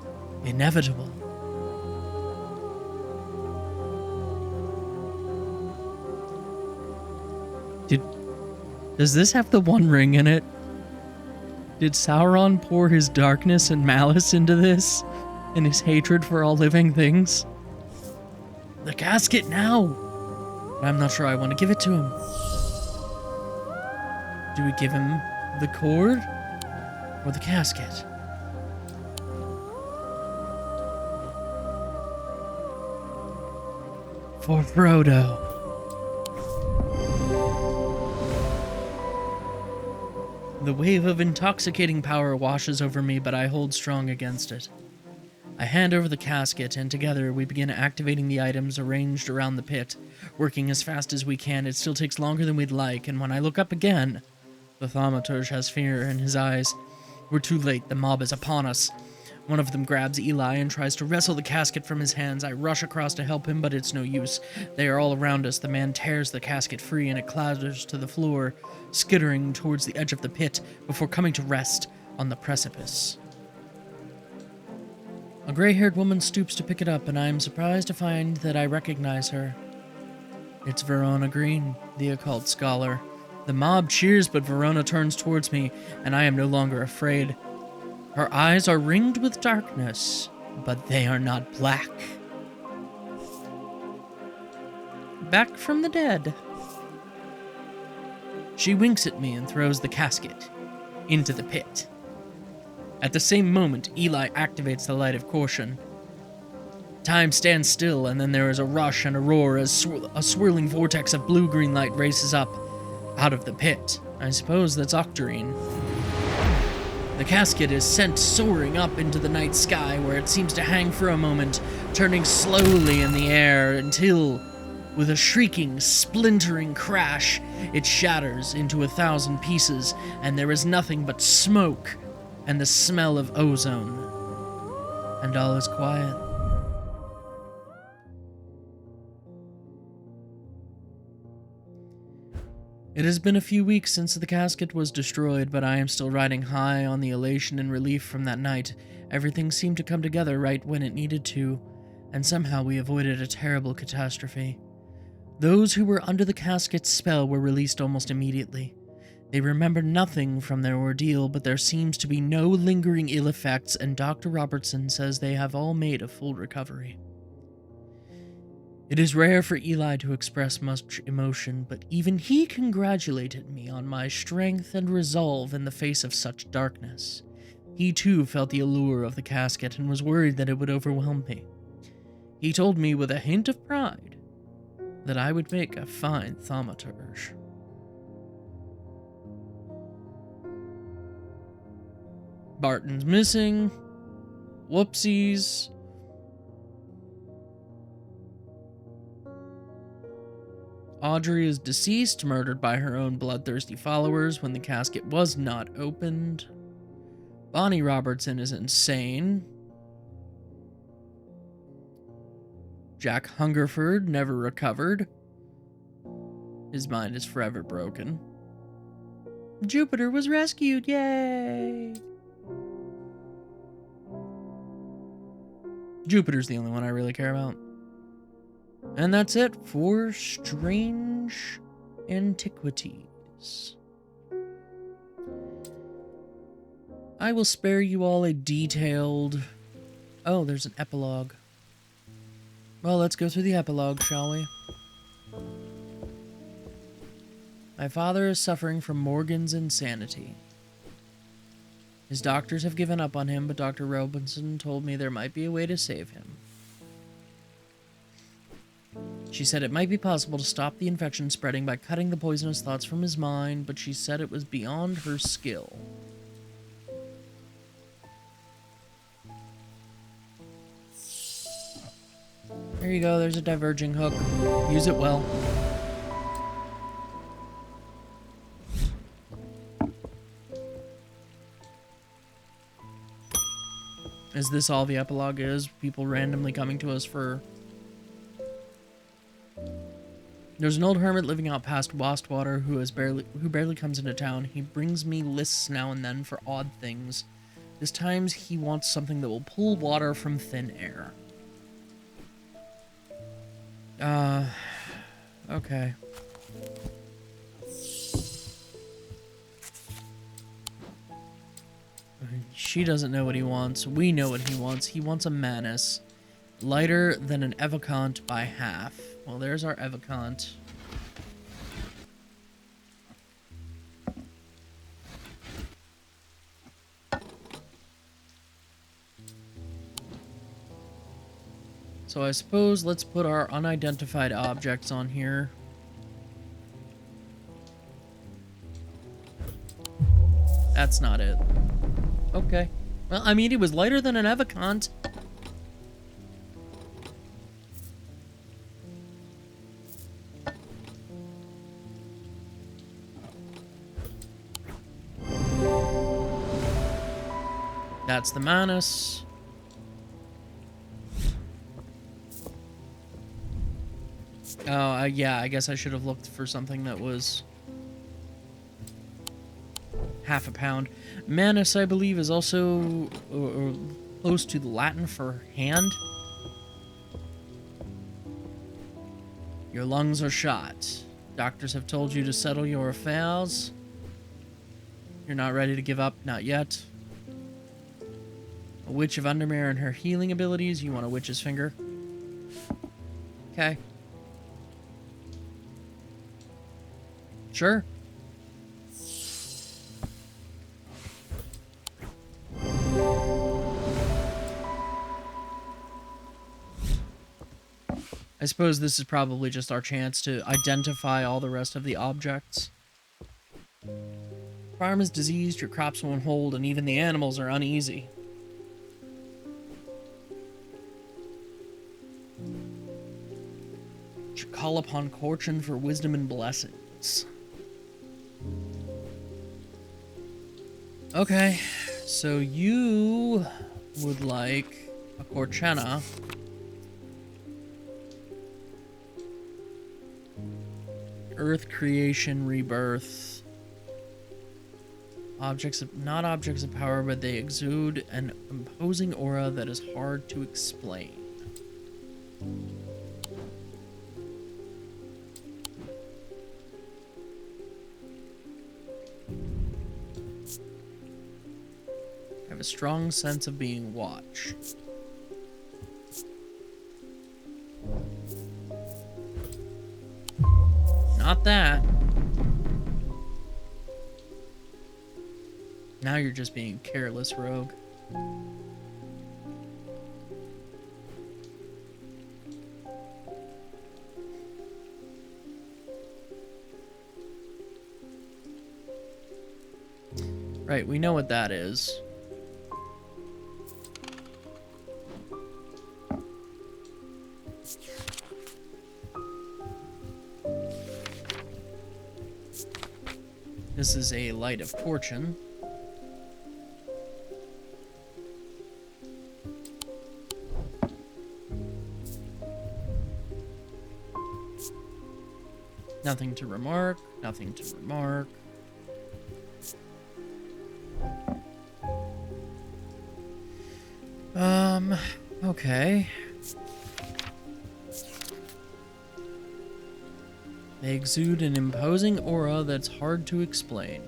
inevitable. Does this have the One Ring in it? Did Sauron pour his darkness and malice into this, and his hatred for all living things? The casket now! But I'm not sure I want to give it to him. Do we give him the cord or the casket? For Frodo. The wave of intoxicating power washes over me, but I hold strong against it. I hand over the casket, and together we begin activating the items arranged around the pit. Working as fast as we can, it still takes longer than we'd like, and when I look up again, the thaumaturge has fear in his eyes. We're too late, the mob is upon us. One of them grabs Eli and tries to wrestle the casket from his hands. I rush across to help him, but it's no use. They are all around us. The man tears the casket free, and it clatters to the floor, skittering towards the edge of the pit before coming to rest on the precipice. A gray-haired woman stoops to pick it up, and I am surprised to find that I recognize her. It's Verona Green, the occult scholar. The mob cheers, but Verona turns towards me, and I am no longer afraid. Her eyes are ringed with darkness, but they are not black. Back from the dead. She winks at me and throws the casket into the pit. At the same moment, Eli activates the light of caution. Time stands still, and then there is a rush and a roar as a swirling vortex of blue-green light races up out of the pit. I suppose that's Octarine. The casket is sent soaring up into the night sky, where it seems to hang for a moment, turning slowly in the air until, with a shrieking, splintering crash, it shatters into 1,000 pieces, and there is nothing but smoke and the smell of ozone. And all is quiet. It has been a few weeks since the casket was destroyed, but I am still riding high on the elation and relief from that night. Everything seemed to come together right when it needed to, and somehow we avoided a terrible catastrophe. Those who were under the casket's spell were released almost immediately. They remember nothing from their ordeal, but there seems to be no lingering ill effects, and Dr. Robertson says they have all made a full recovery. It is rare for Eli to express much emotion, but even he congratulated me on my strength and resolve in the face of such darkness. He too felt the allure of the casket and was worried that it would overwhelm me. He told me with a hint of pride that I would make a fine thaumaturge. Barton's missing. Whoopsies. Audrey is deceased, murdered by her own bloodthirsty followers when the casket was not opened. Bonnie Robertson is insane. Jack Hungerford never recovered. His mind is forever broken. Jupiter was rescued, yay! Jupiter's the only one I really care about. And that's it for Strange Antiquities. I will spare you all a detailed Oh, there's an epilogue. Well, let's go through the epilogue, shall we? My father is suffering from Morgan's insanity. His doctors have given up on him, but Dr. Robinson told me there might be a way to save him. She said it might be possible to stop the infection spreading by cutting the poisonous thoughts from his mind, but she said it was beyond her skill. There you go, there's a diverging hook. Use it well. Is this all the epilogue is? People randomly coming to us for... There's an old hermit living out past Wastwater who barely comes into town. He brings me lists now and then for odd things. This time he wants something that will pull water from thin air. Okay. She doesn't know what he wants. We know what he wants. He wants a Manus. Lighter than an Evacant by half. Well, there's our Evacant. So I suppose let's put our unidentified objects on here. That's not it. Okay. Well, I mean, it was lighter than an Evacant. That's the Manus. Oh, yeah, I guess I should have looked for something that was half a pound. Manus, I believe, is also close to the Latin for hand. Your lungs are shot. Doctors have told you to settle your affairs. You're not ready to give up, not yet. A witch of Undermere and her healing abilities. You want a witch's finger? Okay. Sure. I suppose this is probably just our chance to identify all the rest of the objects. Farm is diseased, your crops won't hold, and even the animals are uneasy. Should call upon Corchin for wisdom and blessings. Okay, so you would like a Corchena. Earth creation, rebirth. Not objects of power, but they exude an imposing aura that is hard to explain. I have a strong sense of being watched. Not that. Now you're just being careless, rogue. Right, we know what that is. This is a Light of Fortune. Nothing to remark, nothing to remark. Okay. They exude an imposing aura that's hard to explain.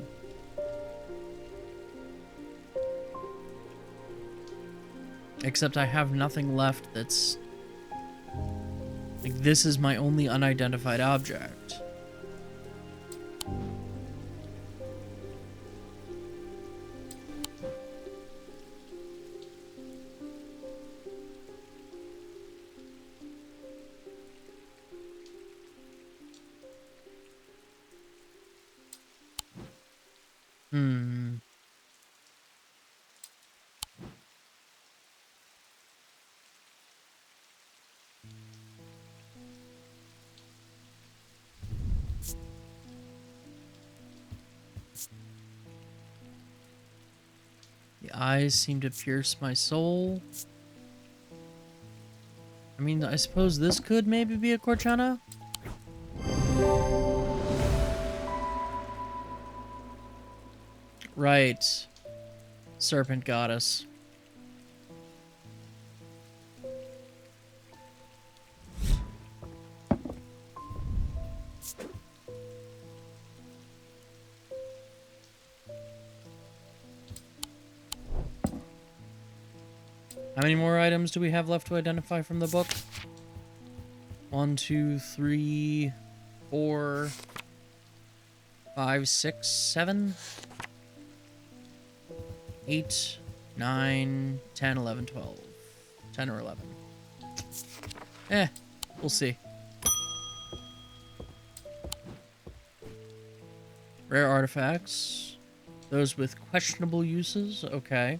Except I have nothing left that's... Like, this is my only unidentified object. Hmm. The eyes seem to pierce my soul. I mean, I suppose this could maybe be a Cortana? Right. Serpent goddess. How many more items do we have left to identify from the book? 1, 2, 3, 4, 5, 6, 7, 8, 9, 10, 11, 12. 10 or 11. We'll see. Rare artifacts. Those with questionable uses. Okay.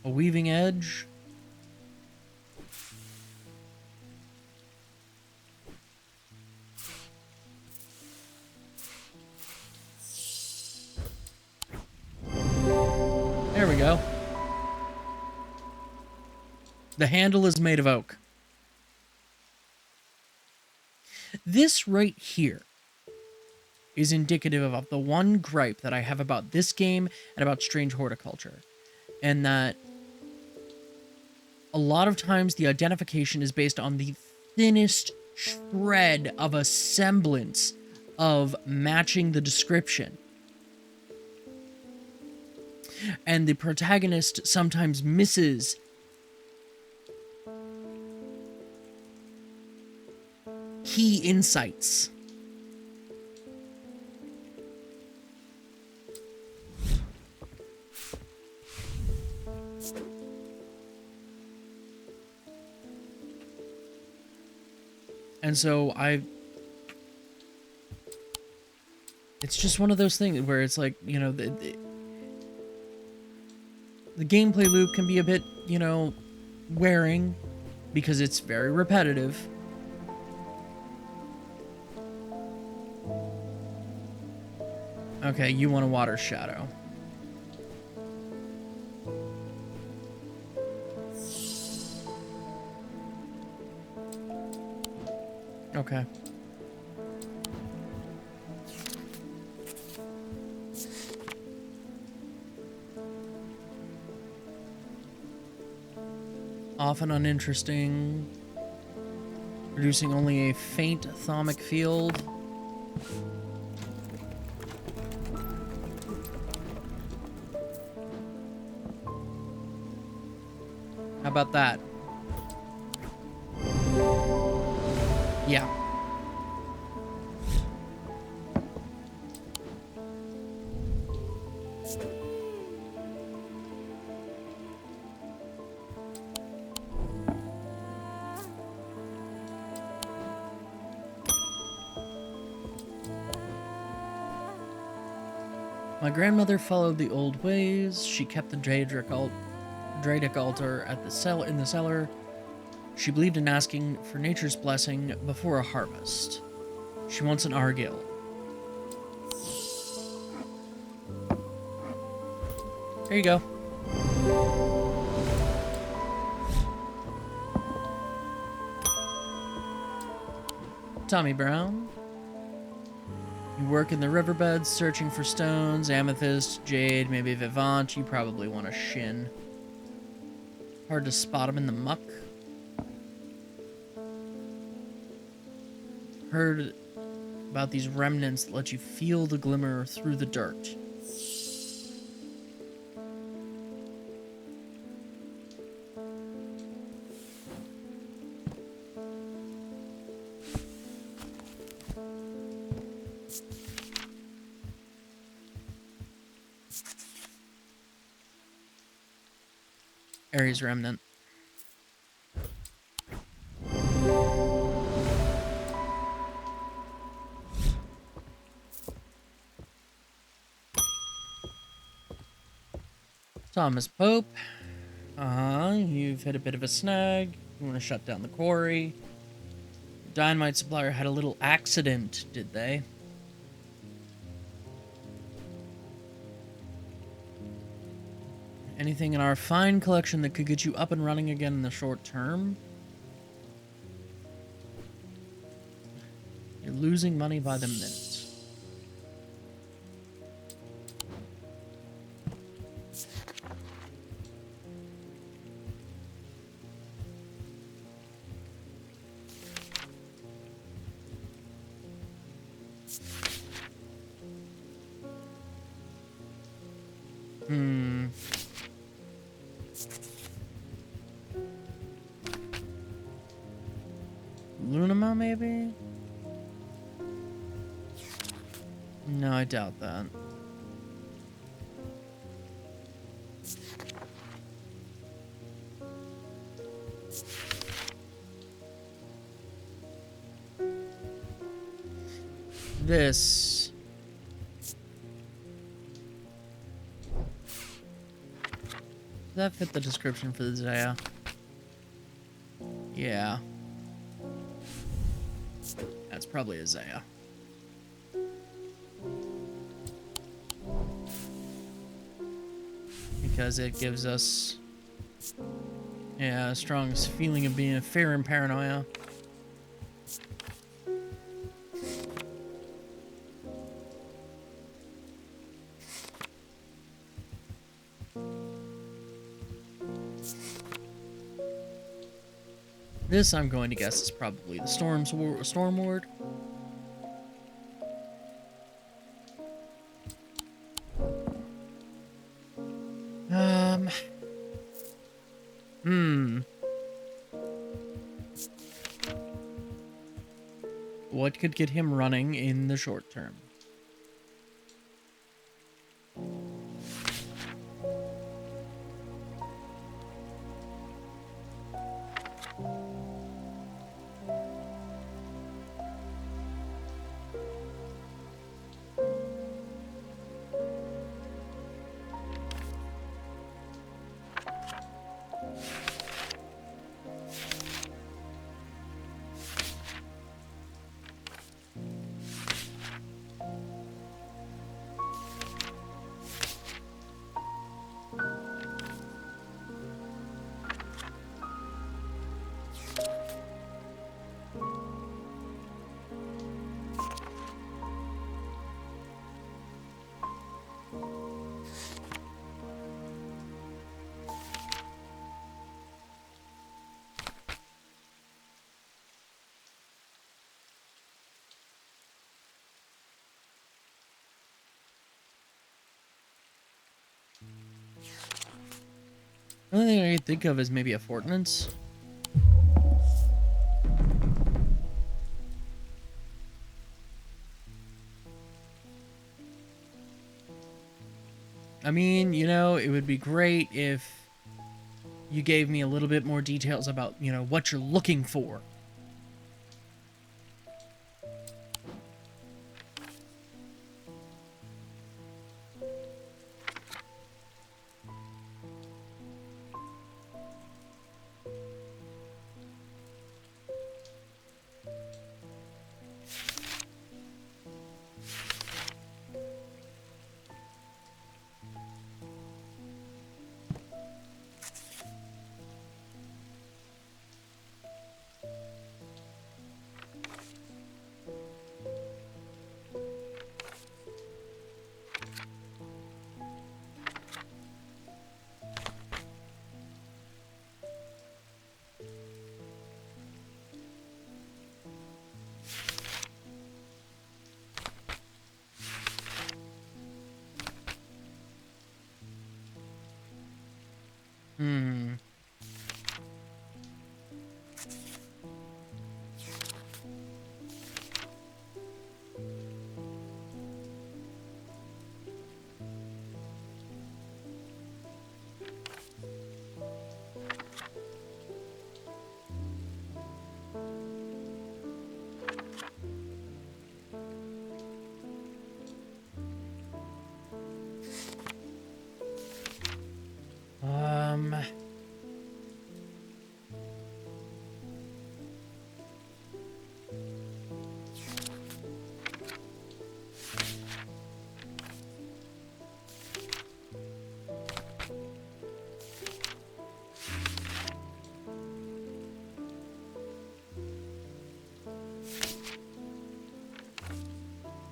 A weaving edge. There we go. The handle is made of oak. This right here is indicative of the one gripe that I have about this game and about Strange Horticulture. And that a lot of times the identification is based on the thinnest shred of a semblance of matching the description. And the protagonist sometimes misses key insights. And so it's just one of those things where it's like, you know, the gameplay loop can be a bit, you know, wearing because it's very repetitive. Okay, you want a water shadow. Okay. Often uninteresting. Producing only a faint thaumic field. How about that? Yeah. My grandmother followed the old ways. She kept the Draedic altar at in the cellar. She believed in asking for nature's blessing before a harvest. She wants an Argyll. There you go. Tommy Brown. You work in the riverbeds searching for stones, amethyst, jade, maybe vivant. You probably want a shin. Hard to spot them in the muck. Heard about these remnants that let you feel the glimmer through the dirt. Ares Remnant. Thomas Pope. You've hit a bit of a snag. You want to shut down the quarry. The dynamite supplier had a little accident, did they? Anything in our fine collection that could get you up and running again in the short term? You're losing money by the minute. Lunama, maybe? No, I doubt that. This. Does that fit the description for the Zaya? Yeah. That's probably a Zaya. Because it gives us, yeah, a strong feeling of being a fear and paranoia. This, I'm going to guess, is probably the Storm Ward. What could get him running in the short term? The only thing I can think of is maybe a Fortnance. I mean, you know, it would be great if you gave me a little bit more details about, you know, what you're looking for.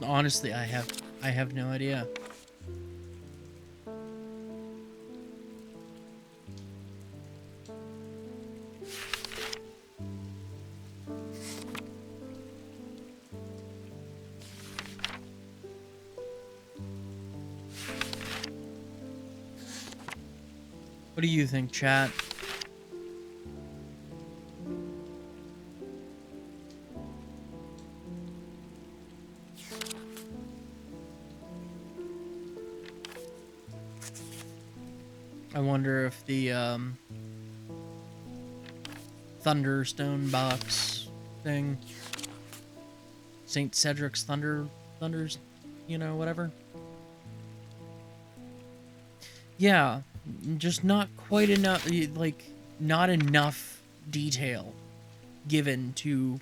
Honestly, I have no idea. What do you think, chat? I wonder if the Thunderstone box thing, St. Cedric's Thunders, you know, whatever. Yeah, just not quite enough, like, not enough detail given to...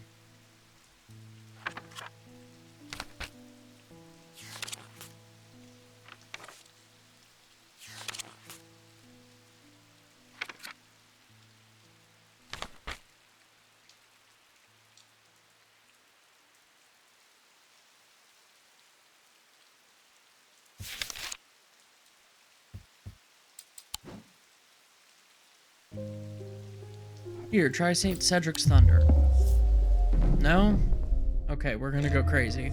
Here, try St. Cedric's Thunder. No? Okay, we're gonna go crazy.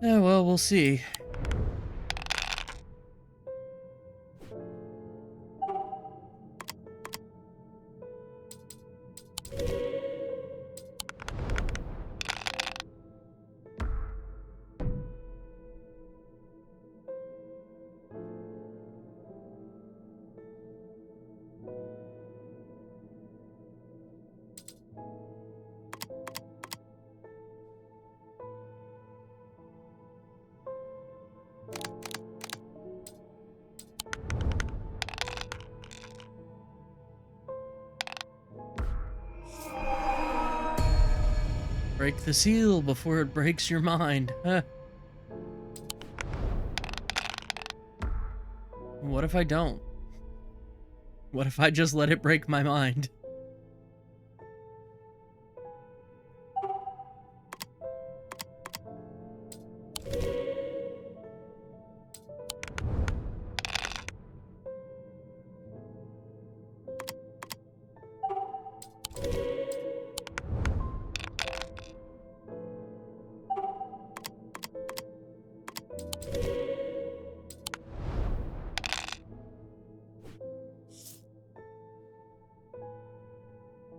Yeah, well, we'll see. Break the seal before it breaks your mind. Huh. What if I don't? What if I just let it break my mind?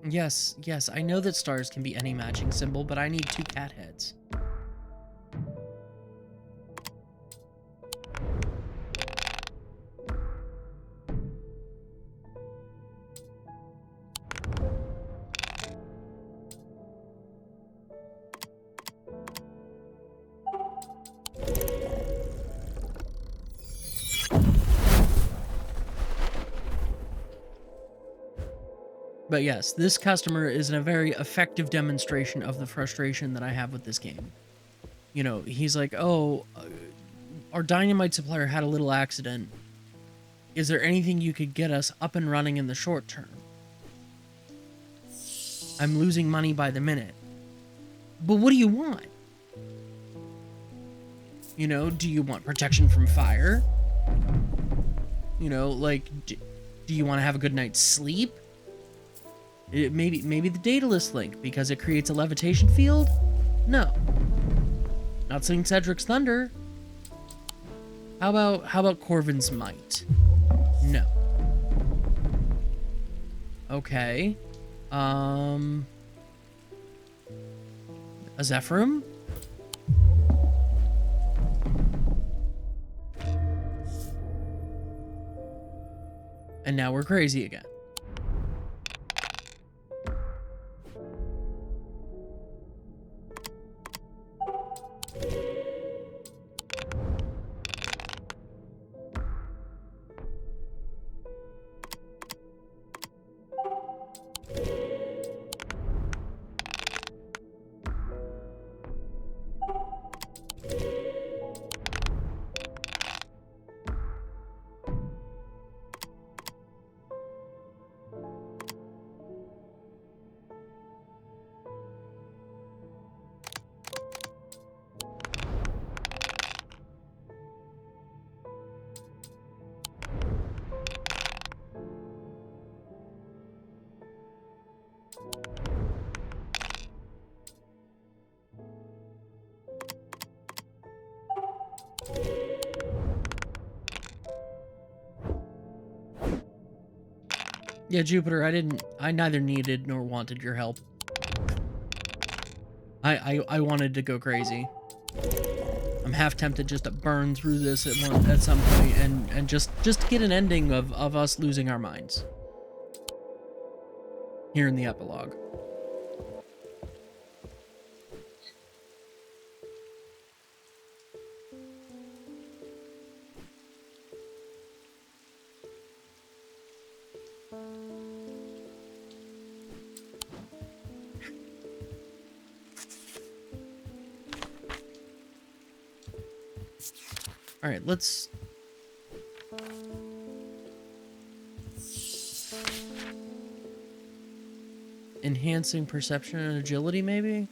Yes, yes, I know that stars can be any matching symbol, but I need 2 cat heads. But yes, this customer is a very effective demonstration of the frustration that I have with this game. You know, he's like, oh, our dynamite supplier had a little accident. Is there anything you could get us up and running in the short term? I'm losing money by the minute. But what do you want? You know, do you want protection from fire? You know, like, do you want to have a good night's sleep? Maybe the Daedalus link, because it creates a levitation field? No. Not St. Cedric's Thunder. How about Corvin's Might? No. Okay. A Zephyrum? And now we're crazy again. Yeah, Jupiter, I neither needed nor wanted your help. I wanted to go crazy. I'm half tempted just to burn through this at some point and just get an ending of us losing our minds. Here in the epilogue. All right, let's... Enhancing perception and agility, maybe?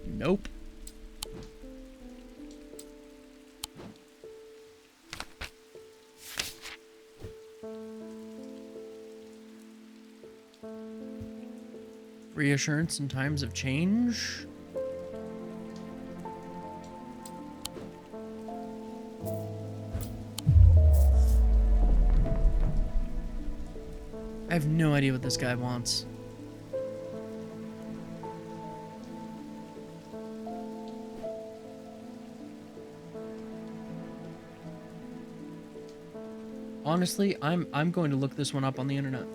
Nope. Reassurance in times of change? I have no idea what this guy wants. Honestly, I'm going to look this one up on the internet.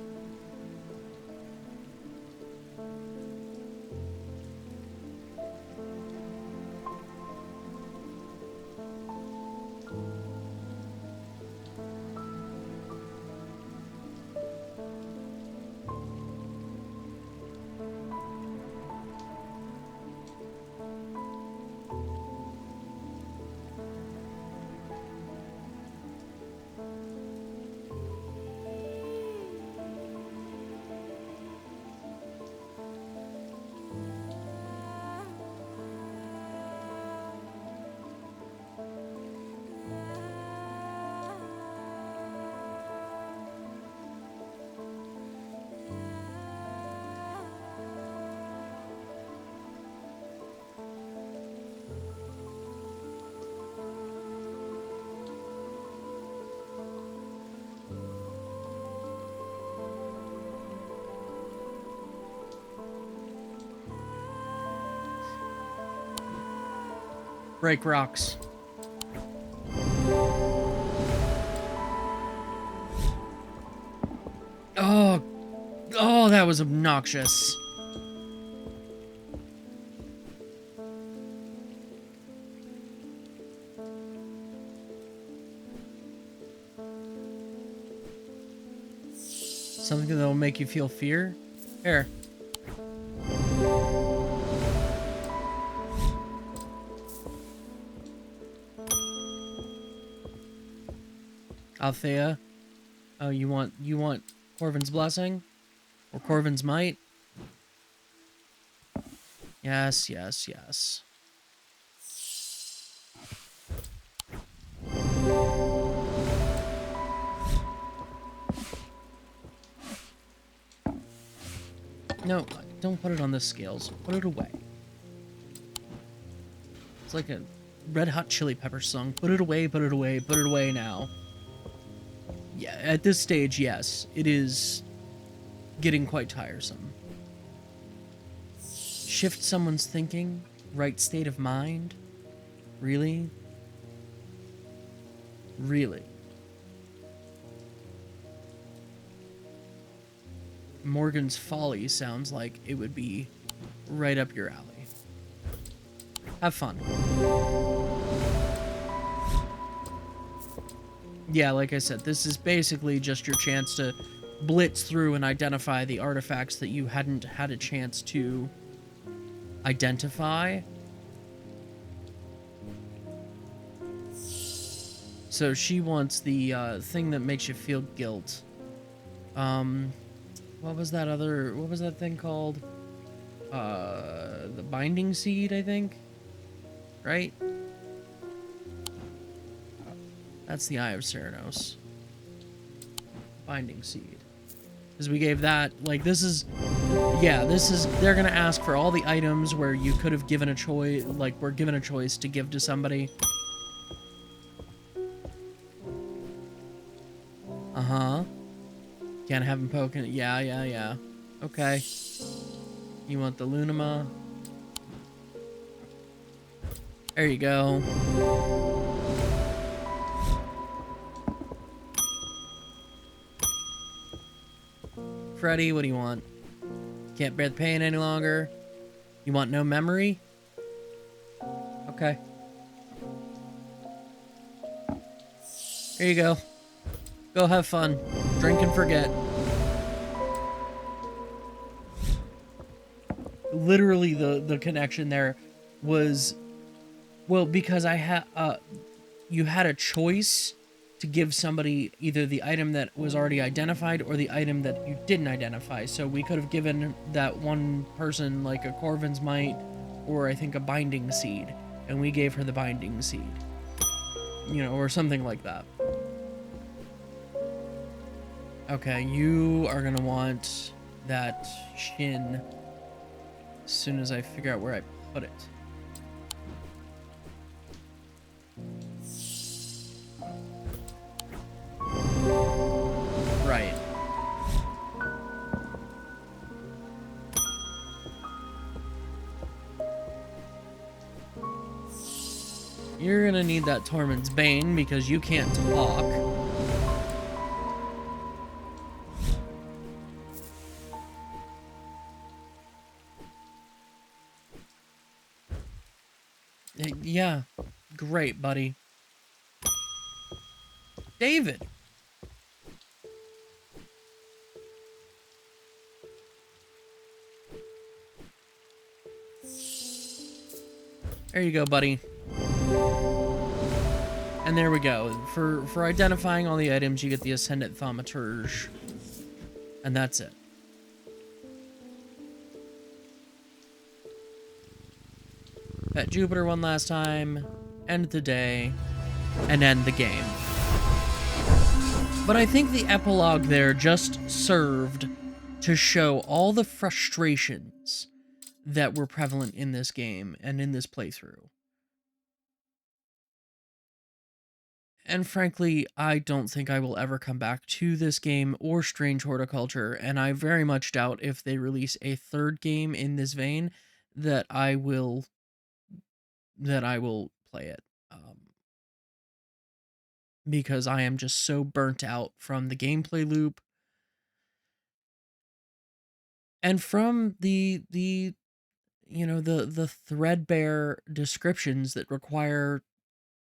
Break rocks. Oh, oh, that was obnoxious. Something that will make you feel fear? Here. Althea. Oh, you want Corvin's blessing? Or Corvin's might? Yes, yes, yes. No, don't put it on the scales. Put it away. It's like a Red Hot Chili Pepper song. Put it away, put it away, put it away now. Yeah, at this stage, yes. It is getting quite tiresome. Shift someone's thinking? Right state of mind? Really? Really? Morgan's Folly sounds like it would be right up your alley. Have fun. Yeah, like I said, this is basically just your chance to blitz through and identify the artifacts that you hadn't had a chance to identify. So she wants the thing that makes you feel guilt. What was that thing called? The binding seed, I think? Right? That's the Eye of Ceranos. Binding seed. Because we gave that, like, this is, yeah, this is, they're gonna ask for all the items where you could have given a choice, like, we're given a choice to give to somebody. Uh-huh. Can't have him poking, yeah. Okay. You want the Lunima? There you go. Freddy, what do you want? Can't bear the pain any longer? You want no memory? Okay. Here you go. Go have fun. Drink and forget. Literally, the connection there was, well, because you had a choice to give somebody either the item that was already identified or the item that you didn't identify. So we could have given that one person like a Corvin's Might or I think a Binding Seed, and we gave her the Binding Seed. You know, or something like that. Okay, you are gonna want that Shin as soon as I figure out where I put it. Right. You're gonna need that Tormund's Bane because you can't talk. Yeah. Great, buddy. David! There you go, buddy. And there we go. For identifying all the items, you get the Ascendant Thaumaturge. And that's it. Pet Jupiter one last time. End the day. And end the game. But I think the epilogue there just served to show all the frustrations that were prevalent in this game and in this playthrough. And frankly, I don't think I will ever come back to this game or Strange Horticulture, and I very much doubt if they release a third game in this vein that I will play it. Because I am just so burnt out from the gameplay loop and from the you know, the threadbare descriptions that require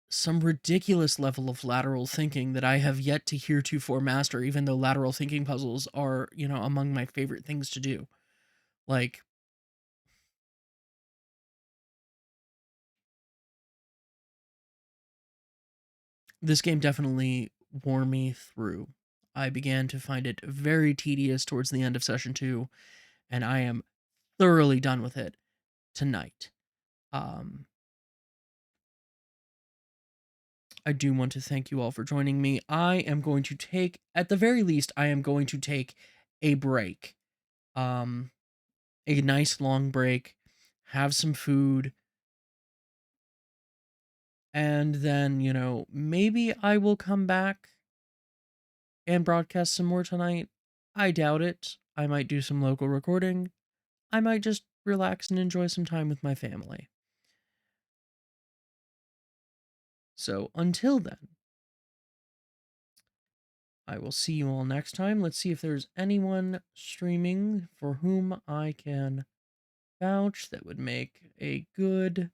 some ridiculous level of lateral thinking that I have yet to heretofore master, even though lateral thinking puzzles are, you know, among my favorite things to do. Like, this game definitely wore me through. I began to find it very tedious towards the end of session 2, and I am thoroughly done with it tonight. I do want to thank you all for joining me. I am going to take, at the very least, I am going to take a break. A nice long break, have some food, and then, you know, maybe I will come back and broadcast some more tonight. I doubt it. I might do some local recording. I might just relax and enjoy some time with my family. So until then, I will see you all next time. Let's see if there's anyone streaming for whom I can vouch that would make a good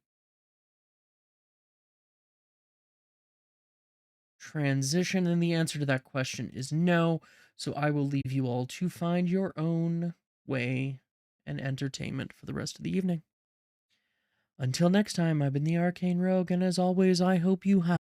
transition. And the answer to that question is no. So I will leave you all to find your own way and entertainment for the rest of the evening. Until next time, I've been the Arcane Rogue, and as always, I hope you have